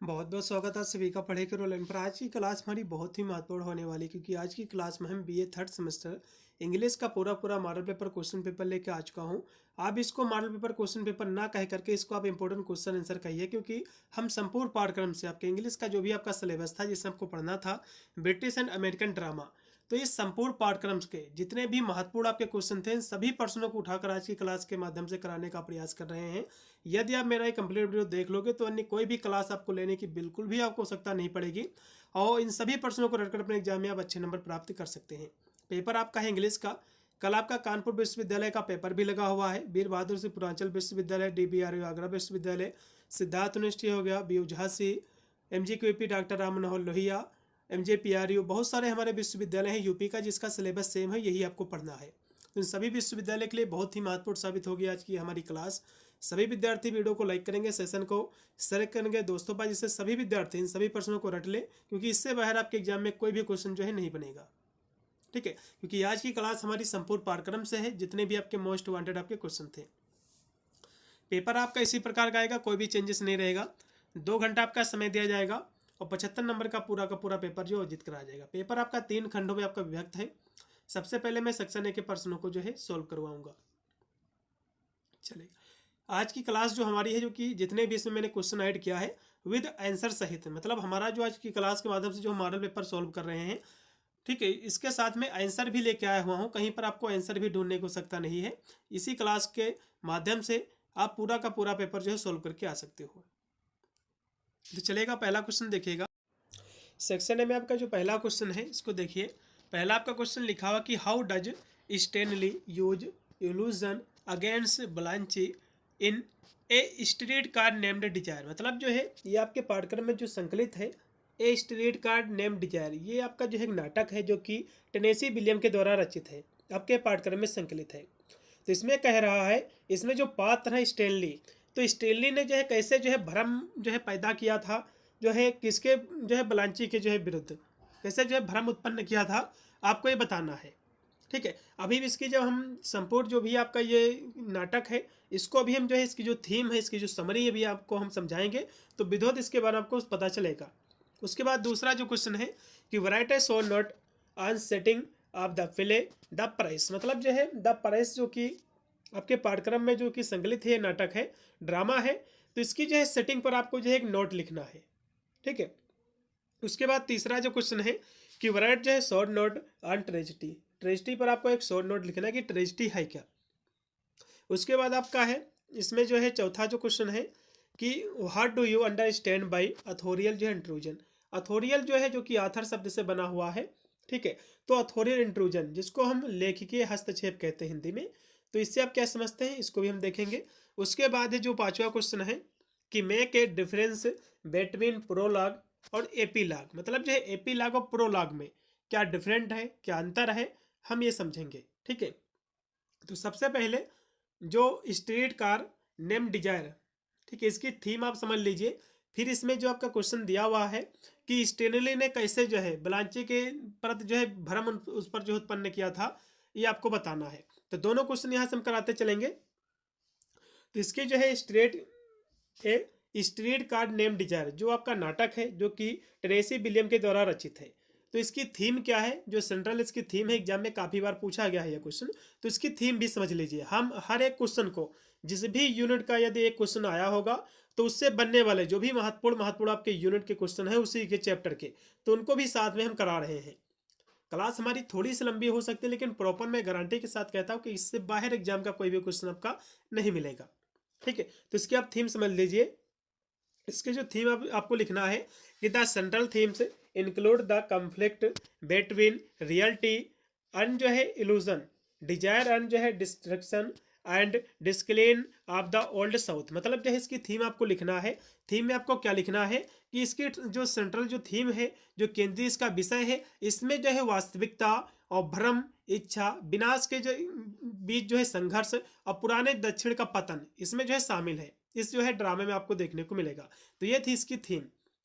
बहुत बहुत स्वागत है सभी का पढ़े के रोल एंड पर। आज की क्लास हमारी बहुत ही महत्वपूर्ण होने वाली है, क्योंकि आज की क्लास में हम बीए थर्ड सेमेस्टर इंग्लिश का पूरा मॉडल पेपर क्वेश्चन पेपर लेके आ चुका हूँ। आप इसको मॉडल पेपर क्वेश्चन पेपर ना कह करके इसको आप इंपॉर्टेंट क्वेश्चन आंसर कहिए, क्योंकि हम संपूर्ण पाठ्यक्रम से आपके इंग्लिश का जो भी आपका सिलेबस था जिसमें आपको पढ़ना था ब्रिटिश एंड अमेरिकन ड्रामा, तो इस संपूर्ण पाठ्यक्रम के जितने भी महत्वपूर्ण आपके क्वेश्चन थे इन सभी प्रश्नों को उठाकर आज की क्लास के माध्यम से कराने का प्रयास कर रहे हैं। यदि आप मेरा ये कंप्लीट वीडियो देख लोगे तो अन्य कोई भी क्लास आपको लेने की बिल्कुल भी आपको आवश्यकता नहीं पड़ेगी और इन सभी प्रश्नों को रखकर अपने एग्जाम में आप अच्छे नंबर प्राप्त कर सकते हैं। पेपर आपका है इंग्लिश का। कल आपका कानपुर विश्वविद्यालय का पेपर भी लगा हुआ है। वीर बहादुर सिंह पूर्वांचल विश्वविद्यालय, DBRU आगरा विश्वविद्यालय, सिद्धार्थ यूनिवर्सिटी हो गया, BU Jhansi, MGQP doctor Ram Manohar Lohia, MJPRU, बहुत सारे हमारे विश्वविद्यालय हैं यूपी का जिसका सिलेबस सेम है, यही आपको पढ़ना है। तो इन सभी विश्वविद्यालय के लिए बहुत ही महत्वपूर्ण साबित होगी आज की हमारी क्लास। सभी विद्यार्थी वीडियो को लाइक करेंगे, सेशन को शेयर करेंगे दोस्तों पर, जिससे सभी विद्यार्थी इन सभी प्रश्नों को रट ले, क्योंकि इससे बाहर आपके एग्जाम में कोई भी क्वेश्चन जो है नहीं बनेगा। ठीक है, क्योंकि आज की क्लास हमारी संपूर्ण पाठ्यक्रम से है, जितने भी आपके मोस्ट वांटेड आपके क्वेश्चन थे। पेपर आपका इसी प्रकार का आएगा, कोई भी चेंजेस नहीं रहेगा। 2 घंटा आपका समय दिया जाएगा और 75 नंबर का पूरा पेपर जो अर्जित कराया जाएगा। पेपर आपका 3 खंडों में आपका विभक्त है। सबसे पहले मैं सेक्शन ए के प्रश्नों को जो है सोल्व करवाऊंगा। चलिए, आज की क्लास जो हमारी है, जो कि जितने भी इसमें मैंने क्वेश्चन ऐड किया है विद आंसर सहित, मतलब हमारा जो आज की क्लास के माध्यम से जो मॉडल पेपर सॉल्व कर रहे हैं, ठीक है, इसके साथ में आंसर भी लेके आया हुआ हूँ। कहीं पर आपको आंसर भी ढूंढने की आवश्यकता नहीं है। इसी क्लास के माध्यम से आप पूरा का पूरा पेपर जो है सोल्व करके आ सकते हो। तो चलेगा, पहला क्वेश्चन देखिएगा। सेक्शन ए में आपका जो पहला क्वेश्चन है इसको देखिए। पहला आपका क्वेश्चन लिखा हुआ कि how does Stanley use illusion against Blanche in a street car named desire. मतलब जो है ये आपके पाठ्यक्रम में जो संकलित है ए स्ट्रीट कार नेम्ड डिजायर, ये आपका जो है एक नाटक है जो कि टेनेसी विलियम के द्वारा रचित है, आपके पाठ्यक्रम में संकलित है। तो इसमें कह रहा है, इसमें जो पात्र है स्टेनली, तो स्टेनली ने जो है कैसे जो है भ्रम जो है पैदा किया था, जो है किसके जो है बलांची के जो है विरुद्ध कैसे जो है भ्रम उत्पन्न किया था, आपको ये बताना है। ठीक है, अभी भी इसकी जब हम संपूर्ण जो भी आपका ये नाटक है इसको अभी हम जो है इसकी जो थीम है, इसकी जो समरी है, अभी आपको हम समझाएंगे, तो विधिवत इसके बारे में आपको पता चलेगा। उसके बाद दूसरा जो क्वेश्चन है कि write a so not on setting of the play the price. मतलब जो है द प्राइस जो कि आपके पाठ्यक्रम में जो कि संकलित है, नाटक है, ड्रामा है, तो इसकी जो है सेटिंग पर आपको जो है एक नोट लिखना है। ठीक है, उसके बाद तीसरा जो क्वेश्चन है कि राइट जो है short note on tragedy. Tragedy पर आपको एक शॉर्ट नोट लिखना है कि ट्रेजिडी है क्या। उसके बाद आपका है इसमें जो है चौथा जो क्वेश्चन है कि what do you understand by authorial जो है इंट्रूजन। अथोरियल जो है जो कि आथर शब्द से बना हुआ है। ठीक है, तो अथोरियल इंट्रूजन जिसको हम लेखकीय हस्तक्षेप कहते हैं हिंदी में, तो इससे आप क्या समझते हैं इसको भी हम देखेंगे। उसके बाद है जो पांचवा क्वेश्चन है कि make a difference between prologue और एपीलॉग। मतलब जो है एपीलॉग और प्रोलॉग में क्या डिफरेंट है, क्या अंतर है, हम ये समझेंगे। ठीक है, तो सबसे पहले जो स्ट्रीट कार नेम डिजायर, ठीक है, इसकी थीम आप समझ लीजिए। फिर इसमें जो आपका क्वेश्चन दिया हुआ है कि स्टेनली ने कैसे जो है ब्लांची के प्रति जो है भ्रम उस पर जो उत्पन्न किया था, ये आपको बताना है। तो दोनों क्वेश्चन यहाँ से हम कराते चलेंगे। तो इसके जो है स्ट्रीट कार नेम डिजायर जो आपका नाटक है जो कि टेनेसी विलियम के द्वारा रचित है, तो इसकी थीम क्या है, जो सेंट्रल इसकी थीम है, एग्जाम में काफी बार पूछा गया है यह क्वेश्चन, तो इसकी थीम भी समझ लीजिए। हम हर एक क्वेश्चन को जिस भी यूनिट का यदि एक क्वेश्चन आया होगा तो उससे बनने वाले जो भी महत्वपूर्ण आपके यूनिट के क्वेश्चन है उसी के चैप्टर के, तो उनको भी साथ में हम करा रहे हैं। क्लास हमारी थोड़ी सी लंबी हो सकती है, लेकिन प्रॉपर मैं गारंटी के साथ कहता हूँ कि इससे बाहर एग्जाम का कोई भी क्वेश्चन आपका नहीं मिलेगा। ठीक है, तो इसकी आप थीम समझ लीजिए। इसके जो थीम आपको लिखना है कि the central themes include the conflict between reality and जो है इल्यूजन, डिजायर एंड जो है destruction and decline of the old south. मतलब जो है इसकी थीम आपको लिखना है। थीम में आपको क्या लिखना है कि इसकी जो सेंट्रल जो थीम है, जो केंद्रीय इसका विषय है, इसमें जो है वास्तविकता और भ्रम, इच्छा, विनाश के जो बीच जो है संघर्ष और पुराने दक्षिण का पतन इसमें जो है शामिल है। इस जो है ड्रामे में आपको देखने को मिलेगा। तो ये थी इसकी थीम।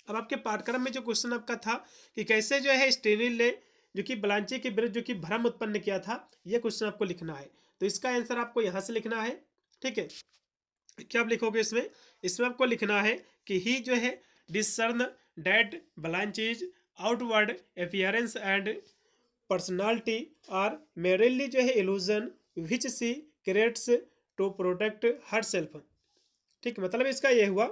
अब आपके पाठ्यक्रम में जो क्वेश्चन आपका था कि कैसे जो है स्टेनिल ने जो कि ब्लांची के विरुद्ध जो कि भ्रम उत्पन्न किया था, ये क्वेश्चन आपको लिखना है। तो इसका आंसर आपको यहाँ से लिखना है। ठीक है, क्या आप लिखोगे इसमें आपको लिखना है कि ही जो है discern that Blanche's outward appearance and personality are merely जो है illusion which she creates to protect herself। ठीक, मतलब इसका ये हुआ,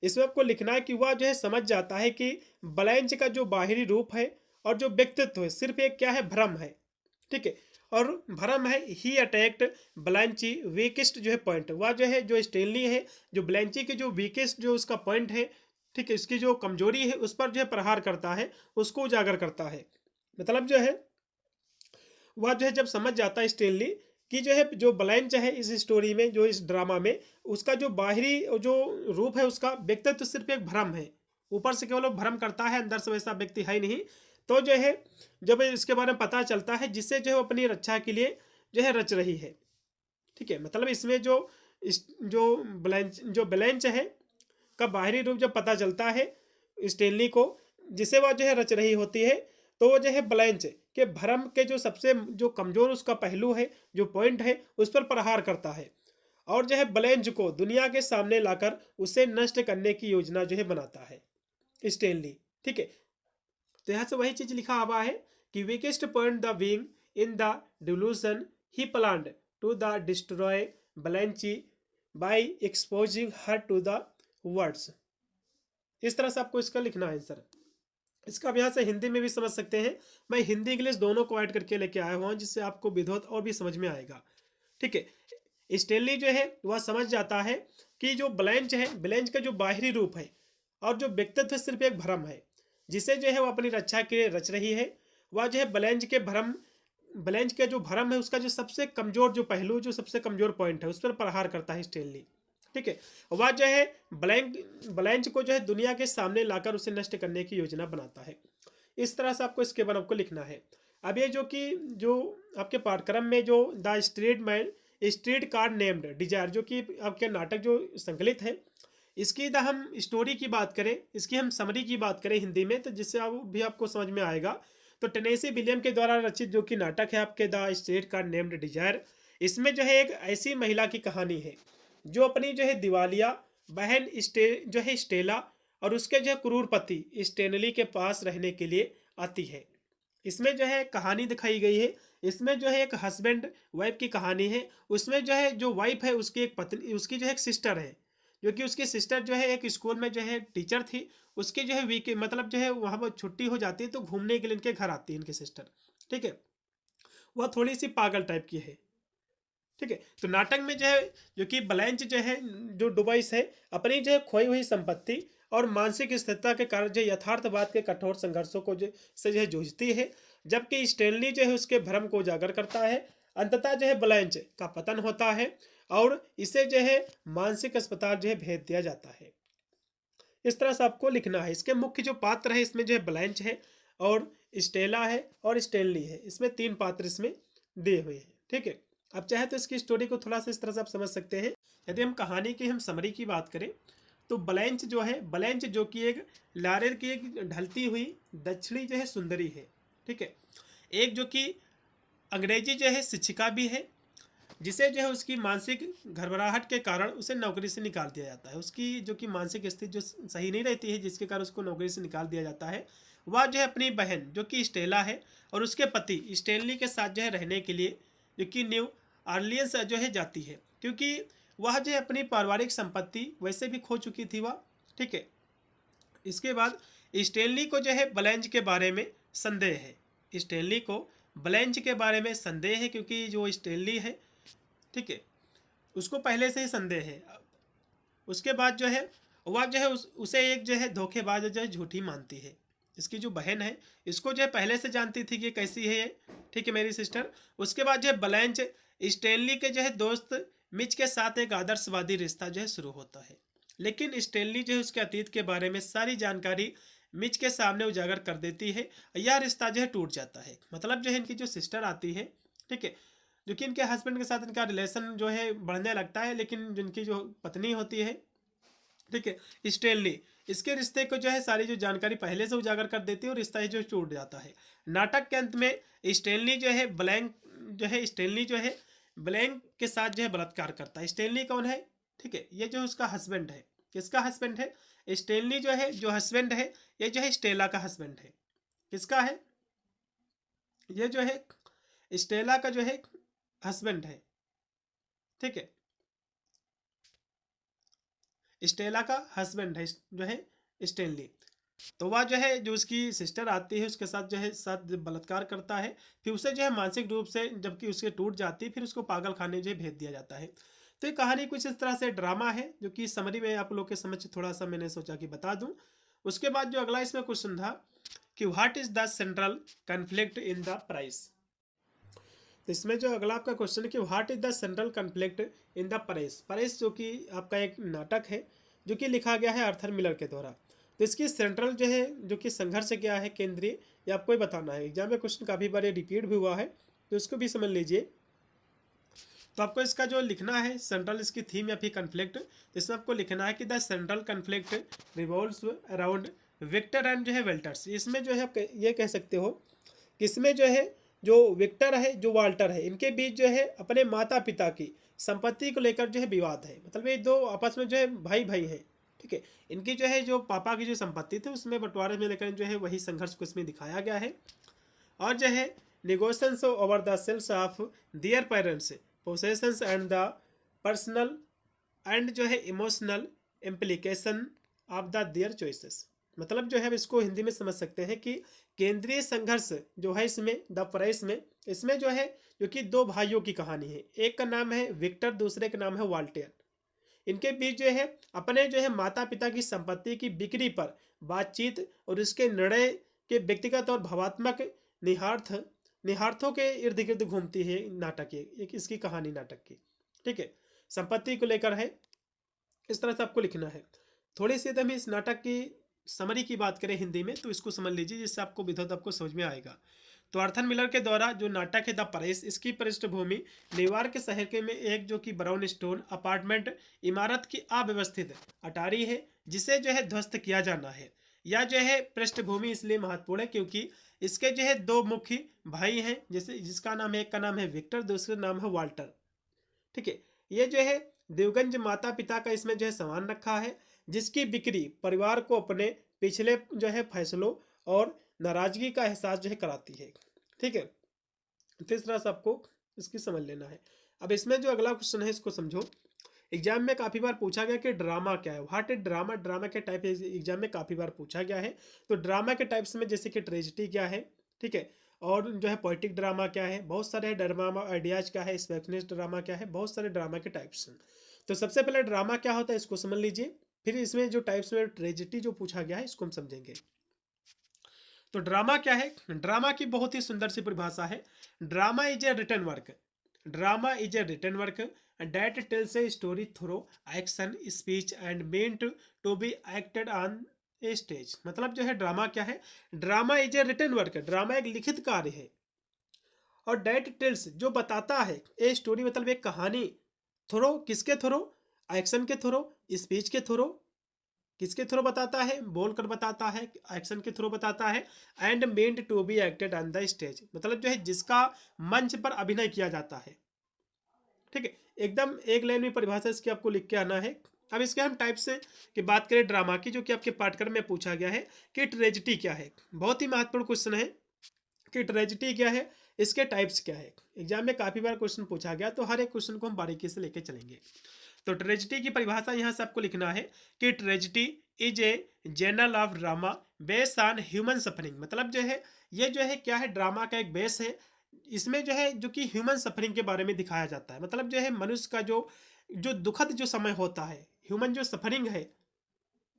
इसमें आपको लिखना है कि वह जो है समझ जाता है कि ब्लैंच का जो बाहरी रूप है और जो व्यक्तित्व है सिर्फ एक क्या है, भ्रम है। ठीक है, और भ्रम है। ही अटैक्ट ब्लैंची वीकेस्ट जो है पॉइंट, वह जो है जो स्टेनली है जो ब्लैंची के जो वीकेस्ट जो उसका पॉइंट है, ठीक है, इसकी जो कमजोरी है उस पर जो है प्रहार करता है, उसको उजागर करता है। मतलब जो है वह जो है जब समझ जाता है स्टेनली कि जो है जो ब्लैंच है इस स्टोरी में, जो इस ड्रामा में, उसका जो बाहरी जो रूप है उसका व्यक्तित्व सिर्फ एक भ्रम है, ऊपर से केवल वो भ्रम करता है, अंदर से वैसा व्यक्ति है ही नहीं। तो जो है जब इसके बारे में पता चलता है, जिससे जो है अपनी रक्षा के लिए जो है रच रही है। ठीक है, मतलब इसमें जो ब्लैंच है का बाहरी रूप जब पता चलता है स्टेनली को, जिसे वह जो है रच रही होती है, तो वो जो है ब्लैंच के भ्रम के जो सबसे जो कमजोर उसका पहलू है, जो पॉइंट है, उस पर प्रहार करता है और जो है ब्लैंच को दुनिया के सामने लाकर उसे नष्ट करने की योजना जो है बनाता है स्टेनली। ठीक है, तो यहाँ से वही चीज लिखा हुआ है कि weakest point the being in the delusion he planned to the destroy Blanche by exposing her to the words. इस तरह से आपको इसका लिखना है आंसर। इसका आप यहाँ से हिंदी में भी समझ सकते हैं, मैं हिंदी इंग्लिश दोनों को ऐड करके लेके आया हुआ हूँ, जिससे आपको विधिवत और भी समझ में आएगा। ठीक है, स्टेनली जो है वह समझ जाता है कि जो ब्लैंच है, ब्लैंच का जो बाहरी रूप है और जो व्यक्तित्व सिर्फ एक भ्रम है, जिसे जो है वो अपनी रक्षा के रच रही है। वह जो है ब्लैंच के जो भ्रम है उसका जो सबसे कमजोर जो पहलू, जो सबसे कमजोर पॉइंट है, उस पर प्रहार करता है स्टेनली। ठीक है, वह जो है ब्लैंच को जो है दुनिया के सामने लाकर उसे नष्ट करने की योजना बनाता है। इस तरह से आपको इसके बारे में आपको लिखना है। अब ये जो आपके पाठ्यक्रम में जो the street car named Desire, जो कि आपके नाटक जो संकलित है, इसकी हम स्टोरी की बात करें, इसकी हम समरी की बात करें हिंदी में, तो जिससे भी आपको समझ में आएगा। तो टेनेसी विलियम के द्वारा रचित जो कि नाटक है आपके the street car named Desire, इसमें जो है एक ऐसी महिला की कहानी है जो अपनी जो है दिवालिया बहन जो है स्टेला और उसके जो है क्रूर पति स्टेनली के पास रहने के लिए आती है। इसमें जो है कहानी दिखाई गई है, इसमें जो है एक हस्बैंड वाइफ की कहानी है। उसमें जो है जो वाइफ है उसकी एक पत्नी, उसकी जो है एक सिस्टर है, जो कि उसकी सिस्टर जो है एक स्कूल में जो है टीचर थी। उसकी जो है वीक मतलब जो है वहाँ पर छुट्टी हो जाती है, तो घूमने के लिए इनके घर आती है इनकी सिस्टर। ठीक है, वह थोड़ी सी पागल टाइप की है। ठीक है, तो नाटक में जो है जो कि ब्लैंच जो है जो डुबाइस है अपनी जो है खोई हुई संपत्ति और मानसिक स्थिरता के कारण जो यथार्थवाद के कठोर संघर्षों को से जो है जूझती है, जबकि स्टेनली जो है उसके भ्रम को उजागर करता है। अंततः जो है ब्लैंच का पतन होता है और इसे जो है मानसिक अस्पताल जो है भेज दिया जाता है। इस तरह से आपको लिखना है। इसके मुख्य जो पात्र है इसमें जो है ब्लैंच है और स्टेला है और स्टेनली है, इसमें 3 पात्र इसमें दिए हुए हैं। ठीक है, अब चाहे तो इसकी स्टोरी को थोड़ा सा इस तरह से आप समझ सकते हैं। यदि हम कहानी की हम समरी की बात करें, तो ब्लैंच जो है, ब्लैंच जो कि एक लारेर की एक ढलती हुई दक्षिणी जो है सुंदरी है। ठीक है, एक जो कि अंग्रेजी जो है शिक्षिका भी है, जिसे जो है उसकी मानसिक घबराहट के कारण उसे नौकरी से निकाल दिया जाता है। उसकी जो कि मानसिक स्थिति जो सही नहीं रहती है, जिसके कारण उसको नौकरी से निकाल दिया जाता है। वह जो है अपनी बहन जो कि स्टेला है और उसके पति स्टेनली के साथ जो है रहने के लिए जो कि न्यू ऑरलियंस जो है जाती है, क्योंकि वह जो है अपनी पारिवारिक संपत्ति वैसे भी खो चुकी थी वह। ठीक है, इसके बाद स्टेनली को जो है ब्लैंच के बारे में संदेह है। स्टेनली को ब्लैंच के बारे में संदेह है, क्योंकि जो स्टेनली है, ठीक है, उसको पहले से ही संदेह है। उसके बाद जो है वह जो है उसे एक जो है धोखेबाज जो है झूठी मानती है। इसकी जो बहन है इसको जो है पहले से जानती थी कि कैसी है ये, ठीक है, मेरी सिस्टर। उसके बाद जो है ब्लैंच स्टेनली के जो है दोस्त मिच के साथ एक आदर्शवादी रिश्ता जो है शुरू होता है, लेकिन स्टेनली जो है उसके अतीत के बारे में सारी जानकारी मिच के सामने उजागर कर देती है। यह रिश्ता जो है टूट जाता है। मतलब जो है इनकी जो सिस्टर आती है, ठीक है, जो कि इनके हस्बैंड के साथ इनका रिलेशन जो है बढ़ने लगता है, लेकिन जिनकी जो पत्नी होती है, ठीक है, स्टेनली, इसके रिश्ते को जो है सारी जो जानकारी पहले से उजागर कर देती है और रिश्ता ही जो टूट जाता है। नाटक के अंत में स्टेनली जो है ब्लैंक के साथ जो है बलात्कार करता है। स्टेनली कौन है? ठीक है, ये जो उसका हस्बैंड है। किसका हस्बैंड है? स्टेनली जो है, जो हस्बैंड है, ये जो है स्टेला का हस्बैंड है। किसका है? ये जो है स्टेला का जो है हस्बैंड है। ठीक है, स्टेला का हस्बैंड है जो है स्टेनली। तो वह जो है, जो उसकी सिस्टर आती है उसके साथ जो है साथ बलात्कार करता है, फिर उसे जो है मानसिक रूप से जबकि उसके टूट जाती है, फिर उसको पागल खाने जो है भेज दिया जाता है। तो ये कहानी कुछ इस तरह से ड्रामा है, जो कि समरी में आप लोग के समझ थोड़ा सा मैंने सोचा कि बता दूं। उसके बाद जो अगला इसमें क्वेश्चन था कि what is the central conflict in the price. तो इसमें जो अगला आपका क्वेश्चन है कि what is the central conflict in the price. Price जो कि आपका एक नाटक है, जो कि लिखा गया है आर्थर मिलर के द्वारा। तो इसकी सेंट्रल जो है, जो कि संघर्ष क्या है, केंद्रीय, ये आपको ही बताना है। एग्जाम में क्वेश्चन काफ़ी बार रिपीट भी हुआ है, तो इसको भी समझ लीजिए। तो आपको इसका जो लिखना है सेंट्रल, इसकी थीम या फिर कन्फ्लिक्ट, तो इसमें आपको लिखना है कि the central conflict revolves around Victor and जो है वेल्टर्स। इसमें जो है आप ये कह सकते हो कि इसमें जो है, जो विक्टर है, जो वाल्टर है, इनके बीच जो है अपने माता पिता की संपत्ति को लेकर जो है विवाद है। मतलब ये दो आपस में जो है भाई भाई हैं। ठीक है, इनकी जो है, जो पापा की जो संपत्ति थी उसमें बंटवारे में लेकर जो है वही संघर्ष को इसमें दिखाया गया है। और जो है negotiations over the sales of their parents possessions and the personal and जो है emotional implication of the their choices. मतलब जो है इसको हिंदी में समझ सकते हैं कि केंद्रीय संघर्ष जो है इसमें द प्राइस में, इसमें जो है, जो कि दो भाइयों की कहानी है। एक का नाम है विक्टर, दूसरे का नाम है वाल्टेयर। इनके बीच जो है अपने जो है माता पिता की संपत्ति की बिक्री पर बातचीत और उसके निर्णय के व्यक्तिगत और भावात्मक निहार्थों के इर्द गिर्द घूमती है नाटक एक इसकी कहानी नाटक की। ठीक है, संपत्ति को लेकर है, इस तरह से आपको लिखना है। थोड़ी सी हम इस नाटक की समरी की बात करें हिंदी में, तो इसको समझ लीजिए, जिससे आपको विधवत आपको समझ में आएगा। तो आर्थर मिलर के द्वारा जो नाटक है द प्राइस, इसकी पृष्ठभूमि न्यूयॉर्क के शहर के में एक जो कि ब्राउन स्टोन अपार्टमेंट इमारत की अव्यवस्थित अटारी है, जिसे जो है ध्वस्त किया जाना है। यह जो है पृष्ठभूमि इसलिए महत्वपूर्ण है क्योंकि इसके जो है दो मुख्य भाई हैं, जैसे जिसका नाम है, एक का नाम है विक्टर, दूसरे का नाम है वाल्टर। ठीक है, ये जो है देवगंज माता पिता का इसमें जो है सामान रखा है, जिसकी बिक्री परिवार को अपने पिछले जो है फैसलों और नाराजगी का एहसास जो है कराती है। ठीक है, तो इस तरह से आपको इसकी समझ लेना है। अब इसमें जो अगला क्वेश्चन है इसको समझो। एग्जाम में काफ़ी बार पूछा गया कि ड्रामा क्या है, व्हाट इज ड्रामा। ड्रामा के टाइप एग्जाम में काफ़ी बार पूछा गया है। तो ड्रामा के टाइप्स में जैसे कि ट्रेजिडी क्या है, ठीक है, और जो है पोइटिक ड्रामा क्या है, बहुत सारे ड्रामा आइडियाज क्या है, स्पेक्नेस ड्रामा क्या है, बहुत सारे ड्रामा के टाइप्स हैं। तो सबसे पहले ड्रामा क्या होता है इसको समझ लीजिए, फिर इसमें जो टाइप्स में ट्रेजिडी जो पूछा गया है इसको हम समझेंगे। तो ड्रामा क्या है? ड्रामा की बहुत ही सुंदर सी परिभाषा है। Drama is a written work. Drama is a written work that tells a story through action, speech and meant to be acted on a stage। मतलब जो है ड्रामा क्या है? Drama is a written work, drama एक लिखित कार्य है। और डेट टेल्स जो बताता है, ए स्टोरी मतलब एक कहानी, थ्रो किसके थ्रो? एक्शन के थ्रो, स्पीच के थ्रो, किसके थ्रू बताता है? बोलकर बताता है, एक्शन के थ्रू बताता है। And meant to be acted on the stage, मतलब जो है जिसका मंच पर अभिनय किया जाता है। ठीक है, एकदम एक लाइन में परिभाषा इसकी आपको लिख के आना है। अब इसके हम टाइप से की बात करें ड्रामा की, जो कि आपके पाठ्यक्रम में पूछा गया है कि ट्रेजिडी क्या है। बहुत ही महत्वपूर्ण क्वेश्चन है कि ट्रेजिडी क्या है, इसके टाइप्स क्या है। एग्जाम में काफी बार क्वेश्चन पूछा गया, तो हर एक क्वेश्चन को हम बारीकी से लेके चलेंगे। तो ट्रेजिडी की परिभाषा यहाँ से आपको लिखना है कि tragedy is a journal of drama based on human suffering. मतलब जो है ये जो है क्या है, ड्रामा का एक बेस है। इसमें जो है जो कि ह्यूमन सफरिंग के बारे में दिखाया जाता है। मतलब जो है मनुष्य का जो जो दुखद जो समय होता है, ह्यूमन जो सफरिंग है,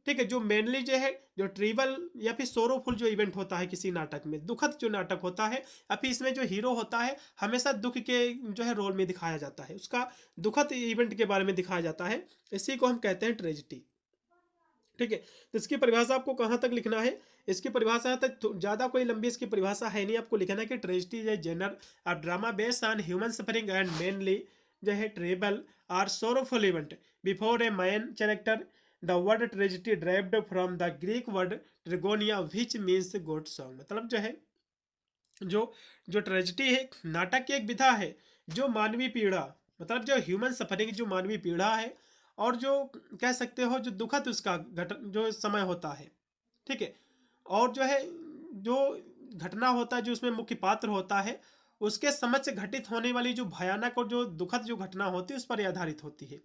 ठीक है, जो मेनली जो है जो ट्रिबल या फिर सोरोफुल जो इवेंट होता है किसी नाटक में, दुखद जो नाटक होता है, या फिर इसमें जो हीरो होता है हमेशा दुख के जो है रोल में दिखाया जाता है, उसका दुखद इवेंट के बारे में दिखाया जाता है। इसी को हम कहते हैं ट्रेजिडी। ठीक है, तो इसकी परिभाषा आपको कहाँ तक लिखना है? इसकी परिभाषा तक ज़्यादा कोई लंबी इसकी परिभाषा है नहीं, आपको लिखना है कि tragedy is genre of drama based on human suffering and mainly जो है terrible or sorrowful event before a main character. The word tragedy derived from the Greek word tragoidia which means god song. मतलब जो है जो जो tragedy है नाटक की एक विधा है जो मानवीय पीड़ा, मतलब जो ह्यूमन सफरिंग जो मानवीय पीड़ा है और जो कह सकते हो जो दुखद उसका जो समय होता है, ठीक है, और जो है जो घटना होता है जो उसमें मुख्य पात्र होता है उसके समझ से घटित होने वाली जो भयानक और जो दुखद जो घटना होती है उस पर आधारित होती है,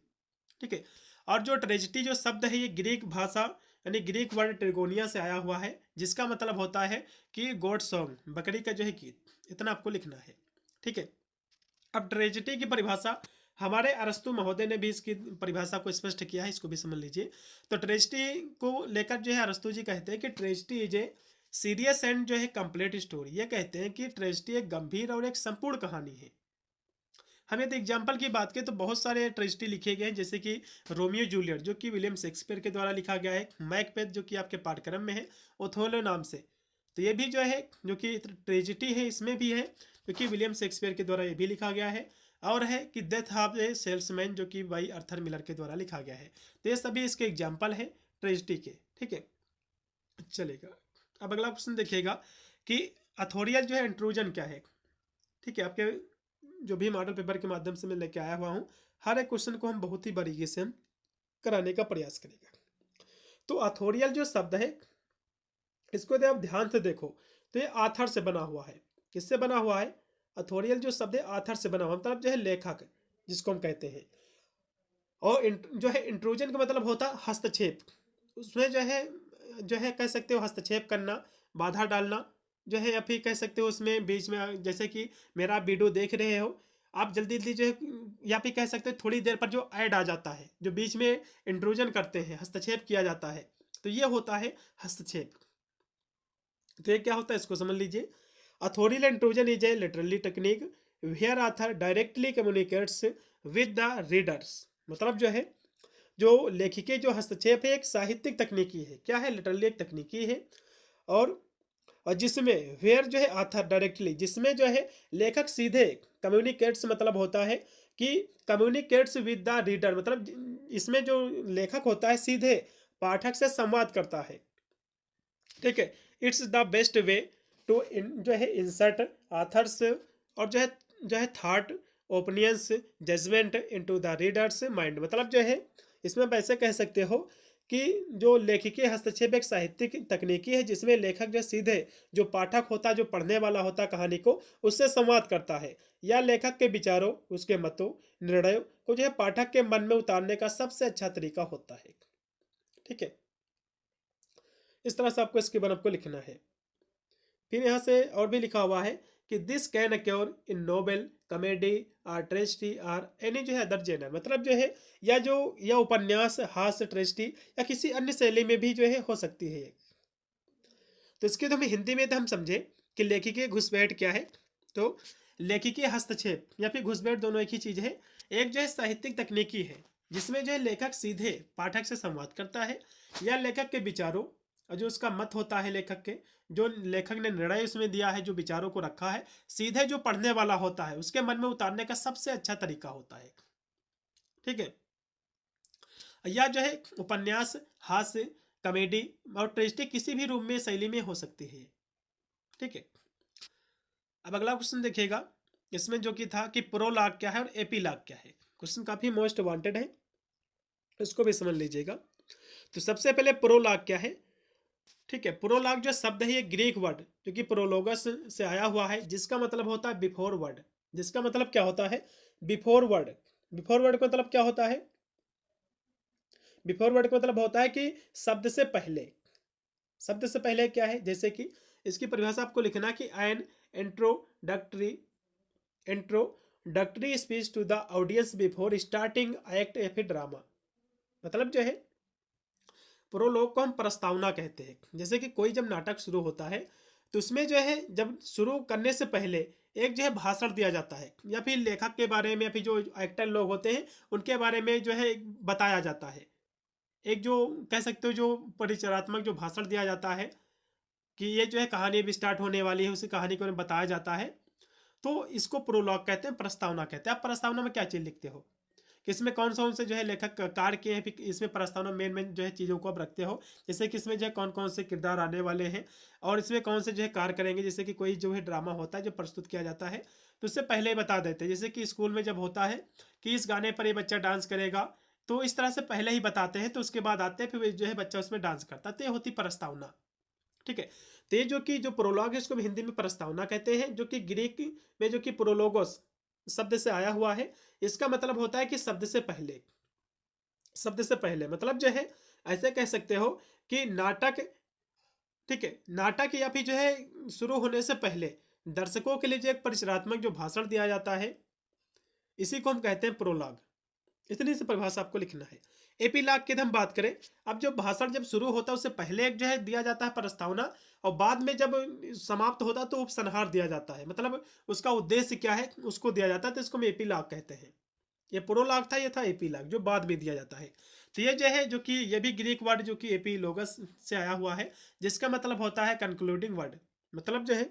ठीक है। और जो ट्रेजिडी जो शब्द है ये ग्रीक भाषा यानी ग्रीक वर्ड ट्रिगोनिया से आया हुआ है, जिसका मतलब होता है कि गॉड सॉन्ग, बकरी का जो है गीत। इतना आपको लिखना है, ठीक है। अब ट्रेजिडी की परिभाषा हमारे अरस्तु महोदय ने भी इसकी परिभाषा को स्पष्ट किया है, इसको भी समझ लीजिए। तो ट्रेजिडी को लेकर जो है अरस्तु जी कहते हैं कि tragedy is a serious and जो है कंप्लीट स्टोरी। ये कहते हैं कि ट्रेजिडी एक गंभीर और एक संपूर्ण कहानी है। हम यदि एग्जाम्पल की बात करें तो बहुत सारे ट्रेजिडी लिखे गए हैं, जैसे कि रोमियो जूलियट जो कि विलियम शेक्सपियर के द्वारा लिखा गया है, मैकबेथ जो कि आपके पाठ्यक्रम में है ओथेलो नाम से। तो ये भी जो है जो कि ट्रेजिडी है इसमें भी है, जो कि विलियम शेक्सपियर के द्वारा ये भी लिखा गया है। और है कि डेथ ऑफ ए सेल्समैन जो कि बाई अर्थर मिलर के द्वारा लिखा गया है। तो ये सभी इसके एग्जाम्पल है ट्रेजिडी के, ठीक है। चलेगा, अब अगला क्वेश्चन देखिएगा कि अथोरियल जो है इंट्रूजन क्या है, ठीक है। आपके जो भी मॉडल पेपर के माध्यम से मैं लेके आया हुआ हूँ, हर एक क्वेश्चन को हम बहुत ही बारीकी से हम कराने का प्रयास करेंगे। तो अथोरियल जो शब्द है इसको यदि आप ध्यान से देखो तो ये आथर से बना हुआ है। किससे बना हुआ है? अथोरियल जो शब्द है आथर से बना हुआ, मतलब जो है लेखक जिसको हम कहते हैं। और जो है इंट्रूजन का मतलब होता है हस्तक्षेप। उसमें जो है कह सकते हो हस्तक्षेप करना, बाधा डालना जो है, या फिर कह सकते हो उसमें बीच में, जैसे कि मेरा वीडियो देख रहे हो आप, जल्दी जल्दी जो है, या फिर कह सकते हो थोड़ी देर पर जो ऐड आ जाता है जो बीच में इंट्रूजन करते हैं, हस्तक्षेप किया जाता है, तो ये होता है हस्तक्षेप। तो ये क्या होता है इसको समझ लीजिए। Authorial intrusion is a literally technique where author directly communicates with the readers. मतलब जो है जो लेखिके जो हस्तक्षेप है एक साहित्यिक तकनीकी है। क्या है? लिटरली एक तकनीकी है। और जिसमें वेयर जो है आथर डायरेक्टली, जिसमें जो है लेखक सीधे कम्युनिकेट्स, मतलब होता है कि कम्युनिकेट्स विद द रीडर, मतलब इसमें जो लेखक होता है सीधे पाठक से संवाद करता है, ठीक है। It's the best way to जो है इंसर्ट आथर्स और जो है thought, opinions, judgement into the reader's mind. मतलब जो है इसमें आप ऐसे कह सकते हो कि जो लेखिके हस्तक्षेप एक साहित्यिक तकनीकी है जिसमें लेखक जो सीधे जो पाठक होता है, जो पढ़ने वाला होता है कहानी को, उससे संवाद करता है, या लेखक के विचारों, उसके मतों, निर्णयों को जो है पाठक के मन में उतारने का सबसे अच्छा तरीका होता है, ठीक है। इस तरह से आपको इसके बन आपको लिखना है। फिर यहाँ से और भी लिखा हुआ है कि this can acquire in novel, comedy और ट्रेजिडी और एनी जो है अदर जेनर। मतलब जो है या उपन्यास, हास्य, ट्रेजिडी या किसी अन्य शैली में भी जो है हो सकती है। तो इसके तो हमें हिंदी में तो हम समझे कि लेखिके घुसपैठ क्या है। तो लेखिके हस्तक्षेप या फिर घुसपैठ दोनों एक ही चीज है। एक जो है साहित्यिक तकनीकी है जिसमें जो है लेखक सीधे पाठक से संवाद करता है, या लेखक के विचारों और जो उसका मत होता है, लेखक के जो लेखक ने निर्णय उसमें दिया है, जो विचारों को रखा है, सीधे जो पढ़ने वाला होता है उसके मन में उतारने का सबसे अच्छा तरीका होता है, ठीक है। या जो है उपन्यास, हास्य, कॉमेडी और ट्रेजिडी किसी भी रूप में शैली में हो सकती है, ठीक है। अब अगला क्वेश्चन देखिएगा, इसमें जो कि था कि प्रोलॉग क्या है और एपीलॉग क्या है। क्वेश्चन काफी मोस्ट वांटेड है, इसको भी समझ लीजिएगा। तो सबसे पहले प्रोलॉग क्या है, ठीक है। प्रोलॉग जो शब्द है ये ग्रीक वर्ड जो कि प्रोलोगस से आया हुआ है, जिसका मतलब होता है बिफोर वर्ड। जिसका मतलब क्या होता है? Before word. बिफोर वर्ड का मतलब क्या होता है? बिफोर वर्ड का मतलब होता है कि शब्द से पहले। शब्द से पहले क्या है? जैसे कि इसकी परिभाषा आपको लिखना कि an introductory introductory speech to the audience before starting act या फिर ड्रामा। मतलब जो है प्रोलोग को हम प्रस्तावना कहते हैं। जैसे कि कोई जब नाटक शुरू होता है तो उसमें जो है जब शुरू करने से पहले एक जो है भाषण दिया जाता है, या फिर लेखक के बारे में या फिर जो एक्टर लोग होते हैं उनके बारे में जो है बताया जाता है। एक जो कह सकते हो जो परिचयात्मक जो भाषण दिया जाता है कि ये जो है कहानी अभी स्टार्ट होने वाली है, उसी कहानी को बताया जाता है। तो इसको प्रोलॉग कहते हैं, प्रस्तावना कहते हैं। आप प्रस्तावना में क्या चीज़ लिखते हो कि इसमें कौन से जो है लेखक कार्य किए हैं, फिर इसमें प्रस्तावना मेन जो है चीज़ों को आप रखते हो। जैसे कि इसमें जो है कौन से किरदार आने वाले हैं और इसमें कौन से जो है कार्य करेंगे। जैसे कि कोई जो है ड्रामा होता है जो प्रस्तुत किया जाता है तो उससे पहले ही बता देते हैं। जैसे कि स्कूल में जब होता है कि इस गाने पर ये बच्चा डांस करेगा, तो इस तरह से पहले ही बताते हैं, तो उसके बाद आते हैं, फिर जो है बच्चा उसमें डांस करता है, तो ये होती प्रस्तावना। ठीक है। तो ये जो प्रोलॉग है इसको भी हिंदी में प्रस्तावना कहते हैं, जो कि ग्रीक में जो कि प्रोलोगोस शब्द से आया हुआ है। इसका मतलब होता है कि शब्द से पहले, शब्द से पहले मतलब जो है ऐसे कह सकते हो कि नाटक, ठीक है, नाटक या फिर जो है शुरू होने से पहले दर्शकों के लिए जो एक परिचयात्मक जो भाषण दिया जाता है, इसी को हम कहते हैं प्रोलॉग। इतनी सी परिभाषा आपको लिखना है। एपीलॉग की हम बात करें, अब जो भाषण जब शुरू होता है उससे पहले एक जो है दिया जाता है प्रस्तावना, और बाद में जब समाप्त होता है तो उपसंहार दिया जाता है, मतलब उसका उद्देश्य क्या है उसको दिया जाता है, तो इसको हम एपीलॉग कहते हैं। ये प्रोलॉग था, ये था एपीलॉग जो बाद में दिया जाता है। तो ये जो है जो कि ये भी ग्रीक वर्ड जो कि एपीलोगस से आया हुआ है, जिसका मतलब होता है कंक्लूडिंग वर्ड, मतलब जो है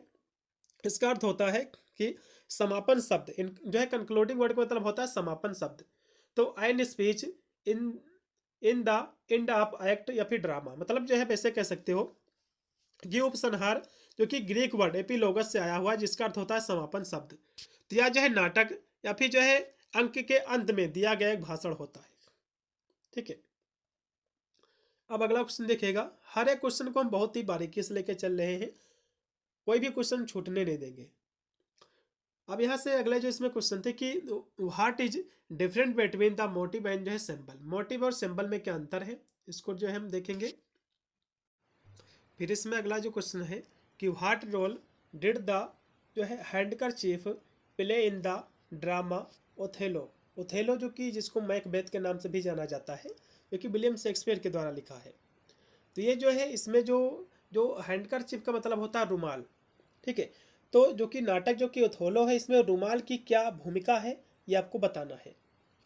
इसका अर्थ होता है कि समापन शब्द। इन जो है कंक्लूडिंग वर्ड का मतलब होता है समापन शब्द। तो an speech in in the end of act या फिर ड्रामा, मतलब जो है वैसे कह सकते हो ये उपसंहार जो कि ग्रीक वर्ड एपिलोगस से आया हुआ है, जिसका अर्थ होता है समापन शब्द। तो यह जो है नाटक या फिर जो है अंक के अंत में दिया गया एक भाषण होता है। ठीक है। अब अगला क्वेश्चन देखिएगा, हर एक क्वेश्चन को हम बहुत ही बारीकी से लेकर चल रहे हैं, कोई भी क्वेश्चन छूटने नहीं देंगे। अब यहाँ से अगले जो इसमें क्वेश्चन थे कि what is different between the motive and जो है सिंबल, मोटिव और सिंबल में क्या अंतर है, इसको जो है हम देखेंगे। फिर इसमें अगला जो क्वेश्चन है कि व्हाट रोल डिड द जो है handkerchief play in the drama Othello, Othello जो कि जिसको मैकबेथ के नाम से भी जाना जाता है, जो कि विलियम शेक्सपियर के द्वारा लिखा है। तो ये जो है इसमें जो जो हैंडकरचीफ का मतलब होता है रुमाल। ठीक है। तो जो कि नाटक जो कि ओथेलो है, इसमें रुमाल की क्या भूमिका है ये आपको बताना है।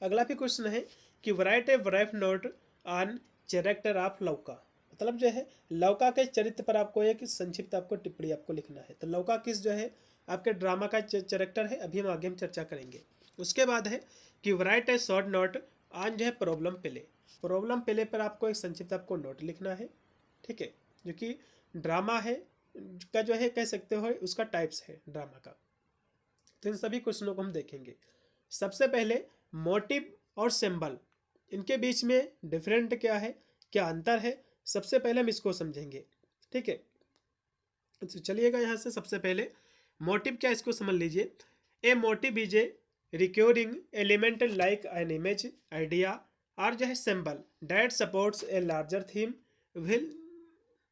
अगला भी क्वेश्चन है कि write a brief note on character of लौका, मतलब जो है लौका के चरित्र पर आपको एक संक्षिप्त आपको टिप्पणी आपको लिखना है। तो लौका किस जो है आपके ड्रामा का कैरेक्टर है, अभी हम आगे हम चर्चा करेंगे। उसके बाद है कि write A short note on जो है प्रॉब्लम प्ले, प्रॉब्लम प्ले पर आपको एक संक्षिप्त आपको नोट लिखना है। ठीक है। जो कि ड्रामा है का जो है कह सकते हो उसका टाइप्स है ड्रामा का। तो इन सभी क्वेश्चनों को हम देखेंगे। सबसे पहले मोटिव और सिंबल, इनके बीच में डिफरेंट क्या है, क्या अंतर है, सबसे पहले हम इसको समझेंगे। ठीक है। तो चलिएगा यहाँ से सबसे पहले मोटिव क्या इसको समझ लीजिए। A motive is a recurring element like an image idea or जो है symbol that supports a larger theme will,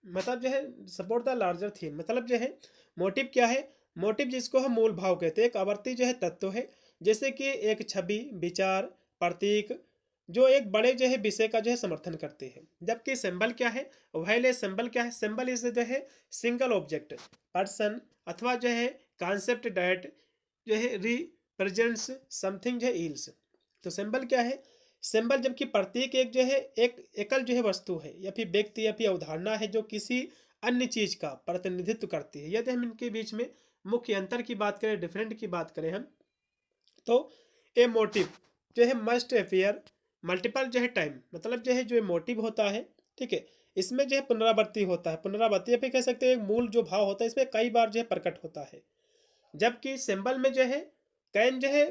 मतलब जो है सपोर्ट द लार्जर थीम, मतलब जो है मोटिव क्या है, मोटिव जिसको हम मूल भाव कहते हैं, एक आवर्ती जो है तत्व है, जैसे कि एक छवि, विचार, प्रतीक जो एक बड़े जो है विषय का जो है समर्थन करते हैं। जबकि सिंबल क्या है, वाइल सिंबल क्या है, सिंबल इज जो है सिंगल ऑब्जेक्ट, पर्सन अथवा जो है कॉन्सेप्ट डैट जो है रिप्रेजेंट्स समथिंग जो है इल्स। तो सिंबल क्या है, सिंबल जबकि प्रतीक एक जो है एक एकल जो है वस्तु है या फिर व्यक्ति या फिर अवधारणा है जो किसी अन्य चीज का प्रतिनिधित्व करती है। यदि हम इनके बीच में मुख्य अंतर की बात करें, डिफरेंट की बात करें हम, तो ए मोटिव जो है मस्ट अपियर मल्टीपल जो है टाइम, मतलब जो है जो मोटिव होता है, ठीक है, इसमें जो है पुनरावृत्ति होता है, पुनरावृत्ति या फिर कह सकते हैं मूल जो भाव होता है इसमें कई बार जो है प्रकट होता है। जबकि सिंबल में जो है कैन जो है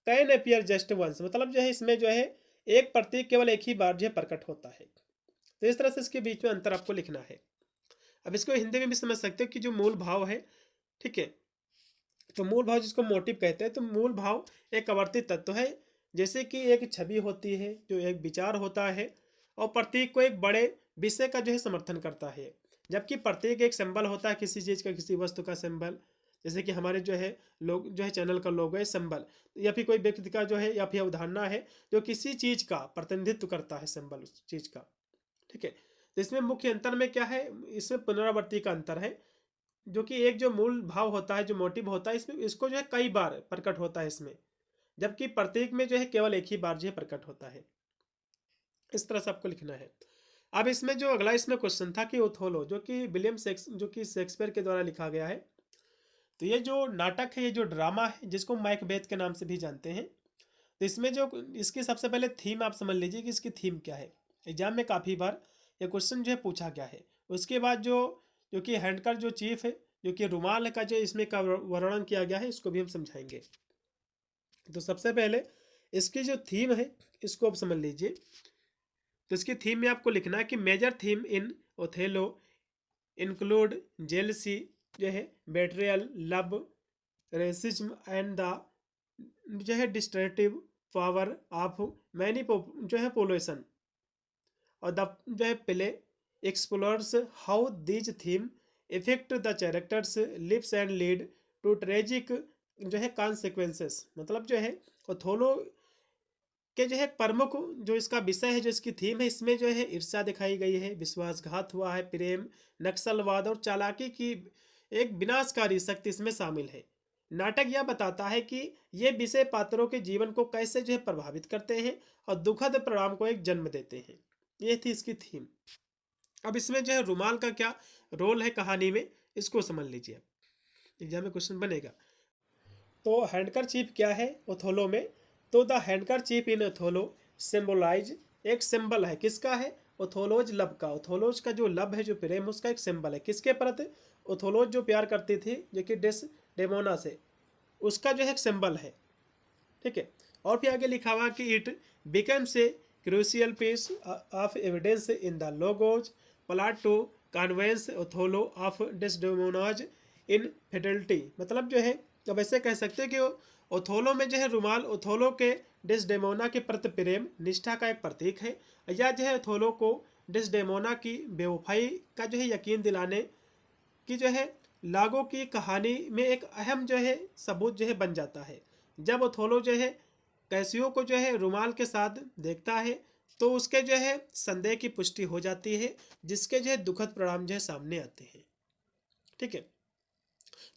कैन अपियर जस्ट वंस, मतलब जो है इसमें जो है एक प्रतीक केवल एक ही बार जो है प्रकट होता है। तो इस तरह से इसके बीच में अंतर आपको लिखना है। अब इसको हिंदी में भी समझ सकते हो कि जो मूल भाव है, ठीक है, तो मूल भाव जिसको मोटिव कहते हैं, तो मूल भाव एक आवर्ती तत्व है, जैसे कि एक छवि होती है जो एक विचार होता है, और प्रतीक को एक बड़े विषय का जो है समर्थन करता है। जबकि प्रतीक एक सिंबल होता है किसी चीज़ का, किसी वस्तु का सिंबल, जैसे कि हमारे जो है लोग जो है चैनल का लोगो है सिंबल, या फिर कोई व्यक्ति का जो है या फिर अवधारणा है जो किसी चीज़ का प्रतिनिधित्व करता है, सिंबल उस चीज़ का। ठीक है। तो इसमें मुख्य अंतर में क्या है, इसमें पुनरावृत्ति का अंतर है, जो कि एक जो मूल भाव होता है जो मोटिव होता है इसमें इसको जो है कई बार प्रकट होता है इसमें, जबकि प्रतीक में जो है केवल एक ही बार जो है प्रकट होता है। इस तरह से आपको लिखना है। अब इसमें जो अगला इसमें क्वेश्चन था कि ओथोलो जो कि जो कि शेक्सपियर के द्वारा लिखा गया है, तो ये जो नाटक है, ये जो ड्रामा है जिसको मैकबेथ के नाम से भी जानते हैं, तो इसमें जो इसकी सबसे पहले थीम आप समझ लीजिए कि इसकी थीम क्या है। एग्जाम में काफ़ी बार ये क्वेश्चन जो है पूछा गया है। उसके बाद जो जो कि हैंडकर जो चीफ है, जो कि रुमाल का जो इसमें का वर्णन किया गया है, इसको भी हम समझाएंगे। तो सबसे पहले इसकी जो थीम है इसको आप समझ लीजिए। तो इसकी थीम में आपको लिखना है कि major theme in Othello include jealousy जो है, betrayal, love, racism and the जो है डिस्ट्रक्टिव पावर ऑफ मैनी जो है पोल्यूशन। और द जो है play explores how these theme affect the characters' lives and lead to tragic जो है कॉन्सिक्वेंसेस। मतलब जो है ओथोलो के जो है प्रमुख जो इसका विषय है, जो इसकी थीम है, इसमें जो है ईर्ष्या दिखाई गई है, विश्वासघात हुआ है, प्रेम, नक्सलवाद और चालाकी की एक विनाशकारी शक्ति इसमें शामिल है। नाटक यह बताता है कि ये विषय पात्रों के जीवन को कैसे जो है प्रभावित करते हैं और दुखद परिणाम को एक जन्म देते हैं। ये थी इसकी थीम। अब इसमें जो है रुमाल का क्या रोल है कहानी में, इसको समझ लीजिए, एग्जाम में क्वेश्चन बनेगा। तो हैंडकरचीफ क्या है ओथोलो में? तो द हैंडकरचीफ इन ओथोलो सिंबलाइज, एक सिंबल है, किसका है? ओथोलोज लव का। ओथोलोज का जो लव है, जो प्रेम, उसका एक सिंबल है। किसके प्रति? ओथोलोज जो प्यार करती थी जो कि डेमोना से, उसका जो है एक सिंबल है। ठीक है। और फिर आगे लिखा हुआ कि it becomes a crucial piece of evidence in the Iago's plot to convince Othello of Desdemona's infidelity. मतलब जो है अब ऐसे कह सकते हैं कि ओथोलो में जो है रुमाल ओथोलो के डेस्डेमोना के प्रति प्रेम निष्ठा का एक प्रतीक है, या जो है ओथोलो को डेस्डेमोना की बेवफाई का जो है यकीन दिलाने की जो है लागो की कहानी में एक अहम जो है सबूत जो है बन जाता है। जब ओथोलो जो है कैसियो को जो है रुमाल के साथ देखता है तो उसके जो है संदेह की पुष्टि हो जाती है, जिसके जो है दुखद परिणाम जो है सामने आते हैं। ठीक है।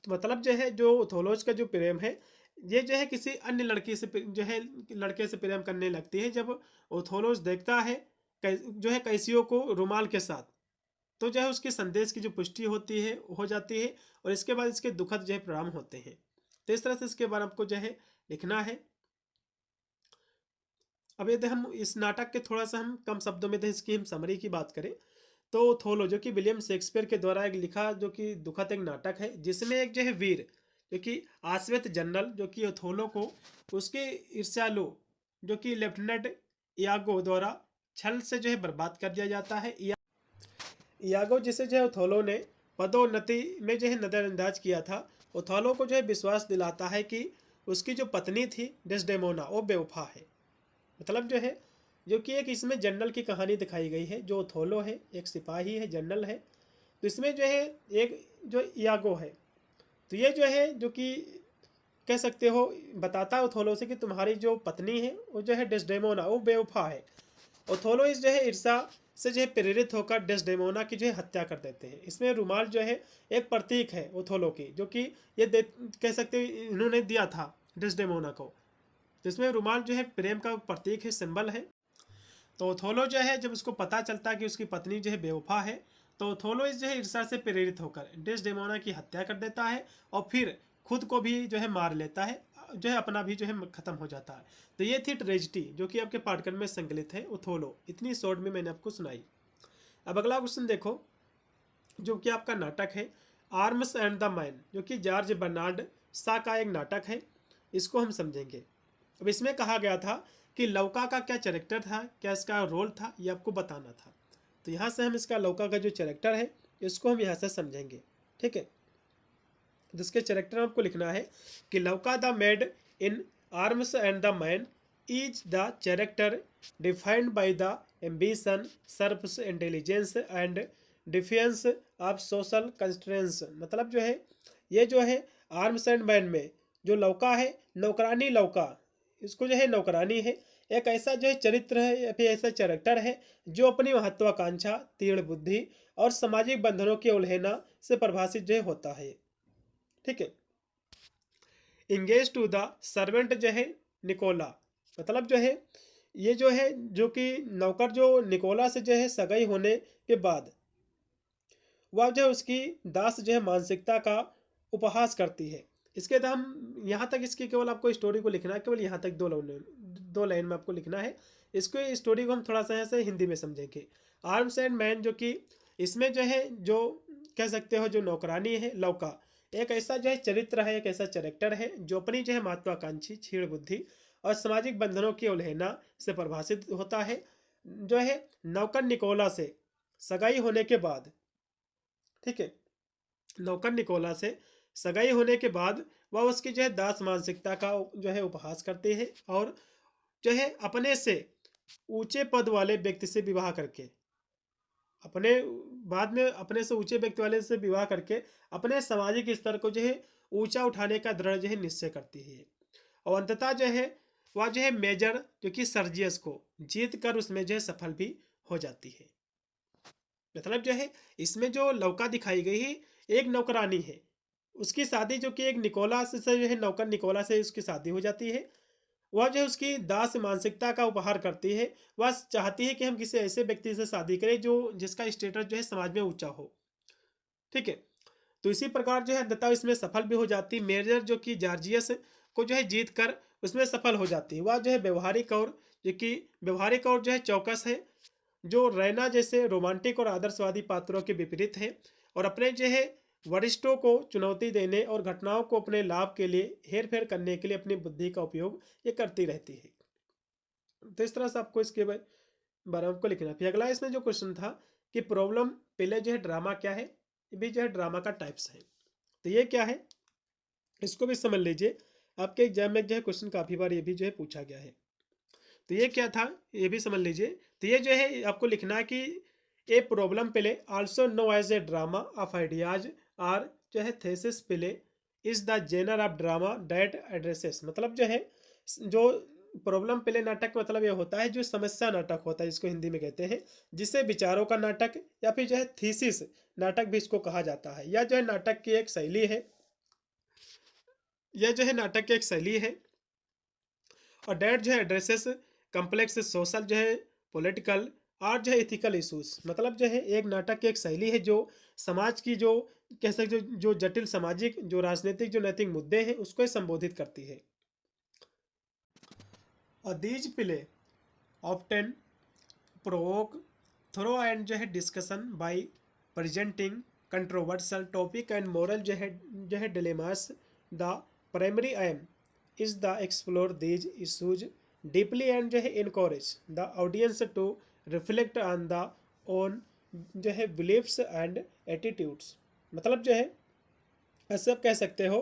तो मतलब जो है जो ओथोलोज का जो प्रेम है, ये जो है किसी अन्य लड़की से जो है लड़के से प्रेम करने लगती है। जब ओथोलोज देखता है जो है कैसियो को रुमाल के साथ, तो जो है उसके संदेश की जो पुष्टि होती है हो जाती है, और इसके बाद इसके दुखद जो है परिणाम होते हैं। तो इस तरह से इसके बारे में आपको जो है लिखना है। अब यदि हम इस नाटक के थोड़ा सा हम कम शब्दों में इसकी हम समरी की बात करें, तो ओथोलो जो कि विलियम शेक्सपियर के द्वारा एक लिखा जो कि दुखद एक नाटक है, जिसमें एक जो है वीर जो कि आश्वेत जनरल जो कि ओथोलो को उसके ईर्ष्यालु जो कि लेफ्टिनेंट इयागो द्वारा छल से जो है बर्बाद कर दिया जाता है। इयागो जिसे जो है ओथोलो ने पदोन्नति में जो है नज़रअंदाज किया था, ओथोलो को जो है विश्वास दिलाता है कि उसकी जो पत्नी थी डेस्डेमोना वो बेवफा है। मतलब जो है जो कि एक इसमें जनरल की कहानी दिखाई गई है, जो ओथोलो है एक सिपाही है, जनरल है। तो इसमें जो है एक जो इयागो है, तो ये जो है जो कि कह सकते हो बताता है ओथोलो से कि तुम्हारी जो पत्नी है वो जो है डेस्डेमोना वो बेवफा है। ओथोलो इस जो है ईर्षा से जो है प्रेरित होकर डेस्डेमोना की जो है हत्या कर देते हैं। इसमें रुमाल जो है एक प्रतीक है ओथोलो की, जो कि ये कह सकते हो इन्होंने दिया था डेस्डेमोना को। जिसमें रुमाल जो है प्रेम का प्रतीक है, सिंबल है। तो ओथोलो जो है जब उसको पता चलता है कि उसकी पत्नी जो है बेवफा है, तो ओथोलो इस जो है ईर्षा से प्रेरित होकर डेस्डेमोना की हत्या कर देता है, और फिर खुद को भी जो है मार लेता है, जो है अपना भी जो है खत्म हो जाता है। तो ये थी ट्रेजिडी जो कि आपके पाठ्यक्रम में संकलित है ओथोलो। इतनी शॉर्ट में मैंने आपको सुनाई। अब अगला क्वेश्चन देखो, जो कि आपका नाटक है आर्म्स एंड द मैन, जो कि जॉर्ज बर्नार्ड शा का एक नाटक है। इसको हम समझेंगे। अब इसमें कहा गया था कि लौका का क्या कैरेक्टर था, क्या इसका रोल था, ये आपको बताना था। तो यहाँ से हम इसका लौका का जो कैरेक्टर है इसको हम यहाँ से समझेंगे। ठीक है। जिसके कैरेक्टर में आपको लिखना है कि Louka the maid in arms and the man is the character defined by the ambition, serfs, intelligence and defence of social constraints. मतलब जो है ये जो है आर्म्स एंड मैन में जो लौका है, नौकरानी लौका, इसको जो है नौकरानी है, एक ऐसा जो है चरित्र है या फिर ऐसा कैरेक्टर है जो अपनी महत्वाकांक्षा, तीव्र बुद्धि और सामाजिक बंधनों की उल्हेना से प्रभाषित जो है होता है। ठीक है। इंगेज टू द सर्वेंट जो है निकोला, मतलब जो है ये जो है जो कि नौकर जो निकोला से जो है सगाई होने के बाद वह जो है उसकी दास जो है मानसिकता का उपहास करती है। इसके बाद हम यहाँ तक इसकी केवल आपको स्टोरी को लिखना है, केवल यहाँ तक दो लाइन में आपको लिखना है। इसको स्टोरी को हम थोड़ा सा ऐसे हिंदी में समझेंगे। आर्म्स एंड मैन जो कि इसमें जो है जो कह सकते हो जो नौकरानी है लौका, एक ऐसा जो है चरित्र है, एक ऐसा कैरेक्टर है जो अपनी जो है महत्वाकांक्षी, क्षीण बुद्धि और सामाजिक बंधनों की उल्लंघना से परिभाषित होता है। जो है नौकर निकोला से सगाई होने के बाद, ठीक है, नौकर निकोला से सगाई होने के बाद वह उसकी जो है दास मानसिकता का जो है उपहास करते हैं और जो है अपने से ऊंचे पद वाले व्यक्ति से विवाह करके अपने बाद में अपने से ऊंचे व्यक्ति वाले से विवाह करके अपने सामाजिक स्तर को जो है ऊंचा उठाने का दृढ़ जो है निश्चय करती है। और अंततः जो है वह जो है मेजर जो कि सर्जियस को जीत कर उसमें जो है सफल भी हो जाती है। मतलब जो है इसमें जो लौका दिखाई गई है एक नौकरानी है, उसकी शादी जो कि एक निकोला से जो है नौकर निकोला से उसकी शादी हो जाती है। वह जो है उसकी दास मानसिकता का उपहार करती है। वह चाहती है कि हम किसी ऐसे व्यक्ति से शादी करें जो जिसका स्टेटस जो है समाज में ऊंचा हो, ठीक है। तो इसी प्रकार जो है दत्ता इसमें सफल भी हो जाती है। मेजर जो कि जॉर्जियस को जो है जीत कर उसमें सफल हो जाती है। वह जो है व्यवहारिक और जो कि व्यवहारिक और जो है चौकस है, जो रैना जैसे रोमांटिक और आदर्शवादी पात्रों के विपरीत है और अपने जो है वरिष्ठों को चुनौती देने और घटनाओं को अपने लाभ के लिए हेर फेर करने के लिए अपनी बुद्धि का उपयोग ये करती रहती है। तो इस तरह से आपको इसके बारे में आपको लिखना है। फिर अगला इसमें जो क्वेश्चन था कि प्रॉब्लम पहले जो है ड्रामा क्या है, ये भी जो है ड्रामा का टाइप्स है। तो ये क्या है इसको भी समझ लीजिए, आपके एग्जाम में जो है क्वेश्चन काफ़ी बार ये भी जो है पूछा गया है। तो ये क्या था ये भी समझ लीजिए। तो ये जो है आपको लिखना है कि a problem play also know as a drama of ideas or जो है thesis play is the genre of drama that addresses. मतलब जो है जो प्रॉब्लम प्ले नाटक मतलब ये होता है जो समस्या नाटक होता है, इसको हिंदी में कहते हैं, जिसे विचारों का नाटक या फिर जो है थीसिस नाटक भी इसको कहा जाता है। यह जो है नाटक की एक शैली है, यह जो है नाटक की एक शैली है। और डेट जो है एड्रेसेस कम्प्लेक्स सोशल जो है पॉलिटिकल और जो है इथिकल इशूज। मतलब जो है एक नाटक की एक शैली है जो समाज की जो कह सकते जो जटिल सामाजिक जो राजनीतिक जो नैतिक मुद्दे हैं उसको संबोधित करती है। और these play often provoke thought and जो है discussion by presenting controversial topic and moral जो है dilemmas. The primary aim is the explore these issues deeply and जो है encourage the audience to reflect on the own जो है beliefs and attitudes। मतलब जो है ऐसे आप कह सकते हो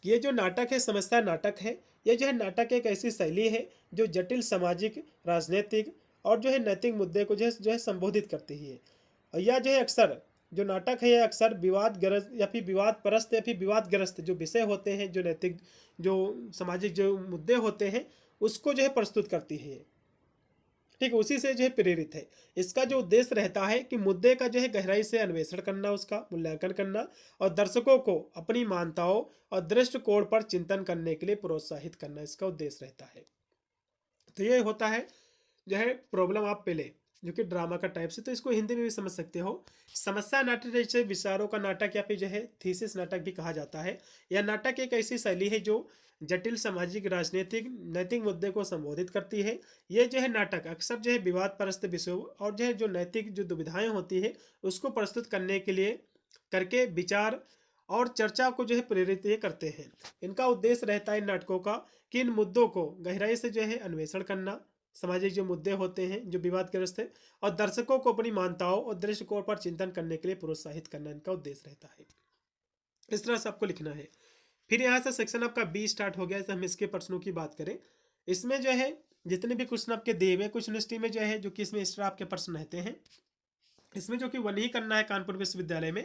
कि ये जो नाटक है समस्या नाटक है, ये जो है नाटक एक ऐसी शैली है जो जटिल सामाजिक राजनीतिक और जो है नैतिक मुद्दे को जो है संबोधित करती है। और यह जो है अक्सर जो नाटक है यह अक्सर विवादग्रस्त या फिर विवाद परस्त या फिर विवादग्रस्त जो विषय होते हैं जो नैतिक जो सामाजिक जो मुद्दे होते हैं उसको जो है प्रस्तुत करती है, ठीक, उसी से जो है प्रेरित है। इसका जो उद्देश्य रहता है कि मुद्दे का जो है गहराई से अन्वेषण करना, उसका मूल्यांकन करना और दर्शकों को अपनी मान्यताओं और दृष्टिकोण पर चिंतन करने के लिए प्रोत्साहित करना, इसका उद्देश्य रहता है। तो ये होता है जो है प्रॉब्लम ऑफ प्ले जो कि ड्रामा का टाइप से। तो इसको हिंदी में भी समझ सकते हो, समस्या नाटक जैसे विचारों का नाटक या फिर जो है थीसिस नाटक भी कहा जाता है। यह नाटक एक ऐसी शैली है जो जटिल सामाजिक राजनीतिक नैतिक मुद्दे को संबोधित करती है। ये जो है नाटक अक्सर जो है विवाद परस्त विषयों और जो है जो नैतिक जो दुविधाएं होती है उसको प्रस्तुत करने के लिए करके विचार और चर्चा को जो है प्रेरित ये करते हैं। इनका उद्देश्य रहता है नाटकों का कि इन मुद्दों को गहराई से जो है अन्वेषण करना, सामाजिक जो मुद्दे होते हैं जो विवादग्रस्त है, और दर्शकों को अपनी मान्यताओं और दृष्टिकोण पर चिंतन करने के लिए प्रोत्साहित करना इनका उद्देश्य रहता है। इस तरह से आपको लिखना है। फिर यहाँ से सेक्शन आपका बी स्टार्ट हो गया है। हम इसके प्रश्नों की बात करें, इसमें जो है जितने भी क्वेश्चन आपके दिए हुए कुछ यूनिवर्सिटी में जो है जो कि इसमें एक्स्ट्रा आपके प्रश्न रहते हैं, इसमें जो कि वन ही करना है कानपुर विश्वविद्यालय में।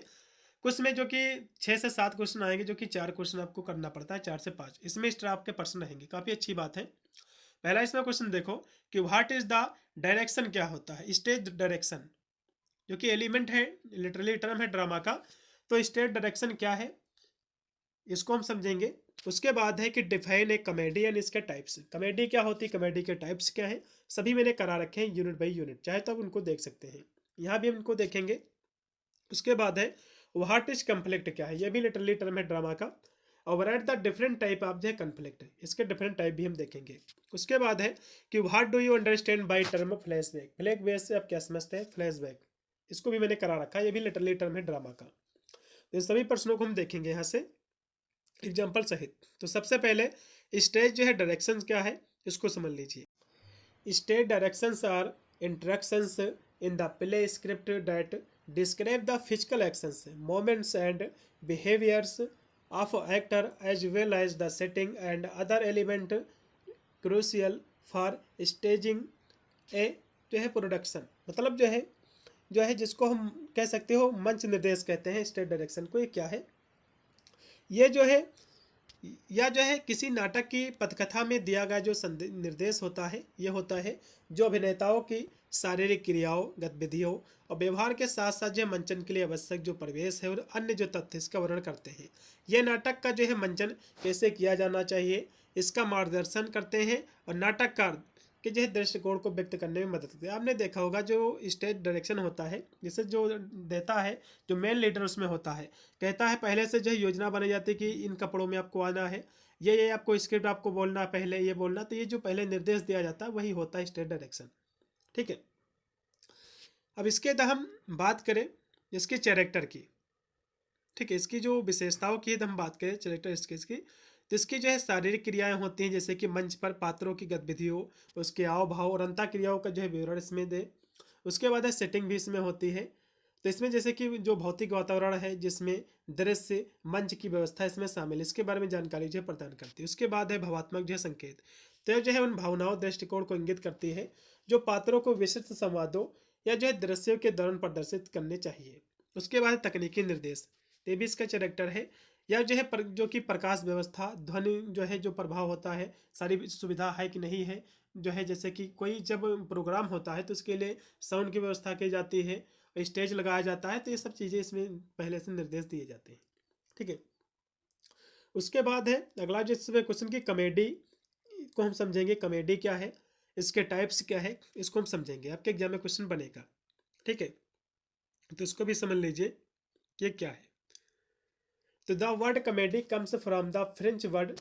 कुछ में जो कि 6 से 7 क्वेश्चन आएंगे जो कि 4 क्वेश्चन आपको करना पड़ता है, 4 से 5 इसमें एक्स्ट्रा आपके प्रश्न रहेंगे, काफ़ी अच्छी बात है। पहला इसमें क्वेश्चन देखो कि व्हाट इज द डायरेक्शन, क्या होता है स्टेज डायरेक्शन, जो कि एलिमेंट है लिटरली टर्म है ड्रामा का। तो स्टेज डायरेक्शन क्या है इसको हम समझेंगे। उसके बाद है कि डिफाइन ए कॉमेडी एंड इसके टाइप्स, कॉमेडी क्या होती है, कॉमेडी के टाइप्स क्या है, सभी मैंने करा रखे हैं यूनिट बाई यूनिट, चाहे तो आप उनको देख सकते हैं, यहाँ भी हम इनको देखेंगे। उसके बाद है व्हाट इज कन्फ्लिक्ट, क्या है, यह भी लिटरली टर्म है ड्रामा का। और at the different type of जो है कन्फ्लिक्ट, इसके डिफरेंट टाइप भी हम देखेंगे। उसके बाद है कि what do you understand by term of flashback, flashback से आप क्या समझते हैं फ्लैशबैक, इसको भी मैंने करा रखा है, ये भी लिटरली टर्म है ड्रामा का। तो इन सभी प्रश्नों को हम देखेंगे यहाँ से एग्जाम्पल सहित। तो सबसे पहले स्टेज जो है डायरेक्शन क्या है, इसको समझ लीजिए। Stage directions are instructions in the play script that describe the physical actions, moments and behaviours of actor as well as the setting and other element crucial for staging a जो है production. मतलब जो है जिसको हम कह सकते हो मंच निर्देश कहते हैं स्टेज डायरेक्शन को। ये क्या है? ये जो है या जो है किसी नाटक की पटकथा में दिया गया जो निर्देश होता है, ये होता है जो अभिनेताओं की शारीरिक क्रियाओं, गतिविधियों और व्यवहार के साथ साथ जो मंचन के लिए आवश्यक जो परिवेश है और अन्य जो तथ्य इसका वर्णन करते हैं। यह नाटक का जो है मंचन कैसे किया जाना चाहिए इसका मार्गदर्शन करते हैं और नाटककार के जो है दृष्टिकोण को व्यक्त करने में मदद करते हैं। आपने देखा होगा जो स्टेज डायरेक्शन होता है, जिसे जो देता है जो मेन लीडर उसमें होता है, कहता है पहले से जो है योजना बनाई जाती है कि इन कपड़ों में आपको आना है, ये आपको स्क्रिप्ट आपको बोलना है, पहले ये बोलना। तो ये जो पहले निर्देश दिया जाता है वही होता है स्टेज डायरेक्शन। ठीक है, अब इसके हम बात करें इसके कैरेक्टर की। ठीक है, इसकी जो विशेषताओं की हम बात करें कैरेक्टर स्केच की, तो इसकी जो है शारीरिक क्रियाएं होती हैं जैसे कि मंच पर पात्रों की गतिविधियों, उसके आव भाव और अंतः क्रियाओं का जो है विवरण इसमें दे। उसके बाद है सेटिंग भी इसमें होती है। तो इसमें जैसे कि जो भौतिक वातावरण है जिसमें दृश्य मंच की व्यवस्था इसमें शामिल, इसके बारे में जानकारी जो है प्रदान करती है। उसके बाद है भावात्मक जो है संकेत, तो जो है उन भावनाओं दृष्टिकोण को इंगित करती है जो पात्रों को विशिष्ट संवादों या जो है दृश्यों के दौरान प्रदर्शित करने चाहिए। उसके बाद तकनीकी निर्देश, ये भी इसका कैरेक्टर है। या जो है जो कि प्रकाश व्यवस्था, ध्वनि जो है जो प्रभाव होता है, सारी सुविधा है कि नहीं है, जो है जैसे कि कोई जब प्रोग्राम होता है तो उसके लिए साउंड की व्यवस्था की जाती है, स्टेज लगाया जाता है, तो ये सब चीज़ें इसमें पहले से निर्देश दिए जाते हैं। ठीक है, उसके बाद है अगला जिसमें क्वेश्चन की कॉमेडी को हम समझेंगे। कॉमेडी क्या है, इसके टाइप्स क्या है, इसको हम समझेंगे, आपके एग्जाम में क्वेश्चन बनेगा। ठीक है, तो इसको भी समझ लीजिए कि क्या है। तो the word comedy comes from the French word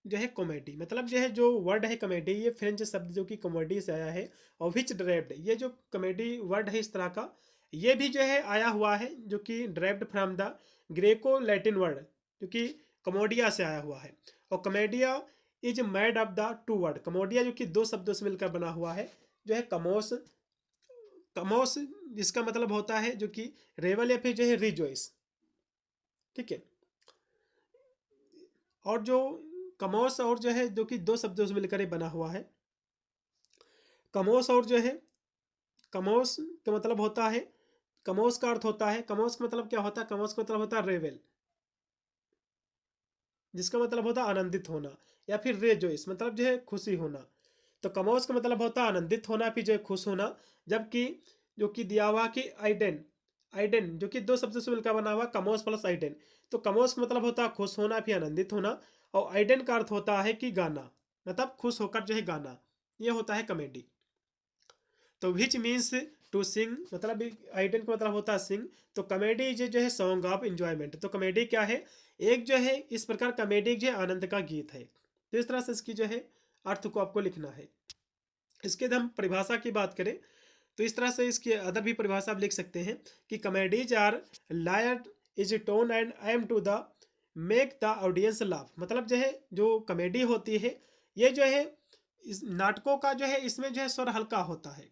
जो है कॉमेडी, मतलब जो है जो वर्ड है कॉमेडी, ये फ्रेंच शब्द जो कि कॉमेडी से आया है। और विच ड्राइव्ड, ये जो कॉमेडी वर्ड है इस तरह का, ये भी जो है आया हुआ है जो कि derived from the Greco Latin word जो कि कमोडिया से आया हुआ है। और comoedia is made of the two word, comoedia जो कि दो शब्दों से मिलकर बना हुआ है, जो है कमोस। कमोस जिसका मतलब होता है जो कि रेवल या फिर जो है रिजॉइस। ठीक है, और जो कमोस और जो है जो कि दो शब्दों से मिलकर ही बना हुआ है। कमोस और जो है कमोस का मतलब होता है, कमोस का अर्थ होता है, कमोस का मतलब क्या होता है, कमोस का मतलब होता है रेवेल, जिसका मतलब होता है आनंदित होना, या फिर रेजोइस मतलब जो है खुशी होना। तो कमोस का मतलब होता है आनंदित होना फिर जो है खुश होना। जबकि जो कि दिया हुआ कि आइडेन, आइडेन जो कि दो शब्दों से मिलकर बना हुआ कमोस प्लस आइडेन, तो कमोस का मतलब होता है खुश होना फिर आनंदित होना, और आइडेन का अर्थ होता है कि गाना, मतलब खुश होकर जो है गाना, ये होता है कॉमेडी। तो विच मीन्स टू सिंग, मतलब आइडेन का मतलब होता है सिंग। तो कॉमेडी जो है सॉन्ग ऑफ एंजॉयमेंट, तो कॉमेडी क्या है, एक जो है इस प्रकार कॉमेडी जो है आनंद का गीत है। तो इस तरह से इसकी जो है अर्थ को आपको लिखना है। इसके हम परिभाषा की बात करें तो इस तरह से इसकी अदर भी परिभाषा आप लिख सकते हैं कि comedies are light is tone and aim to the make the audience laugh, मतलब जो है जो कॉमेडी होती है ये जो है इस नाटकों का जो है इसमें जो है स्वर हल्का होता है।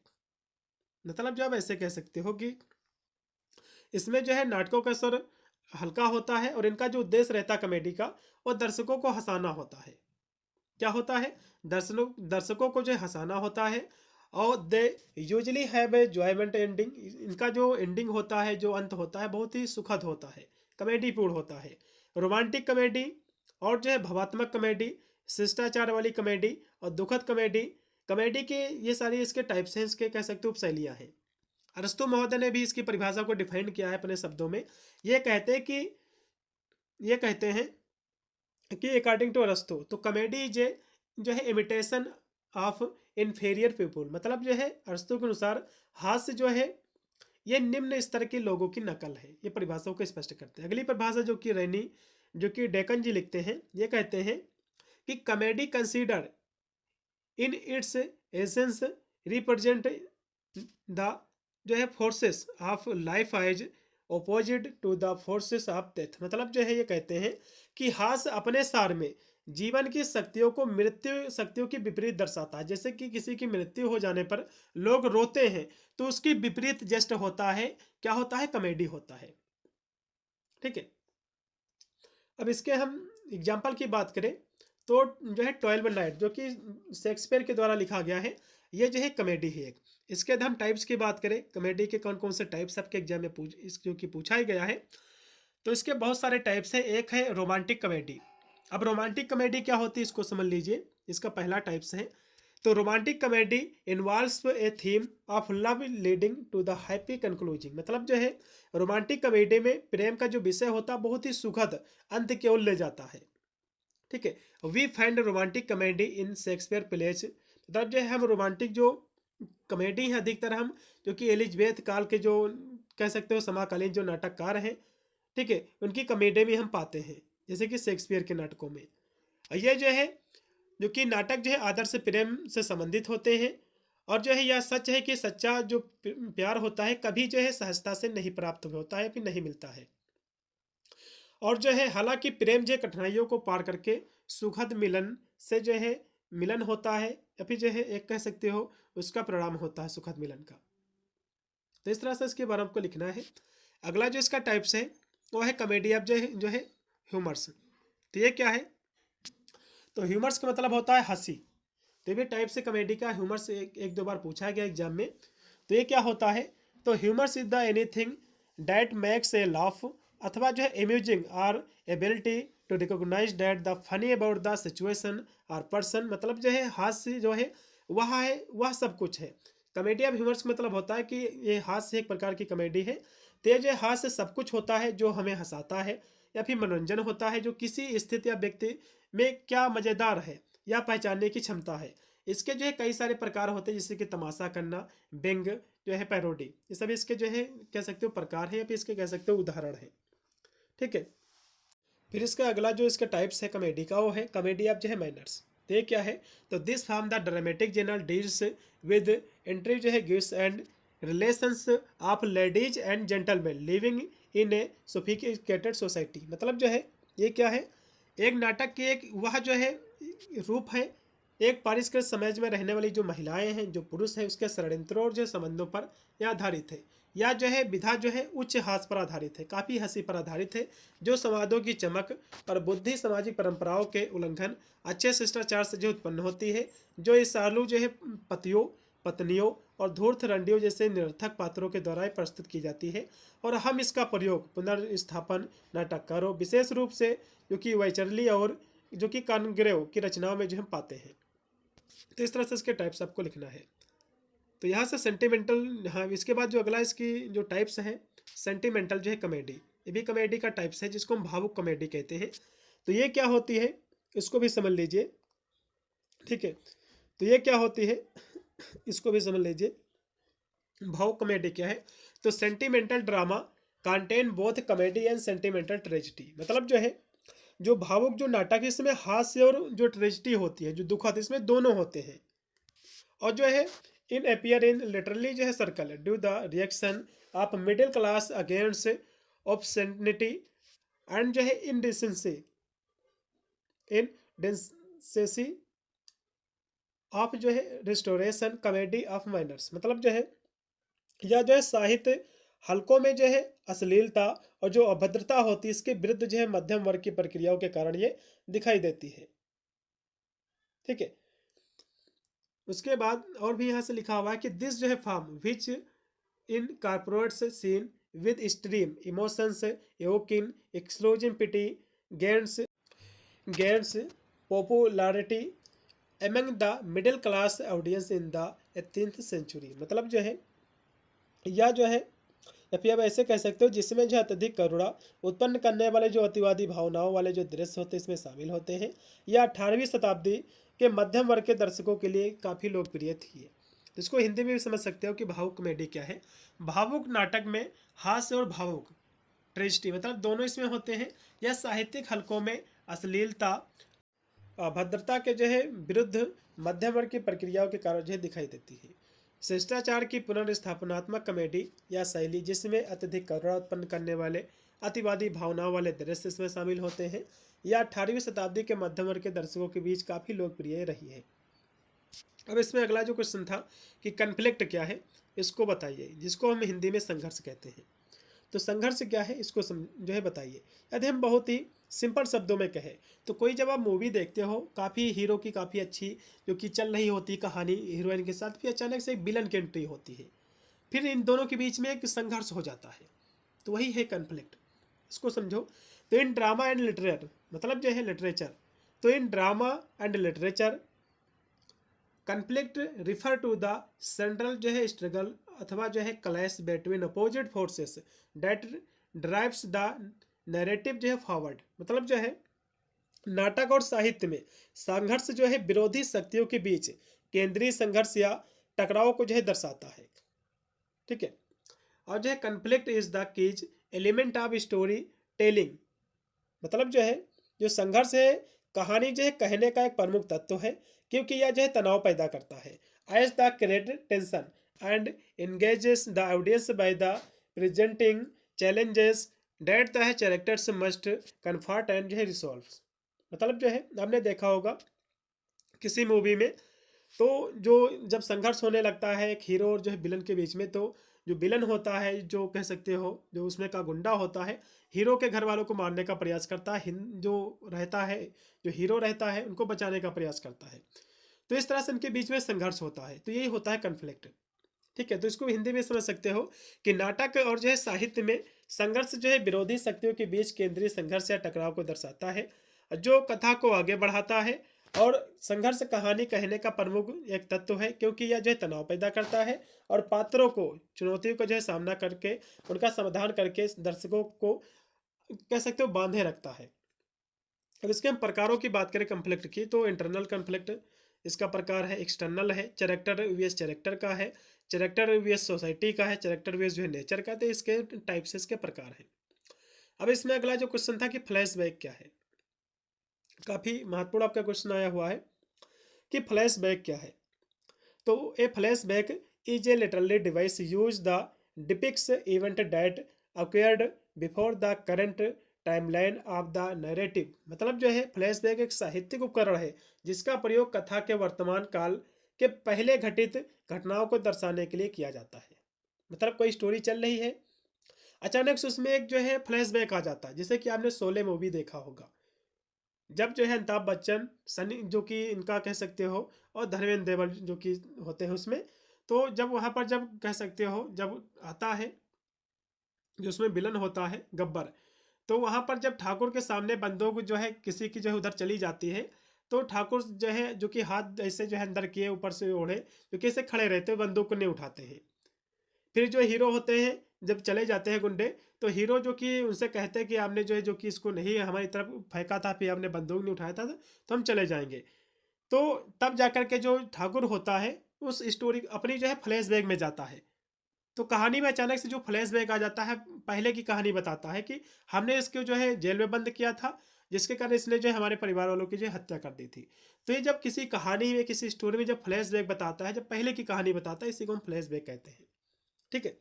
मतलब जो आप ऐसे कह सकते हो कि इसमें जो है नाटकों का स्वर हल्का होता है और इनका जो उद्देश्य रहता है कॉमेडी का वो दर्शकों को हंसाना होता है। क्या होता है, दर्शकों को जो हंसाना होता है। और they usually have a enjoyment ending, इनका जो एंडिंग होता है, जो अंत होता है, बहुत ही सुखद होता है, कॉमेडी पूर्ण होता है। रोमांटिक कॉमेडी और जो है भावात्मक कॉमेडी, शिष्टाचार वाली कॉमेडी और दुखद कॉमेडी, कॉमेडी के ये सारी इसके टाइप्स हैं, इसके कह सकते हो उपशैलियाँ हैं। अरस्तु महोदय ने भी इसकी परिभाषा को डिफाइन किया है अपने शब्दों में। ये कहते हैं कि अकॉर्डिंग टू अरस्तु तो कॉमेडी जो है इमिटेशन ऑफ इन्फीरियर पीपुल, मतलब जो है अरस्तु के अनुसार हास्य जो है ये निम्न स्तर के लोगों की नकल है। ये परिभाषाओं को स्पष्ट करते हैं। अगली परिभाषा जो कि रैनी जो कि डेकन जी लिखते हैं, ये कहते हैं कि comedy consider in its essence represent the जो है forces of life as opposite to the forces of death, मतलब जो है ये कहते हैं कि हास्य अपने सार में जीवन की शक्तियों को मृत्यु शक्तियों की विपरीत दर्शाता है। जैसे कि किसी की मृत्यु हो जाने पर लोग रोते हैं, तो उसकी विपरीत जस्ट होता है, क्या होता है, कॉमेडी होता है। ठीक है, अब इसके हम एग्जाम्पल की बात करें तो जो है 12 नाइट जो कि शेक्सपियर के द्वारा लिखा गया है, ये जो है कॉमेडी है एक। इसके बाद हम टाइप्स की बात करें, कॉमेडी के कौन कौन से टाइप्स आपके एग्जाम में जो कि पूछा ही गया है, तो इसके बहुत सारे टाइप्स हैं। एक है रोमांटिक कॉमेडी। अब रोमांटिक कॉमेडी क्या होती है इसको समझ लीजिए। इसका पहला टाइप्स है, तो romantic comedy involves a theme of love leading to the happy concluding. मतलब जो है रोमांटिक कॉमेडी में प्रेम का जो विषय होता है बहुत ही सुखद अंत की ओर ले जाता है। ठीक है, we find romantic comedy in Shakespeare plays. मतलब जो है हम रोमांटिक जो कॉमेडी है अधिकतर हम जो कि एलिजबेथ काल के जो कह सकते हो समकालीन जो नाटककार हैं, ठीक है, उनकी कॉमेडी में हम पाते हैं, जैसे कि शेक्सपियर के नाटकों में। ये जो है जो कि नाटक जो है आदर्श प्रेम से संबंधित होते हैं, और जो है यह सच है कि सच्चा जो प्यार होता है कभी जो है सहजता से नहीं प्राप्त होता है, फिर नहीं मिलता है। और जो है हालांकि प्रेम जो है कठिनाइयों को पार करके सुखद मिलन से जो है मिलन होता है, या फिर जो है एक कह सकते हो उसका परिणाम होता है सुखद मिलन का। तो इस तरह से इसके बारे में आपको लिखना है। अगला जो इसका टाइप्स है वो है कॉमेडी अब जो है ह्यूमर्स। तो ये क्या है, तो ह्यूमर्स का मतलब होता है हंसी। तो ये भी टाइप से कॉमेडी का ह्यूमर्स एक दो बार पूछा गया एग्जाम में। तो ये क्या होता है, तो humours is the anything that makes a laugh, अथवा जो है एम्यूजिंग और ability to recognise that the funny about the situation और पर्सन। मतलब जो है हास्य जो है वह सब कुछ है। कॉमेडी ऑफ ह्यूमर्स का मतलब होता है कि ये हास्य एक प्रकार की कॉमेडी है। तेज हास्य सब कुछ होता है जो हमें हंसाता है, या फिर मनोरंजन होता है जो किसी स्थिति या व्यक्ति में क्या मज़ेदार है या पहचानने की क्षमता है। इसके जो है कई सारे प्रकार होते हैं, जैसे कि तमाशा करना, व्यंग, जो है पैरोडी, ये सब इसके जो है कह सकते हो प्रकार है, या फिर इसके कह सकते हो उदाहरण है। ठीक है, फिर इसका अगला जो इसका टाइप्स है कॉमेडी का वो है कॉमेडी ऑफ जो है मैनर्स। तो ये क्या है, तो this form the dramatic general deals with entry जो है gifts and relations of ladies and gentleman living in A sophisticated society. मतलब जो है ये क्या है, एक नाटक की एक वह जो है रूप है, एक पारिष्कृत समाज में रहने वाली जो महिलाएं हैं, जो पुरुष है, उसके षड्यंत्रों और जो संबंधों पर यह आधारित है, या जो है विधा जो है उच्च हास्य पर आधारित है, काफ़ी हंसी पर आधारित है, जो संवादों की चमक और बुद्धि सामाजिक परंपराओं के उल्लंघन अच्छे शिष्टाचार से जो उत्पन्न होती है, जो इस सालू जो है पतियों पत्नियों और धूर्त रंडियों जैसे निरर्थक पात्रों के द्वारा प्रस्तुत की जाती है। और हम इसका प्रयोग पुनर्स्थापन नाटककारों विशेष रूप से जो कि वैचरली और जो कि कानग्रेव की रचनाओं में जो हम पाते हैं। तो इस तरह से इसके टाइप्स आपको लिखना है। तो यहाँ से सेंटिमेंटल, हाँ इसके बाद जो अगला इसकी जो टाइप्स है सेंटिमेंटल जो है कॉमेडी, ये भी कॉमेडी का टाइप्स है जिसको हम भावुक कॉमेडी कहते हैं। तो ये क्या होती है इसको भी समझ लीजिए। ठीक है, तो ये क्या होती है इसको भी समझ लीजिए। भावुक कॉमेडी क्या है, तो sentimental drama contain both comedy and sentimental tragedy. मतलब जो है जो भावुक जो नाटक है इसमें हास्य और जो ट्रेजिडी होती है, जो दुख होता है, इसमें दोनों होते हैं। और जो है इन अपियर इन लिटरली जो है circle due the reaction of middle class against obscenity and जो है इनडिसेंसी ऑफ जो है रिस्टोरेशन कॉमेडी ऑफ माइनर्स। मतलब जो है यह जो है साहित्य हल्कों में जो है अश्लीलता और जो अभद्रता होती है इसके विरुद्ध जो है मध्यम वर्ग की प्रक्रियाओं के कारण ये दिखाई देती है। ठीक है, उसके बाद और भी यहाँ से लिखा हुआ है कि दिस जो है form which in corporates scene with extreme emotions evoking exclusive pity gains popularity among the middle class audience in the 18th century. मतलब जो है यह जो है या फिर आप ऐसे कह सकते हो जिसमें जो अत्यधिक करुणा उत्पन्न करने वाले जो अतिवादी भावनाओं वाले जो दृश्य होते हैं इसमें शामिल होते हैं। यह 18वीं शताब्दी के मध्यम वर्ग के दर्शकों के लिए काफ़ी लोकप्रिय थी। तो इसको हिंदी में भी समझ सकते हो कि भावुक कॉमेडी क्या है। भावुक नाटक में हास्य और भावुक ट्रेजिडी मतलब दोनों इसमें होते हैं। यह साहित्यिक हलकों में अश्लीलता अभद्रता के जो है विरुद्ध मध्यम वर्ग की प्रक्रियाओं के कारण जो है दिखाई देती है। शिष्टाचार की पुनर्स्थापनात्मक कॉमेडी या शैली जिसमें अत्यधिक करुणा उत्पन्न करने वाले अतिवादी भावनाओं वाले दृश्य इसमें शामिल होते हैं। यह 18वीं शताब्दी के मध्यम वर्ग के दर्शकों के बीच काफ़ी लोकप्रिय रही है। अब इसमें अगला जो क्वेश्चन था कि कन्फ्लिक्ट क्या है, इसको बताइए, जिसको हम हिंदी में संघर्ष कहते हैं। तो संघर्ष क्या है, इसको जो है बताइए। यदि हम बहुत ही सिंपल शब्दों में कहें तो कोई जब आप मूवी देखते हो, काफ़ी हीरो की काफ़ी अच्छी जो कि चल रही होती कहानी हीरोइन के साथ, फिर अचानक से एक विलन की एंट्री होती है, फिर इन दोनों के बीच में एक संघर्ष हो जाता है, तो वही है कन्फ्लिक्ट। इसको समझो। तो इन ड्रामा एंड लिटरेचर, मतलब जो है लिटरेचर, तो in drama and literature conflict refer to the central जो है स्ट्रगल अथवा जो है clash between opposite forces that drives the narrative जो है फॉरवर्ड। मतलब जो है नाटक और साहित्य में संघर्ष जो है विरोधी शक्तियों के बीच केंद्रीय संघर्ष या टकराव को जो है दर्शाता है। ठीक है। और जो है conflict is the keys element of story telling. मतलब जो है जो संघर्ष है कहानी जो है कहने का एक प्रमुख तत्व है, क्योंकि यह जो है तनाव पैदा करता है। As the create tension and engages the audience by the presenting challenges that the characters must confront and जो है रिसॉल्व। मतलब जो है आपने देखा होगा किसी मूवी में, तो जो जब संघर्ष होने लगता है एक हीरो और जो है विलन के बीच में, तो जो विलन होता है, जो कह सकते हो जो उसमें का गुंडा होता है, हीरो के घर वालों को मारने का प्रयास करता है, जो रहता है जो हीरो रहता है उनको बचाने का प्रयास करता है। तो इस तरह से इनके बीच में संघर्ष होता है, तो यही होता है कन्फ्लिक्ट। ठीक है। तो इसको हिंदी में समझ सकते हो कि नाटक और जो है साहित्य में संघर्ष जो है विरोधी शक्तियों के बीच केंद्रीय संघर्ष या टकराव को दर्शाता है, जो कथा को आगे बढ़ाता है। और संघर्ष कहानी कहने का प्रमुख एक तत्व है, क्योंकि यह जो है तनाव पैदा करता है और पात्रों को चुनौतियों का जो है सामना करके उनका समाधान करके दर्शकों को कह सकते हो बांधे रखता है। अब इसके हम प्रकारों की बात करें कन्फ्लिक्ट की, तो इंटरनल कन्फ्लिक्ट इसका प्रकार है, एक्सटर्नल है, कैरेक्टर वीएस कैरेक्टर का है, कैरेक्टर वीएस सोसाइटी का है, कैरेक्टर वीएस जो है नेचर का। तो इसके टाइप से इसके प्रकार है। अब इसमें अगला जो क्वेश्चन था कि फ्लैशबैक क्या है, काफ़ी महत्वपूर्ण आपका क्वेश्चन आया हुआ है कि फ्लैशबैक क्या है। तो a flashback is a literally device use the depicts event that acquired before the current timeline of the narrative. मतलब जो है फ्लैशबैक एक साहित्यिक उपकरण है जिसका प्रयोग कथा के वर्तमान काल के पहले घटित घटनाओं को दर्शाने के लिए किया जाता है। मतलब कोई स्टोरी चल रही है, अचानक से उसमें एक जो है फ्लैशबैक आ जाता है, जैसे कि आपने शोले मूवी देखा होगा, जब जो है अमिताभ बच्चन सनी जो कि इनका कह सकते हो और धर्मेंद्र देवल जो कि होते हैं उसमें, तो जब वहाँ पर जब कह सकते हो जब आता है जो उसमें विलन होता है गब्बर, तो वहाँ पर जब ठाकुर के सामने बंदूक जो है किसी की जो है उधर चली जाती है, तो ठाकुर जो है जो कि हाथ ऐसे जो है अंदर किए ऊपर से ओढ़े जो कि ऐसे खड़े रहते हैं, बंदूक को नहीं उठाते हैं। फिर जो हीरो होते हैं जब चले जाते हैं गुंडे, तो हीरो जो कि उनसे कहते हैं कि आपने जो है जो कि इसको नहीं हमारी तरफ फेंका था, फिर आपने बंदूक नहीं उठाया था, तो हम चले जाएंगे। तो तब जाकर के जो ठाकुर होता है उस स्टोरी अपनी जो है फ्लैशबैक में जाता है, तो कहानी में अचानक से जो फ्लैशबैक आ जाता है, पहले की कहानी बताता है कि हमने इसको जो है जेल में बंद किया था, जिसके कारण इसने जो है हमारे परिवार वालों की जो है हत्या कर दी थी। तो ये जब किसी कहानी में किसी स्टोरी में जब फ्लैशबैक बताता है, जब पहले की कहानी बताता है, इसी को हम फ्लैशबैक कहते हैं। ठीक है।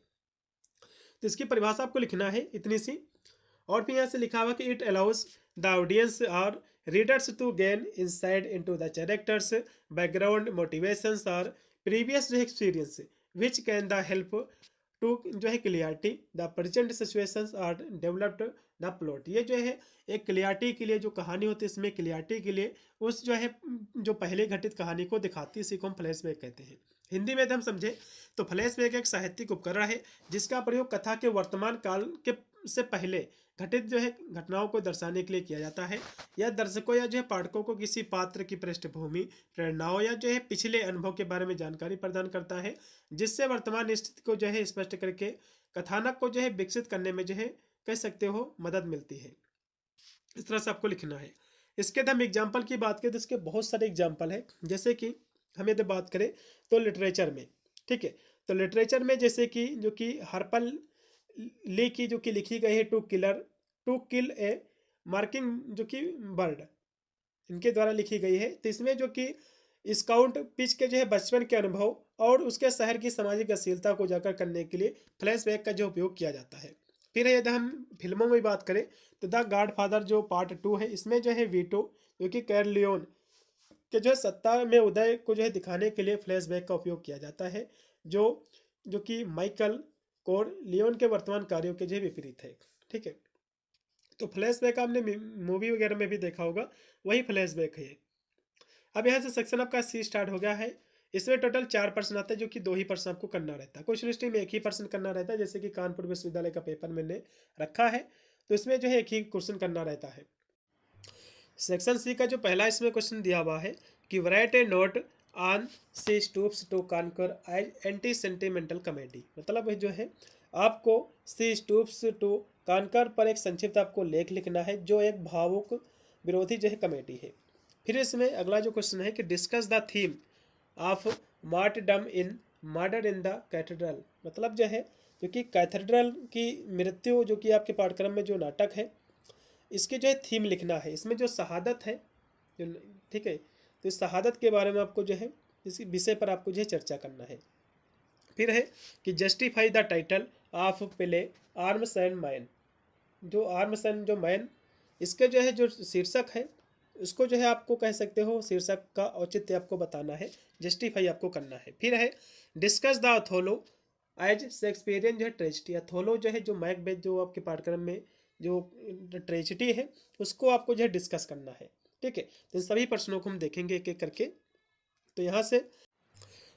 तो इसकी परिभाषा आपको लिखना है इतनी सी। और फिर यहाँ से लिखा हुआ कि इट अलाउज द ऑडियंस और readers to gain insight into the characters' background motivations और प्रीवियस जो experience which can the help to जो है क्लियरिटी द प्रेजेंट सिचुएशंस और डेवलप्ड द प्लॉट। ये जो है एक क्लियरिटी के लिए जो कहानी होती है, इसमें क्लियरिटी के लिए उस जो है जो पहले घटित कहानी को दिखाती है, इसी को हम फ्लैशबैक कहते हैं। हिंदी में हम समझे तो फ्लैशबैक एक साहित्यिक उपकरण है जिसका प्रयोग कथा के वर्तमान काल के से पहले घटित जो है घटनाओं को दर्शाने के लिए किया जाता है। यह दर्शकों या जो है पाठकों को किसी पात्र की पृष्ठभूमि, प्रेरणाओं या जो है पिछले अनुभव के बारे में जानकारी प्रदान करता है, जिससे वर्तमान स्थिति को जो है स्पष्ट करके कथानक को जो है विकसित करने में जो है कह सकते हो मदद मिलती है। इस तरह से आपको लिखना है। इसके हम एग्जाम्पल की बात करें तो इसके बहुत सारे एग्जाम्पल है, जैसे कि हम यदि बात करें तो लिटरेचर में, ठीक है, तो लिटरेचर में जैसे कि जो कि हरपल ली की जो कि लिखी गई है टू किल ए मार्किंग जो कि बर्ड, इनके द्वारा लिखी गई है। तो इसमें जो कि स्काउट पिच के जो है बचपन के अनुभव और उसके शहर की सामाजिक अश्लीलता को उजागर करने के लिए फ्लैशबैक का जो उपयोग किया जाता है। फिर यदि हम फिल्मों में बात करें तो द गॉडफादर जो पार्ट 2 है, इसमें जो है वीटो जो कि कैरलियोन के जो है सत्ता में उदय को जो है दिखाने के लिए फ्लैशबैक का उपयोग किया जाता है, जो जो कि माइकल कोर लियोन के वर्तमान कार्यों के जो है विपरीत है। ठीक है, तो फ्लैशबैक आपने मूवी वगैरह में भी देखा होगा, वही फ्लैशबैक है। अब यहाँ से सेक्शन आपका सी स्टार्ट हो गया है। इसमें टोटल 4 प्रश्न आते हैं, जो कि 2 ही प्रश्न आपको करना रहता है। क्वेश्चन हिस्ट्री में 1 ही प्रश्न करना रहता है, जैसे कि कानपुर विश्वविद्यालय का पेपर मैंने रखा है, तो इसमें जो है 1 ही क्वेश्चन करना रहता है। सेक्शन सी का जो पहला इसमें क्वेश्चन दिया हुआ है कि write a note on she stoops to conquer anti sentimental comedy. मतलब जो है आपको सी स्टूप्स टू कानकर पर एक संक्षिप्त आपको लेख लिखना है, जो एक भावुक विरोधी जो है कॉमेडी है। फिर इसमें अगला जो क्वेश्चन है कि discuss the theme of martyrdom in murder in the cathedral. मतलब जो है जो कि कैथेड्रल की मृत्यु, जो कि आपके पाठ्यक्रम में जो नाटक है, इसकी जो है थीम लिखना है। इसमें जो शहादत है जो, ठीक है, तो इस शहादत के बारे में आपको जो है इस विषय पर आपको जो है चर्चा करना है। फिर है कि justify the title of play arms and man. जो आर्म्स एंड जो मैन, इसके जो है जो शीर्षक है, उसको जो है आपको कह सकते हो शीर्षक का औचित्य आपको बताना है, जस्टिफाई आपको करना है। फिर है डिस्कस द अथोलो एज शेक्सपियरियन जो है ट्रेजिडी। अथोलो जो है जो मैकबेथ जो आपके पाठ्यक्रम में जो ट्रेजिडी है, उसको आपको जो है डिस्कस करना है। ठीक है, तो इन सभी प्रश्नों को हम देखेंगे एक एक करके। तो यहाँ से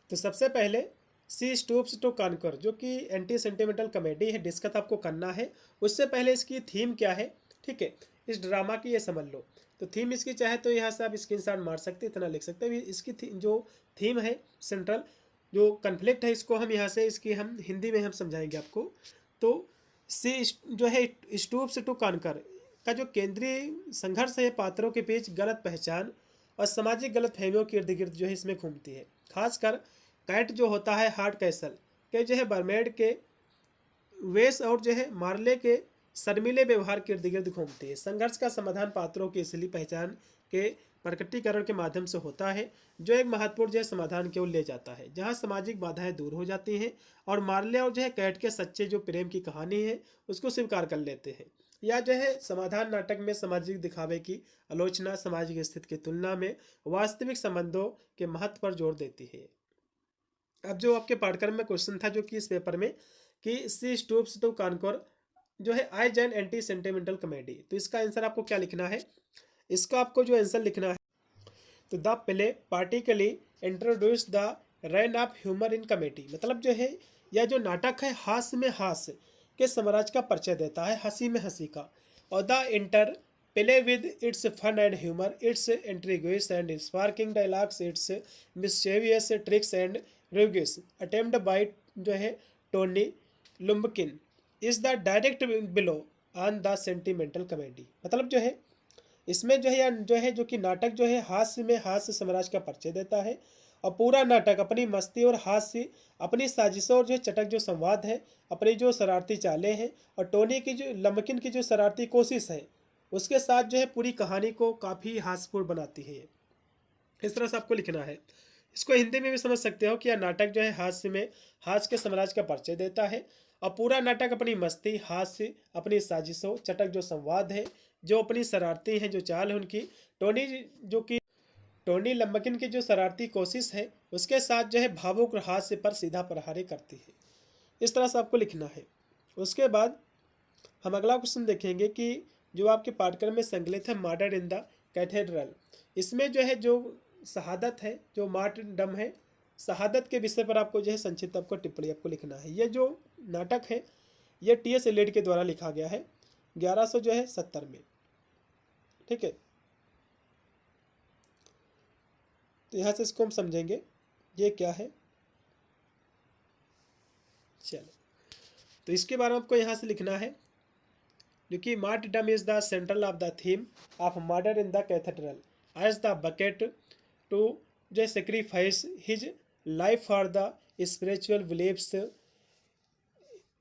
तो सबसे पहले सी स्टूप्स टू कानकर, जो कि एंटी सेंटिमेंटल कॉमेडी है, डिस्कस आपको करना है। उससे पहले इसकी थीम क्या है, ठीक है, इस ड्रामा की ये समझ लो। तो थीम इसकी चाहे तो यहाँ से आप स्क्रीनशॉट मार सकते हैं, इतना लिख सकते हैं। इसकी जो थीम है, सेंट्रल जो कन्फ्लिक्ट है, इसको हम यहाँ से इसकी हम हिंदी में हम समझाएंगे आपको। तो सी जो है स्टूप्स टू कानकर का जो केंद्रीय संघर्ष है, पात्रों के बीच गलत पहचान और सामाजिक गलत फहमियों के इर्द गिर्द जो है इसमें घूमती है। खासकर कैट जो होता है हार्ड कैसल के जो है बर्मेड के वेस और जो है मार्ले के शर्मीले व्यवहार के इर्द गिर्द घूमती है। संघर्ष का समाधान पात्रों की असली पहचान के प्रकटीकरण के माध्यम से होता है, जो एक महत्वपूर्ण जो है समाधान की ओर ले जाता है, जहां सामाजिक बाधाएं दूर हो जाती हैं और मार्ले और जो है कैट के सच्चे जो प्रेम की कहानी है उसको स्वीकार कर लेते हैं। या जो है समाधान नाटक में सामाजिक दिखावे की आलोचना सामाजिक स्थिति की तुलना में वास्तविक संबंधों के महत्व पर जोर देती है। अब जो आपके पाठ्यक्रम में क्वेश्चन था जो कि इस पेपर में कि सी स्टूप्स टू कानकर जो है आज एन एंटी सेंटिमेंटल कॉमेडी, तो इसका आंसर आपको क्या लिखना है, इसका आपको जो आंसर लिखना है तो the play particularly introduce the reign of humour in comedy. मतलब जो है यह जो नाटक है हास्य में हास्य के साम्राज्य का परिचय देता है, हंसी में हंसी का। और the interplay with its fun and humour, its intrigues and sparkling dialogues, its mischievous tricks and reviews attempt by जो है Tony Lumpkin is the direct blow on the sentimental comedy. मतलब जो है इसमें जो है या जो है जो कि नाटक जो है हास्य में हास्य साम्राज्य का परिचय देता है, और पूरा नाटक अपनी मस्ती और हास्य, अपनी साजिशों और जो चटक जो संवाद है, अपनी जो शरारती चालें हैं और टोनी की जो लम्बकिन की जो शरारती कोशिश है, उसके साथ जो है पूरी कहानी को काफ़ी हास्यपूर्ण बनाती है। इस तरह से आपको लिखना है। इसको हिंदी में भी समझ सकते हो कि यह नाटक जो है हास्य में हास्य के साम्राज्य का परिचय देता है, और पूरा नाटक अपनी मस्ती हास्य, अपनी साजिशों चटक जो संवाद है, जो अपनी शरारती हैं जो चाल है उनकी, टोनी जो कि टोनी लम्बकिन की जो शरारती कोशिश है उसके साथ जो है भावुक हास्य पर सीधा प्रहारी करती है। इस तरह से आपको लिखना है। उसके बाद हम अगला क्वेश्चन देखेंगे कि जो आपके पाठ्यक्रम में संकलित है मर्डर इन द कैथेड्रल, इसमें जो है जो शहादत है, जो मार्टरडम है, शहादत के विषय पर आपको जो है संक्षिप्त आपको टिप्पणी आपको लिखना है। ये जो नाटक है ये टी.एस. एलियट के द्वारा लिखा गया है 1170 में। ठीक है, तो यहाँ से इसको हम समझेंगे ये क्या है। चलो, तो इसके बारे में आपको यहाँ से लिखना है जो कि martyrdom is the central of the theme of murder in the cathedral as the Becket to जो sacrifice his life for the spiritual beliefs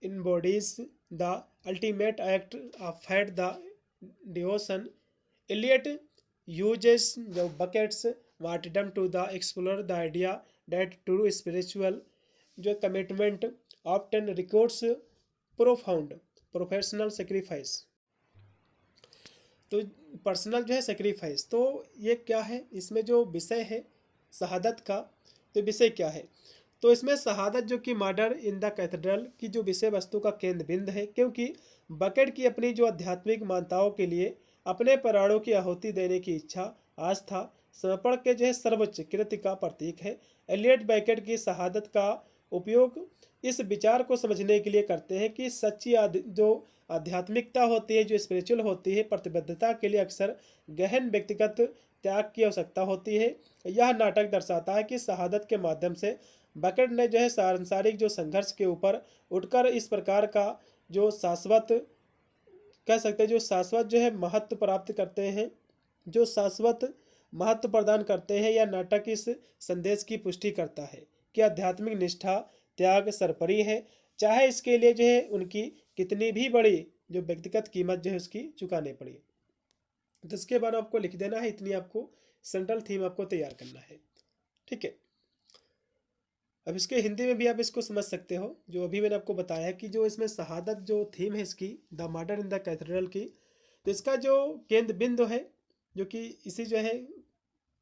embodies the ultimate act of faith, the devotion. Eliot uses the buckets martyrdom to the explore the idea that true spiritual जो commitment often requires profound professional sacrifice. तो personal जो है sacrifice, तो ये क्या है, इसमें जो विषय है शहादत का, तो विषय क्या है, तो इसमें शहादत जो कि मर्डर इन द कैथेड्रल की जो विषय वस्तु का केंद्र बिंदु है, क्योंकि बकेट की अपनी जो आध्यात्मिक मान्यताओं के लिए अपने प्राणों की आहुति देने की इच्छा, आस्था, समर्पण के जो है सर्वोच्च कृत्य का प्रतीक है। एलियट बकेट की शहादत का उपयोग इस विचार को समझने के लिए करते हैं कि सच्ची जो आध्यात्मिकता होती है, जो स्पिरिचुअल होती है, प्रतिबद्धता के लिए अक्सर गहन व्यक्तिगत त्याग की आवश्यकता होती है। यह नाटक दर्शाता है कि शहादत के माध्यम से बकेट ने जो है सांसारिक जो संघर्ष के ऊपर उठकर इस प्रकार का जो शाश्वत, कह सकते हैं जो शाश्वत जो है महत्व प्राप्त करते हैं, जो शाश्वत महत्व प्रदान करते हैं। यह नाटक इस संदेश की पुष्टि करता है कि आध्यात्मिक निष्ठा त्याग सरपरी है, चाहे इसके लिए जो है उनकी कितनी भी बड़ी जो व्यक्तिगत कीमत जो है उसकी चुकानी पड़ी। तो इसके बाद आपको लिख देना है, इतनी आपको सेंट्रल थीम आपको तैयार करना है, ठीक है। अब इसके हिंदी में भी आप इसको समझ सकते हो, जो अभी मैंने आपको बताया कि जो इसमें शहादत जो थीम है इसकी, the murder in the cathedral की, तो इसका जो केंद्र बिंदु है जो कि इसी जो है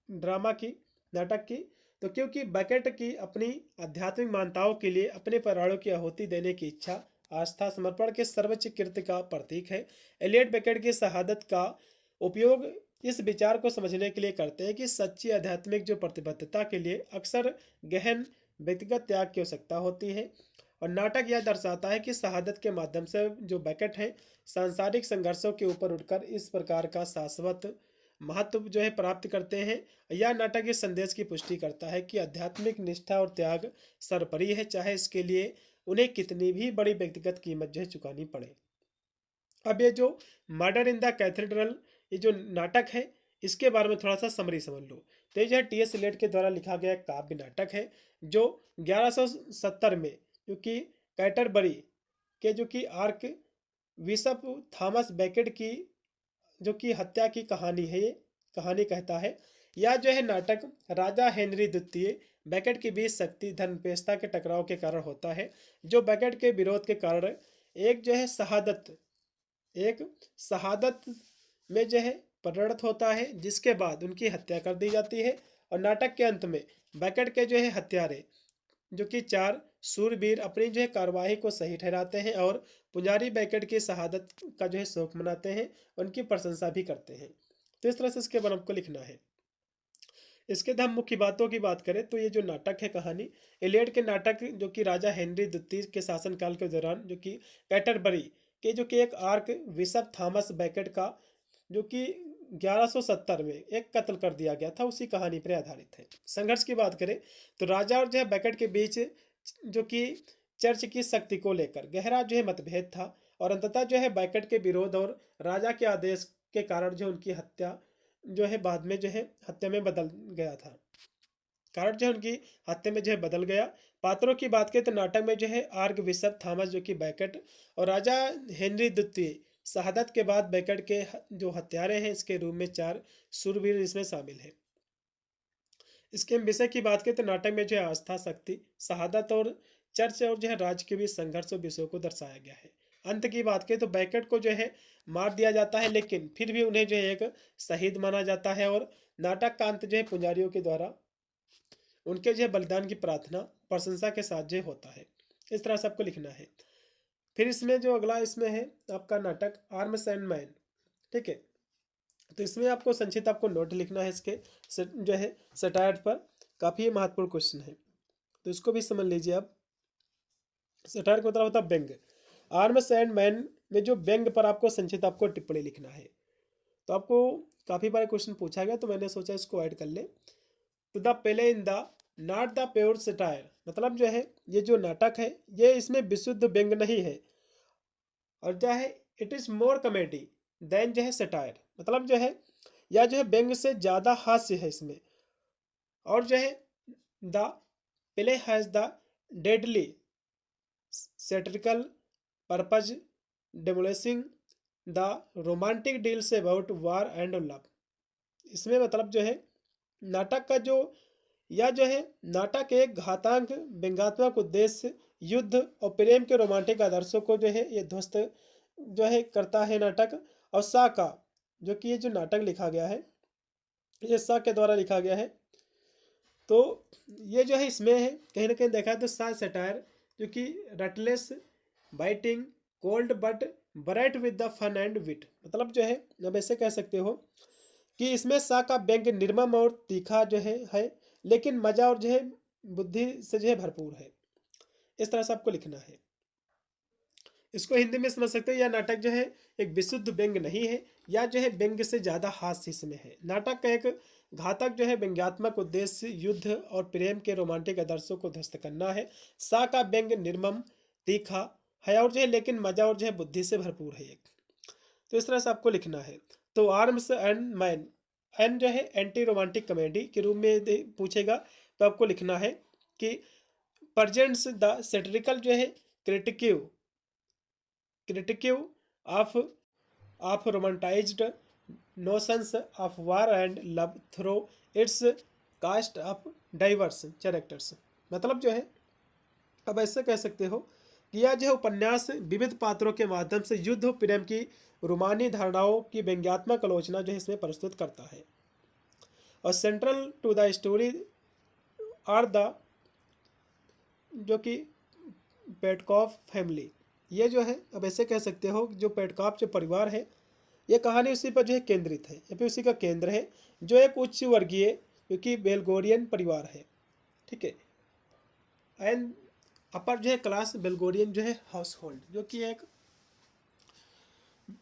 ड्रामा की, नाटक की, तो क्योंकि बकेट की अपनी आध्यात्मिक मान्यताओं के लिए अपने प्राणों की आहुति देने की इच्छा, आस्था, समर्पण के सर्वोच्च कृत्य का प्रतीक है। एलियट बकेट की शहादत का उपयोग इस विचार को समझने के लिए करते हैं कि सच्ची आध्यात्मिक जो प्रतिबद्धता के लिए अक्सर गहन व्यक्तिगत त्याग की आवश्यकता होती है। और नाटक यह दर्शाता है कि शहादत के माध्यम से जो बकेट है सांसारिक संघर्षों के ऊपर उठकर इस प्रकार का शाश्वत महत्व जो है प्राप्त करते हैं। यह नाटक इस संदेश की पुष्टि करता है कि आध्यात्मिक निष्ठा और त्याग सर्वोपरि है, चाहे इसके लिए उन्हें कितनी भी बड़ी व्यक्तिगत कीमत जो है चुकानी पड़े। अब ये जो मर्डर इन द कैथेड्रल ये जो नाटक है इसके बारे में थोड़ा सा समरी समझ लो। तो ये जो है टी.एस. एलियट के द्वारा लिखा गया काव्य नाटक है, जो 1170 में जो कि कैटरबरी के जो कि आर्क बिशप थॉमस बेकेट की जो कि हत्या की कहानी है, ये कहानी कहता है। यह जो है नाटक राजा हेनरी द्वितीय बेकेट की बीच शक्ति धर्मपेशता के टकराव के कारण होता है, जो बेकेट के विरोध के कारण एक जो है शहादत में जो है परिणत होता है, जिसके बाद उनकी हत्या कर दी जाती है। और नाटक के अंत में बेकेट के जो है हत्यारे जो कि 4 सूरवीर अपनी जो है कार्यवाही को सही ठहराते हैं और पुजारी बेकेट की शहादत का जो है शोक मनाते हैं, उनकी प्रशंसा भी करते हैं। तो इस तरह से इसके बारे में आपको लिखना है। इसके हम मुख्य बातों की बात करें तो ये जो नाटक है कहानी, एलियट के नाटक जो कि राजा हेनरी द्वितीय के शासनकाल के दौरान जो कि कैटरबरी के जो कि एक आर्क बिशप थॉमस बेकेट का जो कि 1170 में एक कत्ल कर दिया गया था, उसी कहानी पर आधारित है। संघर्ष की बात करें तो राजा और जो है बेकेट के बीच जो कि चर्च की शक्ति को लेकर गहरा जो है मतभेद था, और अंततः जो है बेकेट के विरोध और राजा के आदेश के कारण जो उनकी हत्या जो है बाद में जो है हत्या में बदल गया था, कारण जो है उनकी हत्या में जो है बदल गया। पात्रों की बात करें तो नाटक में जो है आर्क बिशप थॉमस जो कि बेकेट और राजा हेनरी द्वितीय शहादत के बाद बेकेट के जो हत्यारे हैं इसके रूप में 4 सूरवीर इसमें शामिल है। इसके विषय की बात करें तो नाटक में जो है आस्था, शक्ति, शहादत और चर्च और जो है राज्य के बीच संघर्ष और विषयों को दर्शाया गया है। अंत की बात करें तो बेकेट को जो है मार दिया जाता है, लेकिन फिर भी उन्हें जो है एक शहीद माना जाता है, और नाटक का अंत जो है पुजारियों के द्वारा उनके जो है बलिदान की प्रार्थना प्रशंसा के साथ जो होता है। इस तरह से आपको लिखना है। फिर इसमें जो अगला इसमें है आपका नाटक आर्म्स एंड मैन, ठीक है। तो इसमें आपको संक्षिप्त आपको नोट लिखना है, इसके जो है सटायर पर काफ़ी महत्वपूर्ण क्वेश्चन है, तो इसको भी समझ लीजिए आप। सटायर का मतलब होता है व्यंग। आर्म्स एंड मैन में जो व्यंग पर आपको संक्षिप्त आपको टिप्पणी लिखना है। तो आपको काफ़ी बार क्वेश्चन पूछा गया, तो मैंने सोचा इसको ऐड कर ले। तो the play in the not the pure satire, मतलब जो है ये जो नाटक है ये इसमें विशुद्ध व्यंग नहीं है, और जो है it is more comedy than जो है सटायर, मतलब जो है या जो है व्यंग से ज़्यादा हास्य है इसमें। और जो है the play has the deadly satirical purpose demolishing the romantic ideals about war and love. इसमें मतलब जो है नाटक का जो या जो है नाटक एक घातांक व्यंग्यात्मक उद्देश्य युद्ध और प्रेम के रोमांटिक आदर्शों को जो है ये ध्वस्त जो है करता है नाटक, और सा का जो कि ये जो नाटक लिखा गया है ये सा के द्वारा लिखा गया है। तो ये जो है इसमें है कहीं ना कहीं देखा है तो सा सटायर जो कि ruthless, biting, cold but bright with the fun and wit, मतलब जो है अब ऐसे कह सकते हो कि इसमें सा का व्यंग्य निर्मम और तीखा जो है लेकिन मजा और जो है बुद्धि से जो है भरपूर है। इस तरह से आपको लिखना है। इसको हिंदी में समझ सकते हो, यह नाटक जो है एक विशुद्ध व्यंग्य नहीं है, या जो है व्यंग्य से ज्यादा हास्य इसमें है। नाटक का एक घातक जो है व्यंग्यात्मक उद्देश्य युद्ध और प्रेम के रोमांटिक आदर्शों को ध्वस्त करना है। सा का व्यंग्य निर्मम, तीखा है और जो है लेकिन मजा और जो है बुद्धि से भरपूर है एक। तो इस तरह से आपको लिखना है। तो आर्म्स एंड मैन, एन जो है एंटी रोमांटिक कॉमेडी के रूप में पूछेगा तो आपको लिखना है कि प्रेजेंट्स द सेटरिकल जो है critique critique of of romanticized notions of war and love through its cast of diverse characters, मतलब जो है अब ऐसे कह सकते हो कि यह जो है उपन्यास विविध पात्रों के माध्यम से युद्ध और प्रेम की रोमानी धारणाओं की व्यंग्यात्मक आलोचना जो है इसमें प्रस्तुत करता है। और central to the story are the जो कि पेटकॉफ फैमिली, ये जो है अब ऐसे कह सकते हो जो पेटकॉफ जो परिवार है ये कहानी उसी पर जो है केंद्रित है, या फिर उसी का केंद्र है, जो एक उच्च वर्गीय जो कि बेलगोरियन परिवार है। ठीक है, एंड अपर जो है क्लास बेलगोरियन जो है हाउस होल्ड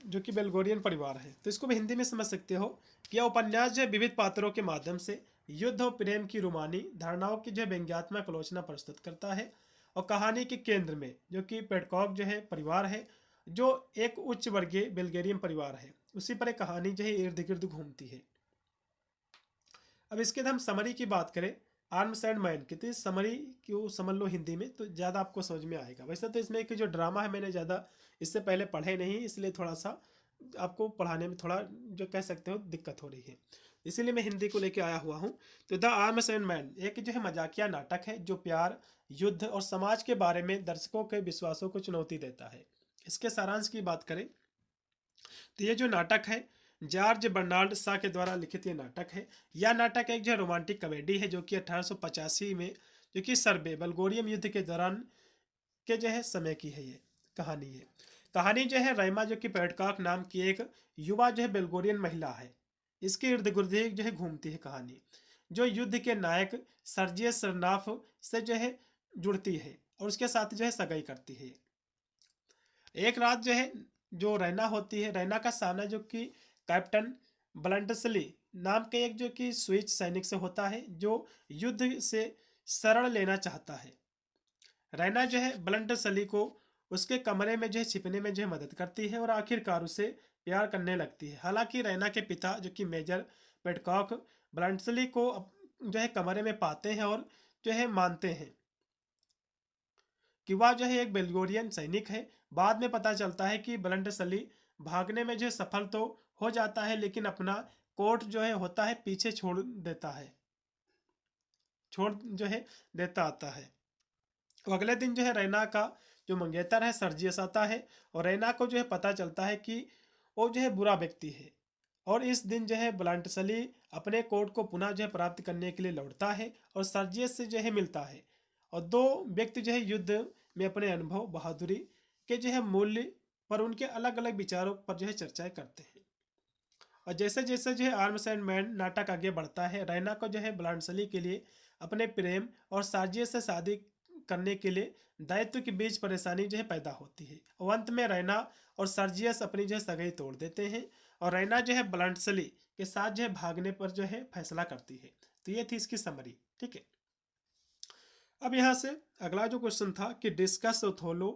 जो कि बेलगोरियन परिवार है। तो इसको भी हिंदी में समझ सकते हो कि यह उपन्यास जो है विविध पात्रों के माध्यम से युद्ध और प्रेम की रोमानी धारणाओं की जो है व्यंग्यात्मक आलोचना प्रस्तुत करता है। और कहानी के केंद्र में जो कि पेडकॉक जो है परिवार है, जो एक उच्च वर्गीय बेल्गेरियन परिवार है, उसी पर एक कहानी जो है इर्द गिर्द घूमती है। अब इसके बाद हम समरी की बात करें आर्म्स एंड मैन की, तो समरी क्यों समझ लो हिंदी में तो ज़्यादा आपको समझ में आएगा। वैसे तो इसमें कि जो ड्रामा है मैंने ज़्यादा इससे पहले पढ़े नहीं, इसलिए थोड़ा सा आपको पढ़ाने में थोड़ा जो कह सकते हो दिक्कत हो रही है, इसीलिए मैं हिंदी को लेके आया हुआ हूँ। तो द आर्म्स एंड मैन एक जो है मजाकिया नाटक है जो प्यार, युद्ध और समाज के बारे में दर्शकों के विश्वासों को चुनौती देता है। इसके सारांश की बात करें तो ये जो नाटक है जॉर्ज बर्नार्ड शॉ के द्वारा लिखित ये नाटक है। यह नाटक एक जो रोमांटिक कॉमेडी है जो कि 1885 में जो कि सर्बे बल्गोरियम युद्ध के दौरान के जो है समय की है। ये कहानी है। कहानी जो है रैमा जो कि पेडकॉक नाम की एक युवा जो है बेल्गोरियन महिला है, इसके इर्द गिर्द जो है घूमती है कहानी, जो युद्ध के नायक सर्जियस सरनाफ से जो है जुड़ती है और उसके साथ जो है सगाई करती है। एक रात जो है जो रैना होती है, रैना का सामना जो कि कैप्टन ब्लंटसली नाम के एक जो कि स्विच सैनिक से होता है जो युद्ध से शरण लेना चाहता है। रैना जो है ब्लंटसली को उसके कमरे में जो है छिपने में जो है मदद करती है और आखिरकार उसे प्यार करने लगती है। हालांकि रैना के पिता जो कि मेजर पेडकॉक ब्लंटसली को जो है कमरे में पाते हैं और जो है मानते हैं कि वह जो है एक बेल्गोरियन सैनिक है। बाद में पता चलता है कि ब्लंटसली भागने में जो है सफल तो हो जाता है लेकिन अपना कोट जो है होता है पीछे छोड़ जो है देता आता है। तो अगले दिन जो है रैना का जो मंगेतर है सर्जियस आता है और रैना को जो है पता चलता है कि वो जो है बुरा व्यक्ति है, और इस दिन जो है ब्लंटसली अपने कोट को पुनः जो है प्राप्त करने के लिए लौटता है और सर्जियस से जो है मिलता है, और दो व्यक्ति जो है युद्ध में अपने अनुभव बहादुरी के जो है मूल्य पर उनके अलग अलग विचारों पर जो है चर्चाएं करते हैं। और जैसे जैसे जो है आर्म्स एंड मैन नाटक आगे बढ़ता है, रैना को जो है ब्लंटसली के लिए अपने प्रेम और साजिश से शादी करने के लिए दायित्व के बीच परेशानी जो है पैदा होती है, और अंत में रैना और सर्जियस अपनी जो है सगाई तोड़ देते हैं और रैना जो है ब्लंटसली के साथ जो है भागने पर जो है फैसला करती है। तो ये थी इसकी समरी। ठीक है, अब यहाँ से अगला जो क्वेश्चन था कि डिस्कस ओथोलो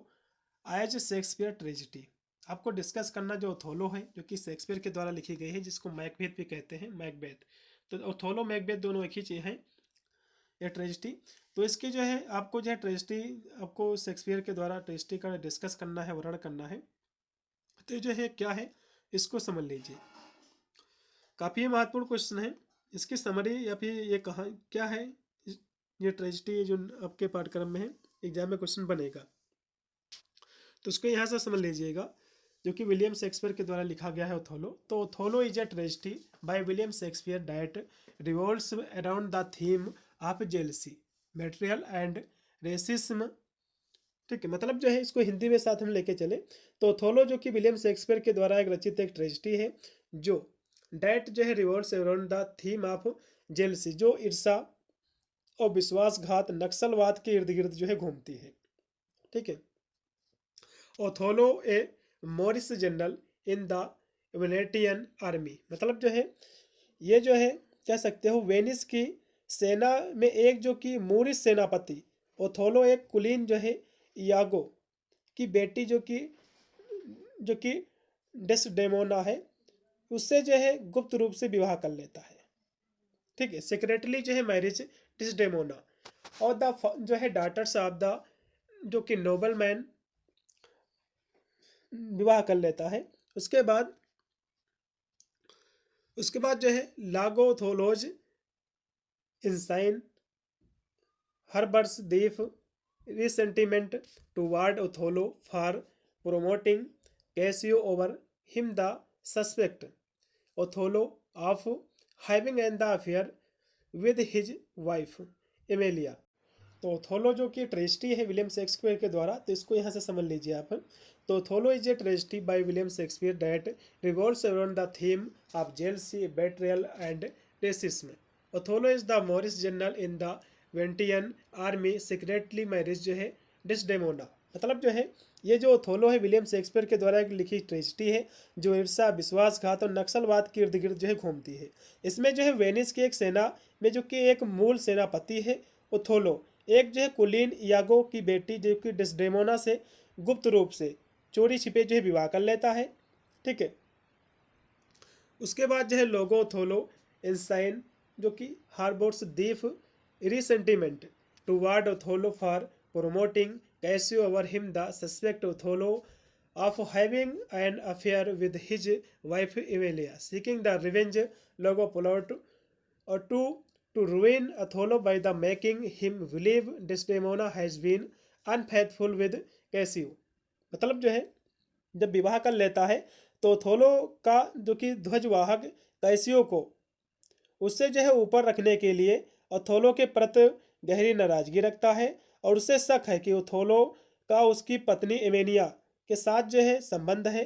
एज शेक्सपियर ट्रेजिडी। आपको डिस्कस करना जो ओथोलो है जो कि शेक्सपियर के द्वारा लिखी गई है, जिसको मैकबेथ भी कहते हैं, मैकबेथ। तो ओथोलो मैकबेथ दोनों एक ही चीज़ है, या ट्रेजिडी। तो इसकी जो है आपको जो है ट्रेजिडी आपको शेक्सपियर के द्वारा ट्रेजिडी का डिस्कस करना है, वर्णन करना है। तो जो है क्या है इसको समझ लीजिए, काफ़ी महत्वपूर्ण क्वेश्चन है। इसकी समरी या फिर ये कहाँ क्या है, ये ट्रेजिडी जो आपके पाठ्यक्रम में है, एग्जाम में क्वेश्चन बनेगा, तो उसको यहाँ से समझ लीजिएगा। जो कि विलियम शेक्सपियर के द्वारा लिखा गया है ओथेलो। तो Othello is a tragedy by William Shakespeare that revolves around the theme of jealousy, betrayal and racism. ठीक है, मतलब जो है इसको हिंदी में साथ हम लेके चले तो ओथेलो जो कि विलियम शेक्सपियर के द्वारा एक रचित एक ट्रेजेडी है जो डेट जो है revolves around the theme of jealousy, जो ईर्षा और विश्वासघात नक्सलवाद के इर्द गिर्द जो है घूमती है। ठीक है, Othello A Morris general in the Venetian army, मतलब जो है ये जो है कह सकते हो वेनिस की सेना में एक जो कि मोरिस सेनापति ओथेलो एक कुलीन जो है यागो की बेटी जो कि डेस्डेमोना है उससे जो है गुप्त रूप से विवाह कर लेता है। ठीक है, सीक्रेटली जो है मैरिज डेस्डेमोना और द जो है डॉटर्स ऑफ द जो कि नोबल मैन विवाह कर लेता है। उसके बाद जो है Iago Othello's ensign harbours deep resentment toward Othello for promoting Cassio over him the suspect Othello of having an the affair with his wife Emilia. तो ओथेलो जो कि ट्रेजेडी है विलियम शेक्सपियर के द्वारा, तो इसको यहाँ से समझ लीजिए आप। तो Othello is a tragedy by William Shakespeare that revolves around the theme of jealousy, betrayal and racism. Othello is the Moorish general in the Venetian army secretly marriage जो है डेस्डेमोना, मतलब जो है ये जो ओथेलो है विलियम शेक्सपियर के द्वारा एक लिखी ट्रेजेडी है जो ईर्षा, विश्वासघात और नक्सलवाद के इर्द गिर्द जो है घूमती है। इसमें जो है वेनिस की एक सेना में जो कि एक मूल सेनापति है ओथेलो एक जो है कुलीन यागो की बेटी जो कि डेस्डेमोना से गुप्त रूप से चोरी छिपे जो है विवाह कर लेता है। ठीक है, उसके बाद जो है लोगो ओथेलो इंसाइन जो कि harbours deep resentment toward Othello for promoting Cassio over him the suspect Othello of having an affair with his wife Emelia, seeking the revenge logo plot or to ruin Othello by the making him believe Desdemona has been unfaithful with Cassio। मतलब जो है जब विवाह कर लेता है तो Othello का जो कि ध्वजवाहक कैसियो को उससे जो है ऊपर रखने के लिए ओथेलो के प्रति गहरी नाराजगी रखता है और उससे शक है कि ओथेलो का उसकी पत्नी एमेनिया के साथ जो है संबंध है।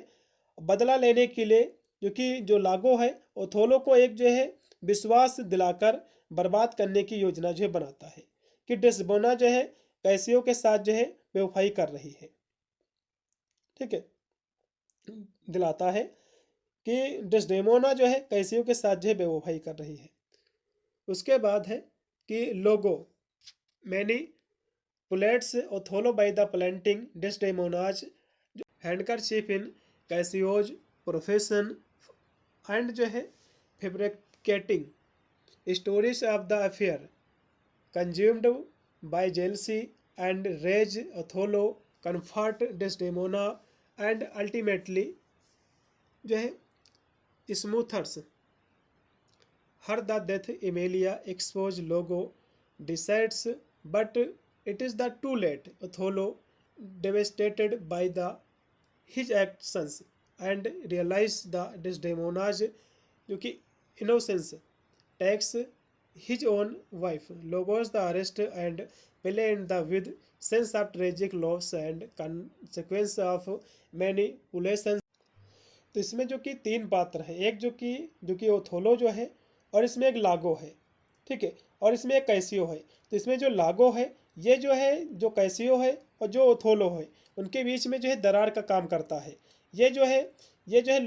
बदला लेने के लिए जो लागो है ओथेलो को एक जो है विश्वास दिलाकर बर्बाद करने की योजना जो है बनाता है कि डेस्डेमोना जो है कैसियो के साथ जो है बेवफाई कर रही है। ठीक है, दिलाता है कि डेस्डेमोना जो है कैसियो के साथ जो है बेवफाई कर रही है। उसके बाद है कि Iago manipulates Othello by the planting Desdemona's handkerchief in Cassio's possession and जो है fabricating stories of the affair consumed by jealousy and rage Othello confront Desdemona and ultimately जो है smothers her the death Emilia expose Iago decides but it is the too late Othello devastated by his actions and realize the Desdemona's जो कि innocence takes his own wife logos the arrest and play in the with sense of tragic loss and consequence of manipulation। तो इसमें जो कि तीन पात्र है, एक जो कि ओथेलो जो है और इसमें एक लागो है। ठीक है, और इसमें एक कैसियो है। तो इसमें जो लागो है ये जो है जो कैसियो है और जो ओथेलो है उनके बीच में जो है दरार का काम करता है। ये जो है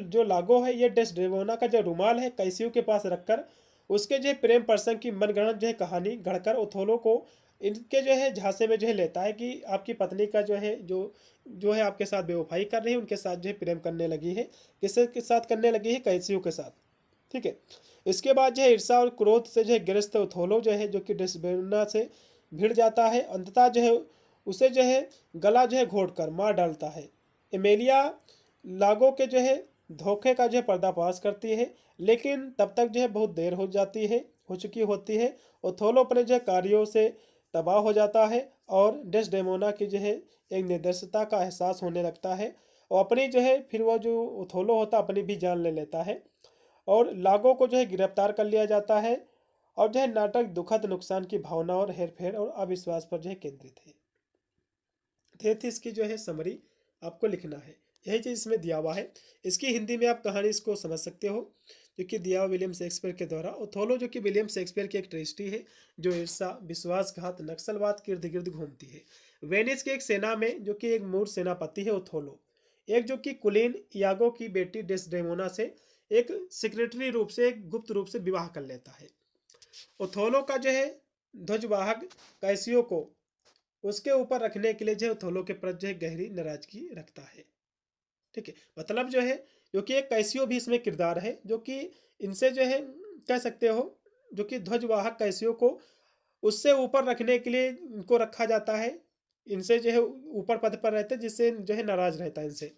जो लागो है ये डेस्डेमोना का जो रुमाल है कैसियो के पास रखकर उसके जो है प्रेम प्रसंग की मनगढ़ंत जो है कहानी घड़कर ओथेलो को इनके जो है झांसे में जो है लेता है कि आपकी पत्नी का जो है आपके साथ बेवफाई कर रही है, उनके साथ जो है प्रेम करने लगी है। किसके साथ करने लगी है? कैसियो के साथ। ठीक है, इसके बाद जो है ईर्षा और क्रोध से जो है ग्रस्त ओथेलो जो है जो कि डेस्डेमोना से भिड़ जाता है। अंततः जो है उसे जो है गला जो है घोंटकर मार डालता है। एमेलिया लागो के जो है धोखे का जो है पर्दाफाश करती है, लेकिन तब तक जो है बहुत देर हो चुकी होती है। ओथेलो अपने जो है कार्यों से तबाह हो जाता है और डेस्डेमोना की जो है एक निर्दोषता का एहसास होने लगता है और अपनी जो है फिर वो जो ओथोलो होता है अपनी भी जान ले लेता है और लागो को जो है गिरफ्तार कर लिया जाता है। और जो है नाटक दुखद नुकसान की भावना और हेरफेर और अविश्वास पर जो है केंद्रित है। ये थी इसकी जो है समरी, आपको लिखना है, यही चीज़ इसमें दिया हुआ है। इसकी हिंदी में आप कहानी इसको समझ सकते हो, जो कि दिया हुआ विलियम शेक्सपियर के द्वारा। ओथोलो जो कि विलियम शेक्सपियर की एक ट्रेजेडी है जो ईर्ष्या, विश्वासघात, नक्सलवाद के इर्द गिर्द घूमती है। वेनिस की एक सेना में जो कि एक मूर सेनापति है ओथोलो, एक जो कि कुलीन यागो की बेटी डेस्डेमोना से एक सेक्रेटरी रूप से, एक गुप्त रूप से विवाह कर लेता है। ओथोलो का जो है ध्वजवाहक कैसियो को उसके ऊपर रखने के लिए जो है ओथोलो के प्रति जो है गहरी नाराजगी रखता है। ठीक है, मतलब जो है जो कि एक कैसियो भी इसमें किरदार है, जो कि इनसे जो है कह सकते हो जो कि ध्वजवाहक कैसियो को उससे ऊपर रखने के लिए इनको रखा जाता है। इनसे जो है ऊपर पद पर रहते, जिससे जो है नाराज रहता है इनसे।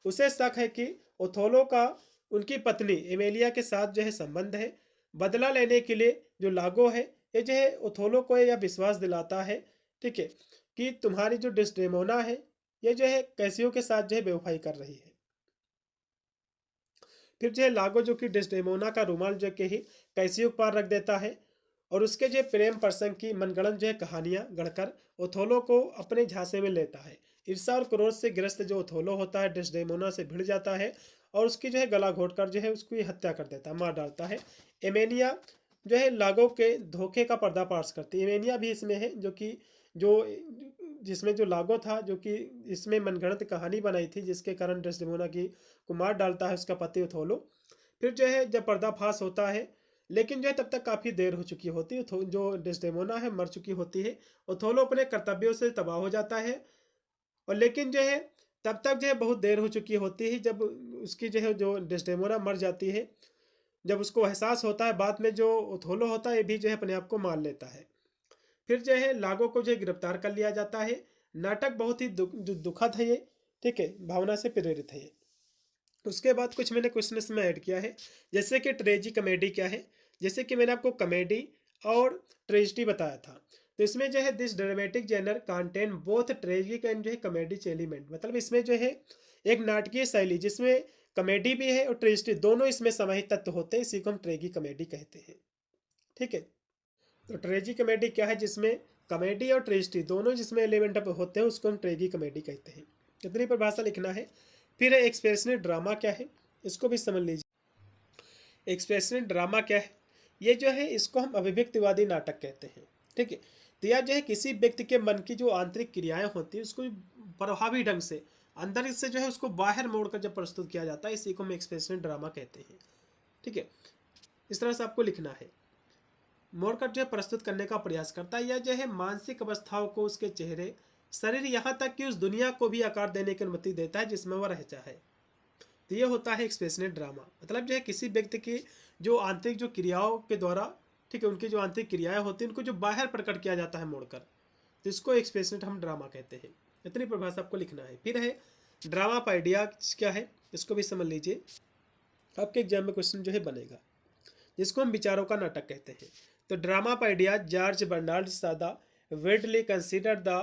उसे शक है कि ओथोलो का उनकी पत्नी एमेलिया के साथ जो है संबंध है। बदला लेने के लिए जो लागो है, ये जो है ओथोलो को यह विश्वास दिलाता है, ठीक है, कि तुम्हारी जो डेस्डेमोना है ये जो है कैसियो के साथ जो है बेवफाई कर रही है। फिर जो है लागो जो कि डेस्डेमोना का रुमाल जो कि ही कैसियो के पार रख देता है और उसके जो प्रेम प्रसंग की मनगढ़ंत जो है कहानियां गढ़कर ओथोलो को अपने झांसे में लेता है। ईर्ष्या और क्रोध से ग्रस्त जो ओथोलो होता है डेस्डेमोना से भिड़ जाता है और उसकी जो है गला घोटकर जो है उसकी हत्या कर देता है, मार डालता है। एमेनिया जो है लागो के धोखे का पर्दाफाश करती है। एमेनिया भी इसमें है, जो कि जो जिसमें जो लागो था, जो कि इसमें मनगढ़ंत कहानी बनाई थी जिसके कारण डेस्डेमोना की को मार डालता है उसका पति ओथोलो। फिर जो है जब पर्दाफाश होता है, लेकिन जो है तब तक काफ़ी देर हो चुकी होती है, जो डेस्डेमोना है मर चुकी होती है। ओथोलो अपने कर्तव्यों से तबाह हो जाता है और लेकिन जो है तब तक जो है बहुत देर हो चुकी होती है जब उसकी जो है जो डेस्डेमोना मर जाती है। जब उसको एहसास होता है बाद में, जो ओथोलो होता है ये भी जो है अपने आप को मार लेता है। फिर जो है लागो को जो है गिरफ्तार कर लिया जाता है। नाटक बहुत ही दुखद है ये, ठीक है, भावना से प्रेरित है ये। उसके बाद कुछ मैंने क्वेश्चन इसमें ऐड किया है, जैसे कि ट्रेजी कॉमेडी क्या है। जैसे कि मैंने आपको कॉमेडी और ट्रेजिडी बताया था, तो इसमें जो है this dramatic genre contain both tragic and जो है कॉमेडी एलिमेंट, मतलब इसमें जो है एक नाटकीय शैली जिसमें कॉमेडी भी है और ट्रेजिडी दोनों इसमें समाहित तत्व होते हैं, इसी को हम ट्रेगी कॉमेडी कहते हैं। ठीक है, तो ट्रेजी कॉमेडी क्या है, जिसमें कॉमेडी और ट्रेजिडी दोनों जिसमें एलिमेंट होते हैं उसको हम ट्रेगी कॉमेडी कहते हैं। इतनी परिभाषा लिखना है। फिर है एक्सप्रेशनल ड्रामा क्या है, इसको भी समझ लीजिए। एक्सप्रेशनल ड्रामा क्या है, ये जो है इसको हम अभिव्यक्तिवादी नाटक कहते हैं। ठीक है, तो यह जो है किसी व्यक्ति के मन की जो आंतरिक क्रियाएं होती है उसको प्रभावी ढंग से अंदर से जो है उसको बाहर मोड़कर जब प्रस्तुत किया जाता है, इसी को हम एक्सप्रेशनल ड्रामा कहते हैं। ठीक है, इस तरह से आपको लिखना है। मोड़कर जो है प्रस्तुत करने का प्रयास करता है, यह जो है मानसिक अवस्थाओं को, उसके चेहरे, शरीर, यहाँ तक कि उस दुनिया को भी आकार देने की अनुमति देता है जिसमें वह रहता है। तो ये होता है एक्सप्रेशनल ड्रामा, मतलब जो है किसी व्यक्ति की जो आंतरिक जो क्रियाओं के द्वारा, ठीक है, उनकी जो आंतरिक क्रियाएं होती हैं उनको जो बाहर प्रकट किया जाता है मोड़कर, तो इसको एक्सप्रेशनल हम ड्रामा कहते हैं। इतनी परिभाषा आपको लिखना है। फिर है ड्रामा ऑफ आइडिया क्या है, इसको भी समझ लीजिए, आपके एग्जाम में क्वेश्चन जो है बनेगा, जिसको हम विचारों का नाटक कहते हैं। तो drama of idea George Bernard Shaw widely considered the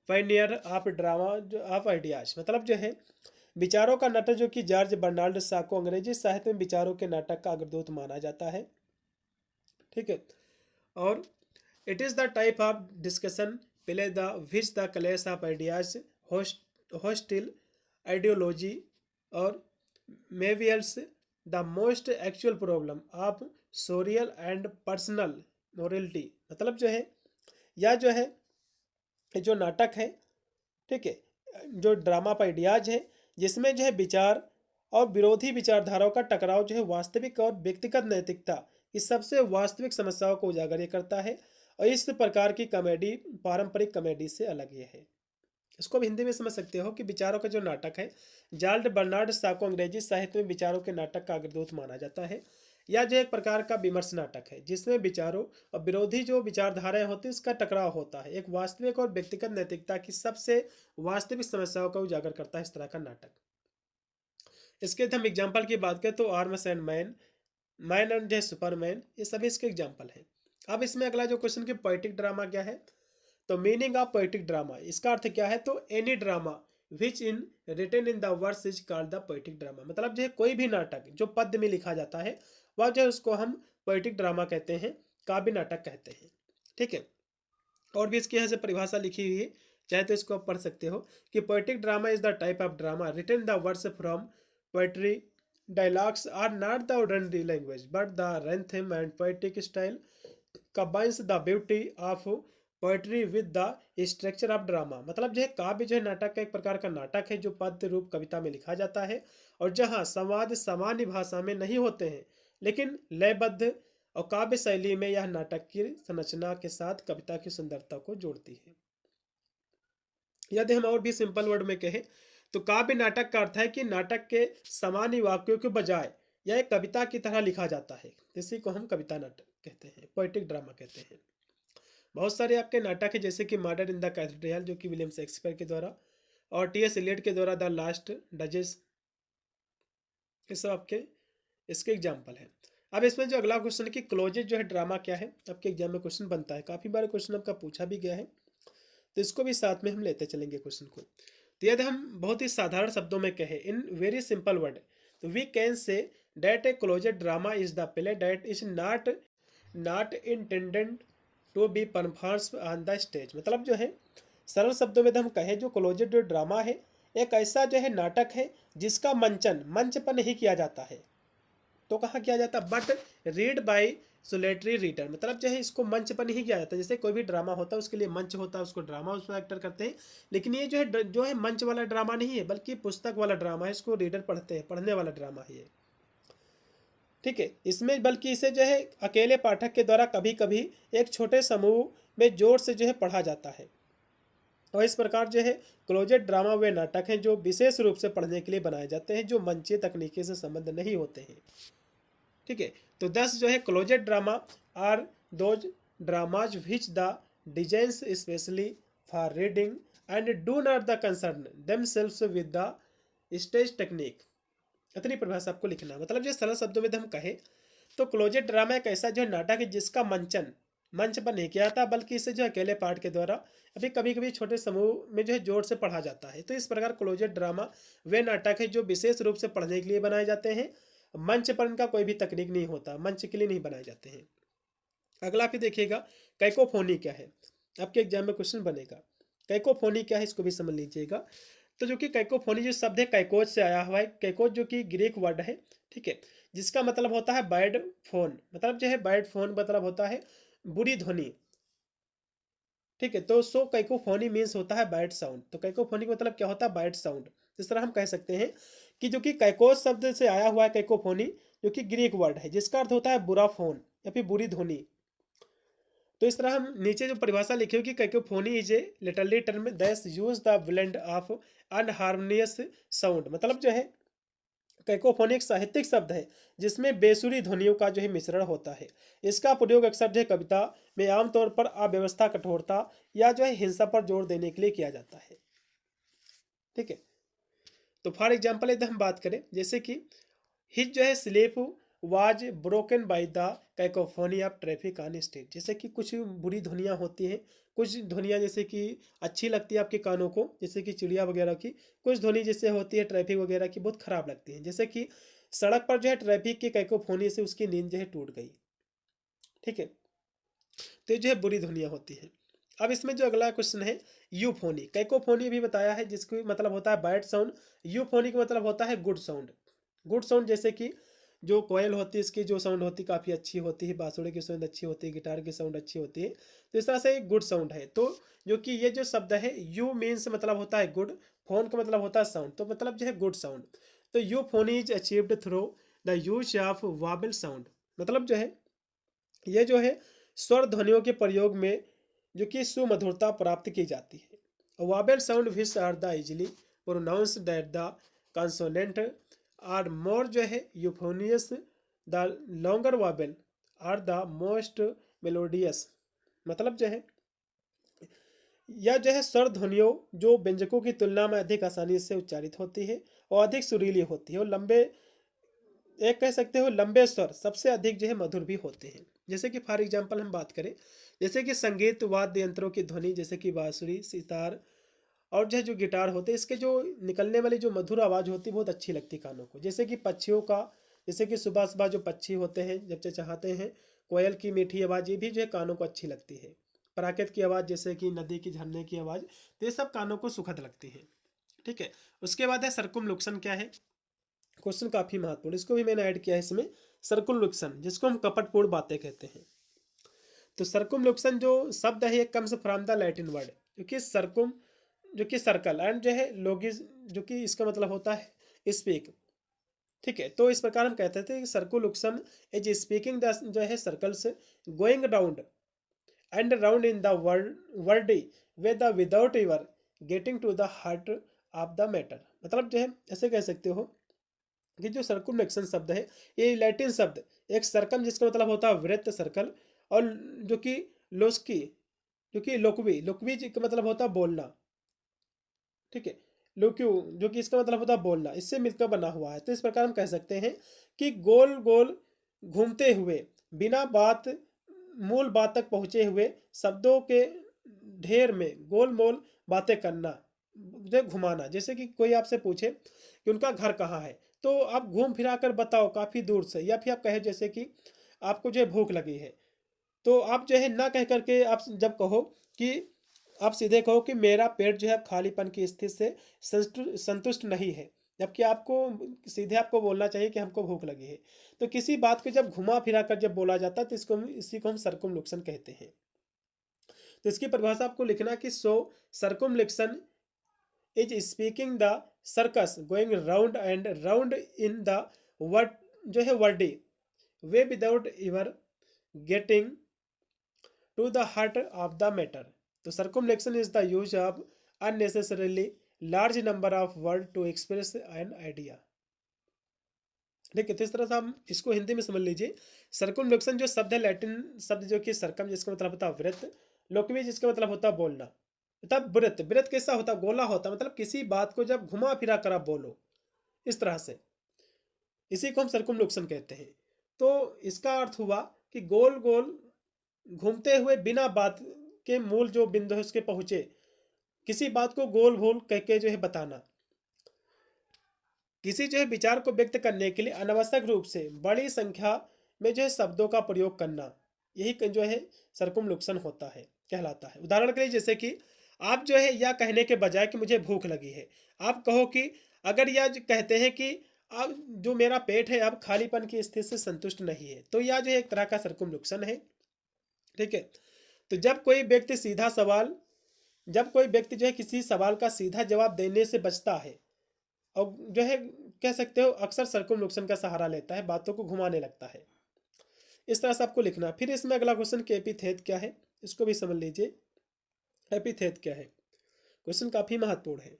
pioneer of drama of ideas, मतलब जो है विचारों का नाटक, जो कि जॉर्ज बर्नार्ड शा को अंग्रेजी साहित्य में विचारों के नाटक का अग्रदूत माना जाता है। ठीक है, और it is the type of discussion play the which the clash of ideas hostile ideology और reveals the most actual problem of social and personal morality, मतलब जो है या जो है जो नाटक है, ठीक है, जो ड्रामा ऑफ आइडियाज है, जिसमें जो है विचार और विरोधी विचारधाराओं का टकराव जो है वास्तविक और व्यक्तिगत नैतिकता की सबसे वास्तविक समस्याओं को उजागर करता है। और इस प्रकार की कॉमेडी पारंपरिक कॉमेडी से अलग ये है। इसको भी हिंदी में समझ सकते हो कि विचारों का जो नाटक है, जॉर्ज बर्नार्ड शा को अंग्रेजी साहित्य में विचारों के नाटक का अग्रदूत माना जाता है। यह जो एक प्रकार का विमर्श नाटक है जिसमें विचारों और विरोधी जो विचारधाराएं होती है उसका टकराव होता है, एक वास्तविक और व्यक्तिगत नैतिकता की सबसे वास्तविक समस्याओं का उजागर करता है इस तरह का नाटक। इसके हम एग्जाम्पल की बात करें तो arms and man, man and J Superman, ये सभी इसके एग्जाम्पल हैं। अब इसमें अगला जो क्वेश्चन की पोएटिक ड्रामा क्या है, तो मीनिंग ऑफ पोएटिक ड्रामा, इसका अर्थ क्या है, तो any drama which in written in the verse is called the poetic drama. मतलब जो है कोई भी नाटक जो पद्य में लिखा जाता है वह जो है उसको हम पोएटिक ड्रामा कहते हैं, काव्य नाटक कहते हैं। ठीक है, और भी इसके यहाँ से परिभाषा लिखी हुई है, चाहे तो इसको आप पढ़ सकते हो कि poetic drama is the type of drama written the words from poetry. Dialogues are not the ordinary language but the rhythm and poetic style combines the beauty of poetry with the structure of drama। मतलब जो है काव्य जो है नाटक का एक प्रकार का नाटक है जो पद्य रूप कविता में लिखा जाता है और जहाँ संवाद सामान्य भाषा में नहीं होते हैं लेकिन लयबद्ध और काव्य शैली में यह नाटक की संरचना के साथ कविता की सुंदरता को जोड़ती है। यदि हम और भी सिंपल वर्ड में कहें तो काव्य नाटक का अर्थ है कि नाटक के सामान्य वाक्यों के बजाय यह एक कविता की तरह लिखा जाता है, इसी को हम कविता नाटक कहते हैं, पोएटिक ड्रामा कहते हैं। बहुत सारे आपके नाटक है जैसे कि मर्डर इन द कैथेड्रल जो कि विलियम शेक्सपियर के द्वारा और टी.एस. एलियट के द्वारा द लास्ट डचेस, ये सब आपके इसके एग्जाम्पल है। अब इसमें जो अगला क्वेश्चन है कि क्लोजेज जो है ड्रामा क्या है, आपके एग्जाम में क्वेश्चन बनता है, काफ़ी बार क्वेश्चन आपका पूछा भी गया है, तो इसको भी साथ में हम लेते चलेंगे क्वेश्चन को। तो यदि हम बहुत ही साधारण शब्दों में कहें इन वेरी सिंपल वर्ड तो we can say that a closet drama is the play that is not intended to be performed on the stage. मतलब जो है सरल शब्दों में हम कहें जो क्लोजेड जो ड्रामा है एक ऐसा जो है नाटक है जिसका मंचन मंच पर नहीं किया जाता है, तो कहाँ किया जाता है, but read by solitary reader. मतलब जो है इसको मंच पर नहीं किया जाता, जैसे कोई भी ड्रामा होता है उसके लिए मंच होता है, उसको ड्रामा उसमें एक्टर करते हैं, लेकिन ये जो है मंच वाला ड्रामा नहीं है बल्कि पुस्तक वाला ड्रामा है, इसको रीडर पढ़ते हैं, पढ़ने वाला ड्रामा है ये। ठीक है, इसमें बल्कि इसे जो है अकेले पाठक के द्वारा कभी कभी एक छोटे समूह में जोर से जो है पढ़ा जाता है। और इस प्रकार जो है क्लोजेड ड्रामा वे नाटक हैं जो विशेष रूप से पढ़ने के लिए बनाए जाते हैं, जो मंचीय तकनीकी से संबंध नहीं होते हैं। ठीक है, तो 10 जो है closet drama are those dramas which the designs specially for reading and do not the concern themselves with the stage technique. इतनी परिभाषा आपको लिखना। मतलब जो सरल शब्दों में हम कहे तो क्लोजेड ड्रामा एक ऐसा जो नाटक है जिसका मंचन मंच पर नहीं किया जाता बल्कि इसे जो अकेले पाठ के द्वारा अभी कभी कभी छोटे समूह में जो है जोर से पढ़ा जाता है। तो इस प्रकार क्लोजेड ड्रामा वे नाटक है जो विशेष रूप से पढ़ने के लिए बनाए जाते हैं, मंच पर इनका कोई भी तकनीक नहीं होता, मंच के लिए नहीं बनाए जाते हैं। अगला फिर देखिएगा कैकोफोनी क्या है, आपके एग्जाम में क्वेश्चन बनेगा। कैकोफोनी क्या है इसको भी समझ लीजिएगा। तो जो कि कैकोफोनी जो शब्द है कैकोज से आया हुआ है, कैकोज जो कि ग्रीक वर्ड है, ठीक है, जिसका मतलब होता है बैड फोन। मतलब जो है बैड फोन मतलब होता है बुरी ध्वनि। ठीक है, तो सो कैकोफोनी मीन्स होता है बैड साउंड। तो कैकोफोनी का मतलब क्या होता है, बैड साउंड। इस तरह हम कह सकते हैं कि जो कि कैकोज शब्द से आया हुआ है कैकोफोनी जो कि ग्रीक वर्ड है जिसका अर्थ होता है बुरा फोन या फिर बुरी ध्वनि। तो इस तरह हम नीचे जो परिभाषा लिखी होगी cacophony is a literally term that use the blend of unharmonious sound. मतलब जो है कैकोफोनी एक साहित्यिक शब्द है जिसमें बेसुरी ध्वनियों का जो है मिश्रण होता है। इसका प्रयोग अक्सर जो है कविता में आमतौर पर अव्यवस्था, कठोरता या जो है हिंसा पर जोर देने के लिए किया जाता है। ठीक है, तो फॉर एग्जाम्पल यदि हम बात करें जैसे कि हिज जो है sleep was broken by the cacophony of traffic on street. जैसे कि कुछ बुरी ध्वनियाँ होती हैं, कुछ ध्वनियाँ जैसे कि अच्छी लगती है आपके कानों को, जैसे कि चिड़िया वगैरह की, कुछ ध्वनि जैसे होती है ट्रैफिक वगैरह की बहुत खराब लगती है। जैसे कि सड़क पर जो है ट्रैफिक की कैकोफोनी से उसकी नींद जो है टूट गई। ठीक है, तो ये जो है बुरी ध्वनियाँ होती हैं। अब इसमें जो अगला क्वेश्चन है यूफोनी। कैकोफोनी भी बताया है जिसको मतलब होता है बैड साउंड, यूफोनी का मतलब होता है गुड साउंड। गुड साउंड जैसे कि जो कोयल होती है इसकी जो साउंड होती है काफ़ी अच्छी होती है, बांसुरी की साउंड अच्छी होती है, गिटार की साउंड अच्छी होती है, तो इस तरह से एक गुड साउंड है। तो जो कि ये जो शब्द है यू मीन्स मतलब होता है गुड, फोन का मतलब होता है साउंड, तो मतलब जो है गुड साउंड। तो euphony is achieved through the use of vowel sound. मतलब जो है ये जो है स्वर ध्वनियों के प्रयोग में जो कि सुमधुरता प्राप्त की जाती है। Vowel sound which are the easily pronounce that the consonant are more जो है euphonious, the longer vowel are the most melodious. मतलब जो है यह जो है स्वर ध्वनियों जो व्यंजकों की तुलना में अधिक आसानी से उच्चारित होती है और अधिक सुरीली होती है और लंबे, एक कह सकते हो लंबे स्वर सबसे अधिक जो है मधुर भी होते हैं। जैसे कि फॉर एग्जांपल हम बात करें जैसे कि संगीत वाद्य यंत्रों की ध्वनि जैसे कि बांसुरी, सितार और जो है जो गिटार होते हैं, इसके जो निकलने वाली जो मधुर आवाज़ होती है बहुत अच्छी लगती है कानों को। जैसे कि पक्षियों का, जैसे कि सुबह सुबह जो पक्षी होते हैं जब चहचहाते हैं, कोयल की मीठी आवाज़, ये भी जो है कानों को अच्छी लगती है। प्राकृत की आवाज़ जैसे कि नदी की झरने की आवाज़, तो ये सब कानों को सुखद लगती है। ठीक है। उसके बाद है सर्कुमलोक्शन। क्या है? क्वेश्चन काफ़ी महत्वपूर्ण, इसको भी मैंने ऐड किया है इसमें। सर्कुमलोक्शन जिसको हम कपटपूर्ण बातें कहते हैं। तो सर्कुमलोक्शन जो शब्द है ये comes from the Latin word, क्योंकि सर्कुम जो कि सर्कल एंड जो है लोगिज जो कि इसका मतलब होता है स्पीक। ठीक है। तो इस प्रकार हम कहते थे कि सर्कुलोक्शन इज स्पीकिंग द जो है circles going round and round in the world with the without your getting to the heart of the matter. मतलब जो है ऐसे कह सकते हो कि जो सर्कुमलोक्शन शब्द है ये लैटिन शब्द एक सर्कम जिसका मतलब होता है वृत्त सर्कल, और जो कि लोस्की जो कि लोकवी लोकवी का मतलब होता है बोलना। ठीक है। लोक्यू जो कि इसका मतलब होता है बोलना, इससे मिलकर बना हुआ है। तो इस प्रकार हम कह सकते हैं कि गोल गोल घूमते हुए बिना बात मूल बात तक पहुंचे हुए शब्दों के ढेर में गोल मोल बातें करना, जो घुमाना। जैसे कि कोई आपसे पूछे कि उनका घर कहाँ है, तो आप घूम फिरा कर बताओ काफ़ी दूर से, या फिर आप कहे जैसे कि आपको जो है भूख लगी है, तो आप जो है ना कह करके आप जब कहो कि आप सीधे कहो कि मेरा पेट जो है खालीपन की स्थिति से संतुष्ट नहीं है, जबकि आपको सीधे आपको बोलना चाहिए कि हमको भूख लगी है। तो किसी बात को जब घुमा फिरा कर जब बोला जाता है तो इसी को हम सर्कुमलोक्शन कहते हैं। तो इसकी परिभाषा आपको लिखना कि so circumlocution is speaking the circus going round and round in the word जो है wordy way without ever getting to the heart of the matter. तो circumlocution is the use of unnecessarily large number of words to express an idea. ठीक है। तो इस तरह से हम इसको हिंदी में समझ लीजिए। सर्कुमलोक्शन जो शब्द है लैटिन शब्द जो कि सर्कम जिसका मतलब होता है वृत्त, लोकवी जिसका मतलब होता है बोलना। मतलब वृत्त वृत्त कैसा होता है? गोला होता है, मतलब किसी बात को जब घुमा फिरा कर आप बोलो इस तरह से, इसी को हम सर्कुमलोक्शन कहते हैं। तो इसका अर्थ हुआ कि गोल गोल घूमते हुए बिना बात के मूल जो बिंदु है उसके पहुंचे, किसी बात को गोल घोल कह के जो है बताना, किसी जो है विचार को व्यक्त करने के लिए अनावश्यक रूप से बड़ी संख्या में जो है शब्दों का प्रयोग करना, यही जो है सर्कुमलोक्शन होता है कहलाता है। उदाहरण के लिए जैसे कि आप जो है यह कहने के बजाय कि मुझे भूख लगी है, आप कहो कि अगर यह कहते हैं कि अब जो मेरा पेट है अब खालीपन की स्थिति से संतुष्ट नहीं है, तो यह जो है एक तरह का सर्कुमलोक्शन है। ठीक है। तो जब कोई व्यक्ति जो है किसी सवाल का सीधा जवाब देने से बचता है और जो है कह सकते हो अक्सर सर्कुमलोक्शन का सहारा लेता है, बातों को घुमाने लगता है। इस तरह से आपको लिखना। फिर इसमें अगला क्वेश्चन कि एपिथेट क्या है, इसको भी समझ लीजिए। एपिथेट क्या है? क्वेश्चन काफी महत्वपूर्ण है।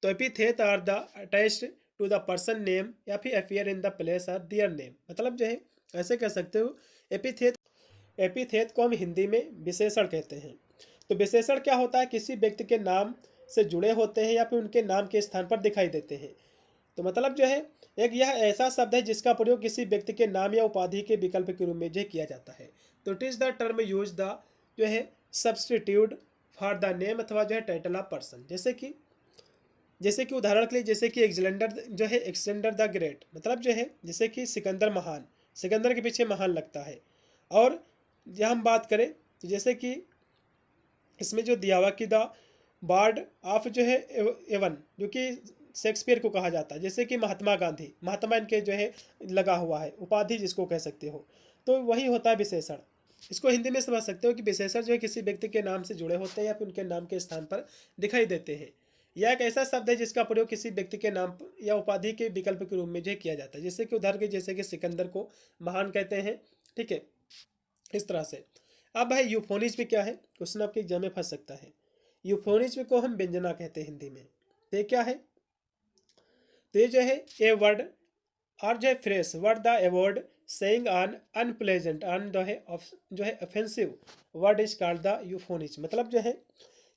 तो epithet are the attached to the person name या फिर appear in the place or their name. मतलब जो है ऐसे कह सकते हो एपिथेट एपिथेट को हम हिंदी में विशेषण कहते हैं। तो विशेषण क्या होता है? किसी व्यक्ति के नाम से जुड़े होते हैं या फिर उनके नाम के स्थान पर दिखाई देते हैं। तो मतलब जो है एक यह ऐसा शब्द है जिसका प्रयोग किसी व्यक्ति के नाम या उपाधि के विकल्प के रूप में जो किया जाता है। तो it is the term use the जो है सब्सटीट्यूट फॉर द नेम अथवा जो है टाइटल ऑफ पर्सन। जैसे कि उदाहरण के लिए जैसे कि एलेक्जेंडर द ग्रेट, मतलब जो है जैसे कि सिकंदर महान, सिकंदर के पीछे महान लगता है। और जब हम बात करें तो जैसे कि इसमें जो दियावा की द बार्ड ऑफ जो है एवन जो कि शेक्सपियर को कहा जाता है। जैसे कि महात्मा गांधी, महात्मा इनके जो है लगा हुआ है, उपाधि जिसको कह सकते हो, तो वही होता है विशेषण। इसको हिंदी में समझ सकते हो कि विशेषण जो है किसी व्यक्ति के नाम से जुड़े होते हैं या फिर उनके नाम के स्थान पर दिखाई देते हैं। यह एक ऐसा शब्द है जिसका प्रयोग किसी व्यक्ति के नाम या उपाधि के विकल्प के रूप में जो किया जाता है। जैसे कि उदाहरण के जैसे कि सिकंदर को महान कहते हैं। ठीक है। इस तरह से अब है यूफोनिज्म क्या है? क्वेश्चन आपके एग्जाम में फंस सकता है। यूफोनिज्म को हम व्यंजना कहते हैं हिंदी में। तो ये क्या है? तो ये जो है ए वर्ड और जो है fresh word the award saying on unpleasant on जो है offensive word is called the euphemism. मतलब जो है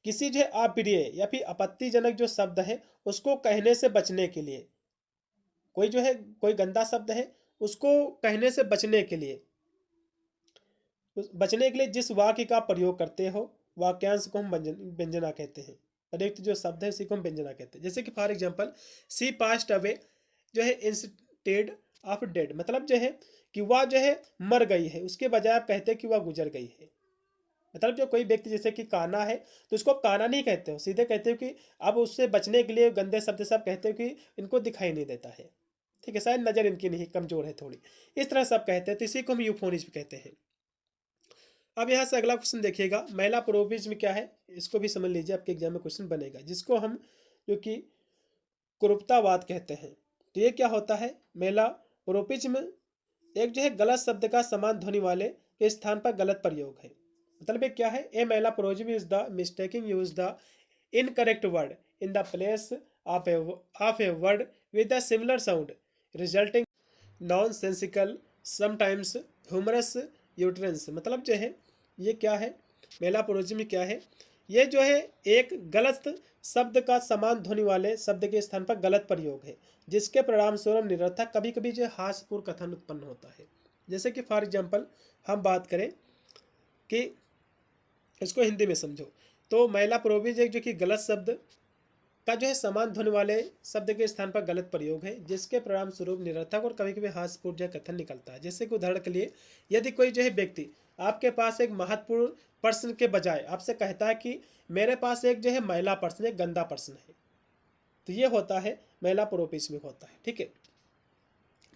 किसी जो है अप्रिय या फिर आपत्तिजनक जो शब्द है उसको कहने से बचने के लिए, कोई गंदा शब्द है उसको कहने से बचने के लिए जिस वाक्य का प्रयोग करते हो वाक्यांश को हम व्यंजना कहते हैं। प्रयुक्त जो शब्द है उसी को हम व्यंजना कहते हैं। जैसे कि for example she passed away जो है इंस्टेड ऑफ डेड, मतलब जो है कि वह जो है मर गई है, उसके बजाय आप कहते हैं कि वह गुजर गई है। मतलब जो कोई व्यक्ति जैसे कि काना है तो उसको आप काना नहीं कहते हो, सीधे कहते हो कि अब उससे बचने के लिए गंदे शब्द से आप कहते हो कि इनको दिखाई नहीं देता है, ठीक है, शायद नज़र इनकी नहीं कमज़ोर है थोड़ी, इस तरह से आप कहते हैं, तो इसी को हम यूफोनिज्म कहते हैं। अब यहाँ से अगला क्वेश्चन देखिएगा, महिला प्रोविज्म क्या है, इसको भी समझ लीजिए, आपके एग्जाम में क्वेश्चन बनेगा, जिसको हम जो कि कुरूपतावाद कहते हैं। तो ये क्या होता है, महिला प्रोविज्म एक जो है गलत शब्द का समान ध्वनि वाले के स्थान पर गलत प्रयोग है। मतलब ये क्या है, a malapropism is the mistaking use the incorrect word in the place of a word with the similar sound resulting nonsensical sometimes humorous utterances. मतलब जो है ये क्या है, महिला प्रोविज्म क्या है, ये जो है एक गलत शब्द का समान ध्वनि वाले शब्द के स्थान पर गलत प्रयोग है, जिसके परिणाम स्वरूप निरर्थक कभी कभी जो हास्यपूर्ण कथन उत्पन्न होता है। जैसे कि फॉर एग्जाम्पल हम बात करें कि इसको हिंदी में समझो, तो महिला प्रोविज एक जो कि गलत शब्द का जो है समान ध्वनि वाले शब्द के स्थान पर गलत प्रयोग है, जिसके परिणाम स्वरूप निरर्थक और कभी कभी हास्यपूर्ण जो कथन निकलता है। जैसे कि उदाहरण के लिए, यदि कोई जो है व्यक्ति आपके पास एक महत्वपूर्ण प्रश्न के बजाय आपसे कहता है कि मेरे पास एक जो है महिला प्रश्न, एक गंदा प्रश्न है, तो ये होता है महिला प्रोविज्म होता है, ठीक है।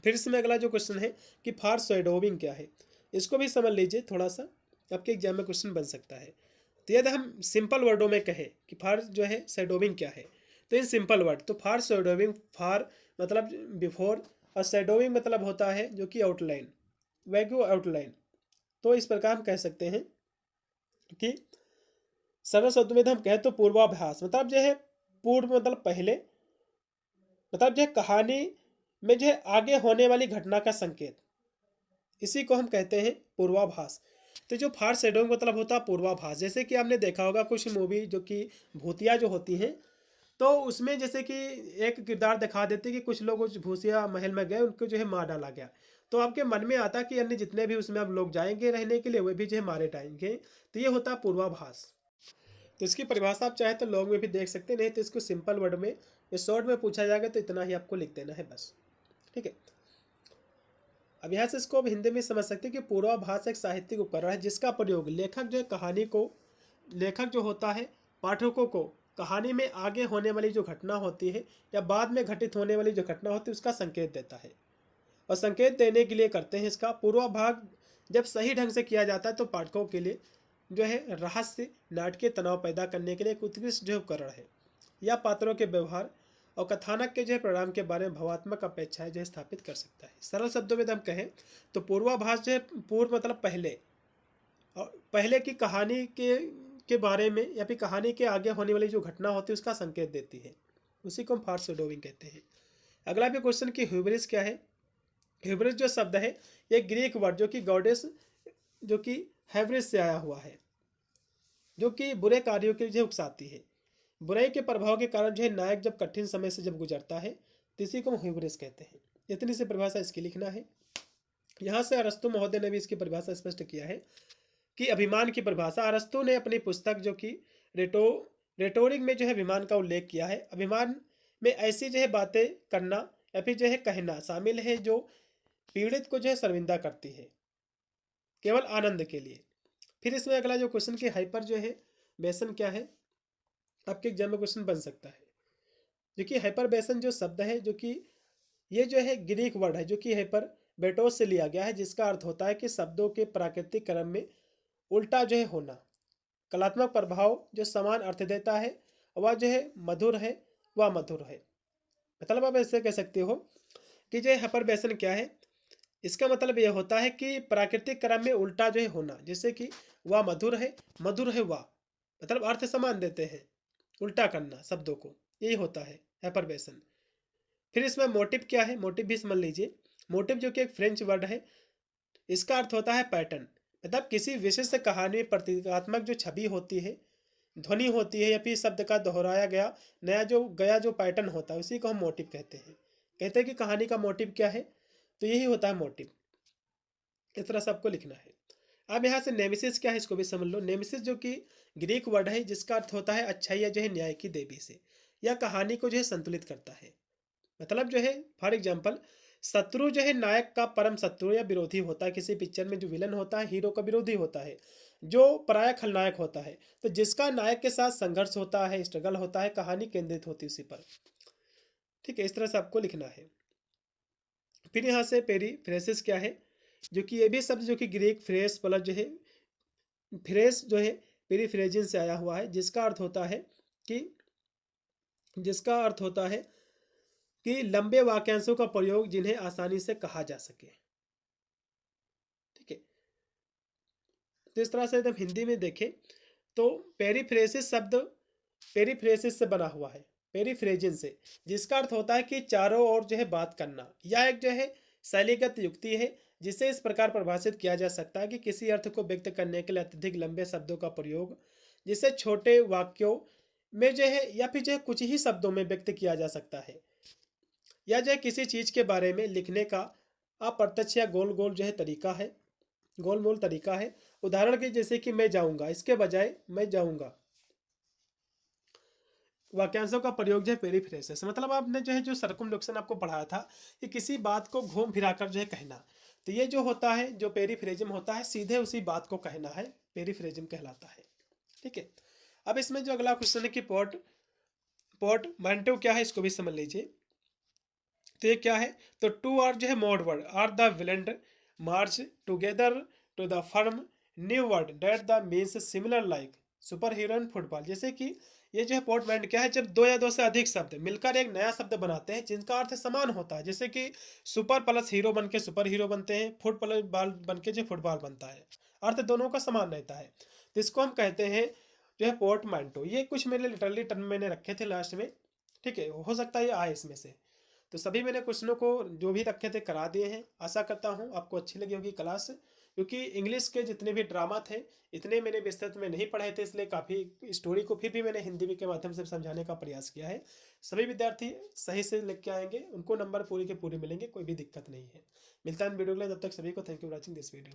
फिर इसमें अगला जो क्वेश्चन है कि फॉर शैडोविंग क्या है, इसको भी समझ लीजिए थोड़ा सा, आपके एग्जाम में क्वेश्चन बन सकता है। तो यदि हम सिंपल वर्डों में कहें कि फॉर जो है शैडोविंग क्या है, तो इन सिंपल वर्ड, तो फॉर शैडोविंग, फॉर मतलब बिफोर, और शैडोविंग मतलब होता है जो कि आउटलाइन, वैग्यू आउटलाइन। तो इस प्रकार हम कह सकते हैं कि सरल शब्द में हम कहें तो पूर्वाभास, मतलब जो है पूर्व मतलब पहले, मतलब जो है कहानी में जो है आगे होने वाली घटना का संकेत, इसी को हम कहते हैं पूर्वाभास। तो जो फार शेडोइंग मतलब होता है पूर्वाभास। जैसे कि आपने देखा होगा कुछ मूवी जो कि भूतिया जो होती हैं, तो उसमें जैसे कि एक किरदार दिखा देते कि कुछ लोग उस भूतिया महल में गए, उनको जो है मार डाला गया, तो आपके मन में आता कि अन्य जितने भी उसमें अब लोग जाएंगे रहने के लिए वे भी जो है मारे जाएंगे। तो ये होता है पूर्वाभास। तो इसकी परिभाषा आप चाहे तो लॉन्ग में भी देख सकते हैं, नहीं तो इसको सिंपल वर्ड में या शॉर्ट में पूछा जाएगा तो इतना ही आपको लिख देना है बस, ठीक है। अब यहाँ से इसको अब हिंदी में समझ सकते हैं कि पूर्वाभास एक साहित्यिक उपकरण है जिसका प्रयोग लेखक जो है कहानी को, लेखक जो होता है पाठकों को कहानी में आगे होने वाली जो घटना होती है या बाद में घटित होने वाली जो घटना होती है उसका संकेत देता है, और संकेत देने के लिए करते हैं इसका पूर्वाभास। जब सही ढंग से किया जाता है तो पाठकों के लिए जो है रहस्य नाटकीय तनाव पैदा करने के लिए एक उत्कृष्ट जो उपकरण है, या पात्रों के व्यवहार और कथानक के जो है परिणाम के बारे में भावात्मक अपेक्षाएं जो है स्थापित कर सकता है। सरल शब्दों में हम कहें तो पूर्वाभास जो है पूर्व मतलब पहले, और पहले की कहानी के बारे में या फिर कहानी के आगे होने वाली जो घटना होती है उसका संकेत देती है, उसी को हम फॉरशैडोइंग कहते हैं। अगला भी क्वेश्चन कि ह्यूब्रिस क्या है। ह्यूब्रिस जो शब्द है ये ग्रीक वर्ड जो कि गॉडेस जो कि हैब्रिस से आया हुआ है, जो कि बुरे कार्यों के लिए उकसाती है। बुराई के प्रभाव के कारण जो है नायक जब कठिन समय से जब गुजरता है तो इसी को हम ह्यूब्रिस कहते हैं। इतनी सी परिभाषा इसकी लिखना है। यहाँ से अरस्तु महोदय ने भी इसकी परिभाषा स्पष्ट किया है कि अभिमान की परिभाषा, अरस्तु ने अपनी पुस्तक जो कि रेटोरिक में जो है अभिमान का उल्लेख किया है। अभिमान में ऐसी जो है बातें करना या फिर जो है कहना शामिल है जो पीड़ित को जो है शर्मिंदा करती है केवल आनंद के लिए। फिर इसमें अगला जो क्वेश्चन की हाइपर जो है बेसन क्या है, आपके एग्जाम में क्वेश्चन बन सकता है। जो कि हाइपर बेसन जो शब्द है जो कि ये जो है ग्रीक वर्ड है जो कि हाइपर बेटोस से लिया गया है, जिसका अर्थ होता है कि शब्दों के प्राकृतिक क्रम में उल्टा जो है होना। कलात्मक प्रभाव जो समान अर्थ देता है वह जो है मधुर है, वह मधुर है। मतलब आप ऐसे कह सकते हो कि जो हाइपर बेसन क्या है, इसका मतलब यह होता है कि प्राकृतिक क्रम में उल्टा जो है होना, जैसे कि वह मधुर है, मधुर है वह, मतलब अर्थ समान देते हैं, उल्टा करना शब्दों को, यही होता है हाइपरबेसन। फिर इसमें मोटिव क्या है, मोटिव भी समझ लीजिए। मोटिव जो कि एक फ्रेंच वर्ड है, इसका अर्थ होता है पैटर्न, मतलब किसी विशिष्ट कहानी में प्रतीकात्मक जो छवि होती है, ध्वनि होती है या फिर शब्द का दोहराया गया नया जो पैटर्न होता है उसी को हम मोटिव कहते हैं। कहते हैं कि कहानी का मोटिव क्या है, तो यही होता है मोटिव। इस तरह से आपको लिखना है। अब यहाँ से नेमेसिस क्या है इसको भी समझ लो। नेमेसिस जो कि ग्रीक वर्ड है जिसका अर्थ होता है अच्छाई या जो है न्याय की देवी से, या कहानी को जो है संतुलित करता है। मतलब जो है फॉर एग्जाम्पल, शत्रु जो है नायक का परम शत्रु या विरोधी होता है। किसी पिक्चर में जो विलन होता है हीरो का विरोधी होता है, जो पराया खलनायक होता है। तो जिसका नायक के साथ संघर्ष होता है, स्ट्रगल होता है, कहानी केंद्रित होती है उसी पर। ठीक है, इस तरह से आपको लिखना है। फिर यहाँ से पेरीफ्रेसिस क्या है, जो कि ये भी शब्द जो कि ग्रीक फ्रेस प्लस जो है फ्रेस जो है पेरीफ्रेजिन से आया हुआ है, कि जिसका अर्थ होता है कि लंबे वाक्यांशों का प्रयोग जिन्हें आसानी से कहा जा सके। ठीक है, तो इस तरह से जब हिंदी में देखें तो पेरीफ्रेसिस शब्द पेरीफ्रेसिस से बना हुआ है, पेरीफ्रेजिन से, जिसका अर्थ होता है कि चारों ओर जो है बात करना। यह एक जो है शैलीगत युक्ति है जिसे इस प्रकार परिभाषित किया जा सकता है कि किसी अर्थ को व्यक्त करने के लिए अत्यधिक लंबे शब्दों का प्रयोग, जिसे छोटे वाक्यों में जो है या फिर जो है कुछ ही शब्दों में व्यक्त किया जा सकता है, या जो है किसी चीज के बारे में लिखने का अप्रत्यक्ष या गोल गोल जो है तरीका है, गोल मोल तरीका है। उदाहरण के जैसे कि मैं जाऊंगा, इसके बजाय मैं जाऊंगा, वाक्यांशों का प्रयोग जो है पेरीफ्रेसिस। मतलब आपने जो है जो सर्कुमलोक्शन आपको पढ़ाया था कि किसी बात को घूम फिराकर जो है कहना, तो ये जो होता है जो पेरीफ्रेजिम होता है सीधे उसी बात को कहना है, पेरीफ्रेजिम कहलाता है। ठीक है, अब इसमें जो अगला क्वेश्चन है कि पोर्टमांटो क्या है इसको भी समझ लीजिए। तो ये क्या है, तो टू आर जो है mod word are the blend merged together to the form new word that the means similar like super hero in football. जैसे कि ये जो है पोर्टमैंट क्या है, जब दो या दो से अधिक शब्द मिलकर एक नया शब्द बनाते हैं जिनका अर्थ समान होता है। जैसे कि सुपर प्लस हीरो बन के सुपर हीरो बनते हैं, फुट प्लस बॉल बन के जो फुटबॉल बनता है, अर्थ दोनों का समान रहता है। तो इसको हम कहते हैं जो है पोर्टमैंटो। ये कुछ मैंने लिटरली टर्म मैंने रखे थे लास्ट में। ठीक है, हो सकता है ये आए इसमें से। तो सभी मैंने क्वेश्चनों को जो भी रखे थे करा दिए हैं। आशा करता हूँ आपको अच्छी लगी होगी क्लास, क्योंकि इंग्लिश के जितने भी ड्रामा थे इतने मैंने विस्तृत में नहीं पढ़े थे, इसलिए काफ़ी स्टोरी को फिर भी मैंने हिंदी के माध्यम से समझाने का प्रयास किया है। सभी विद्यार्थी सही से लिख के आएंगे, उनको नंबर पूरे के पूरे मिलेंगे, कोई भी दिक्कत नहीं है। मिलता है वीडियो के लिए, तब तक सभी को thank you for watching this video.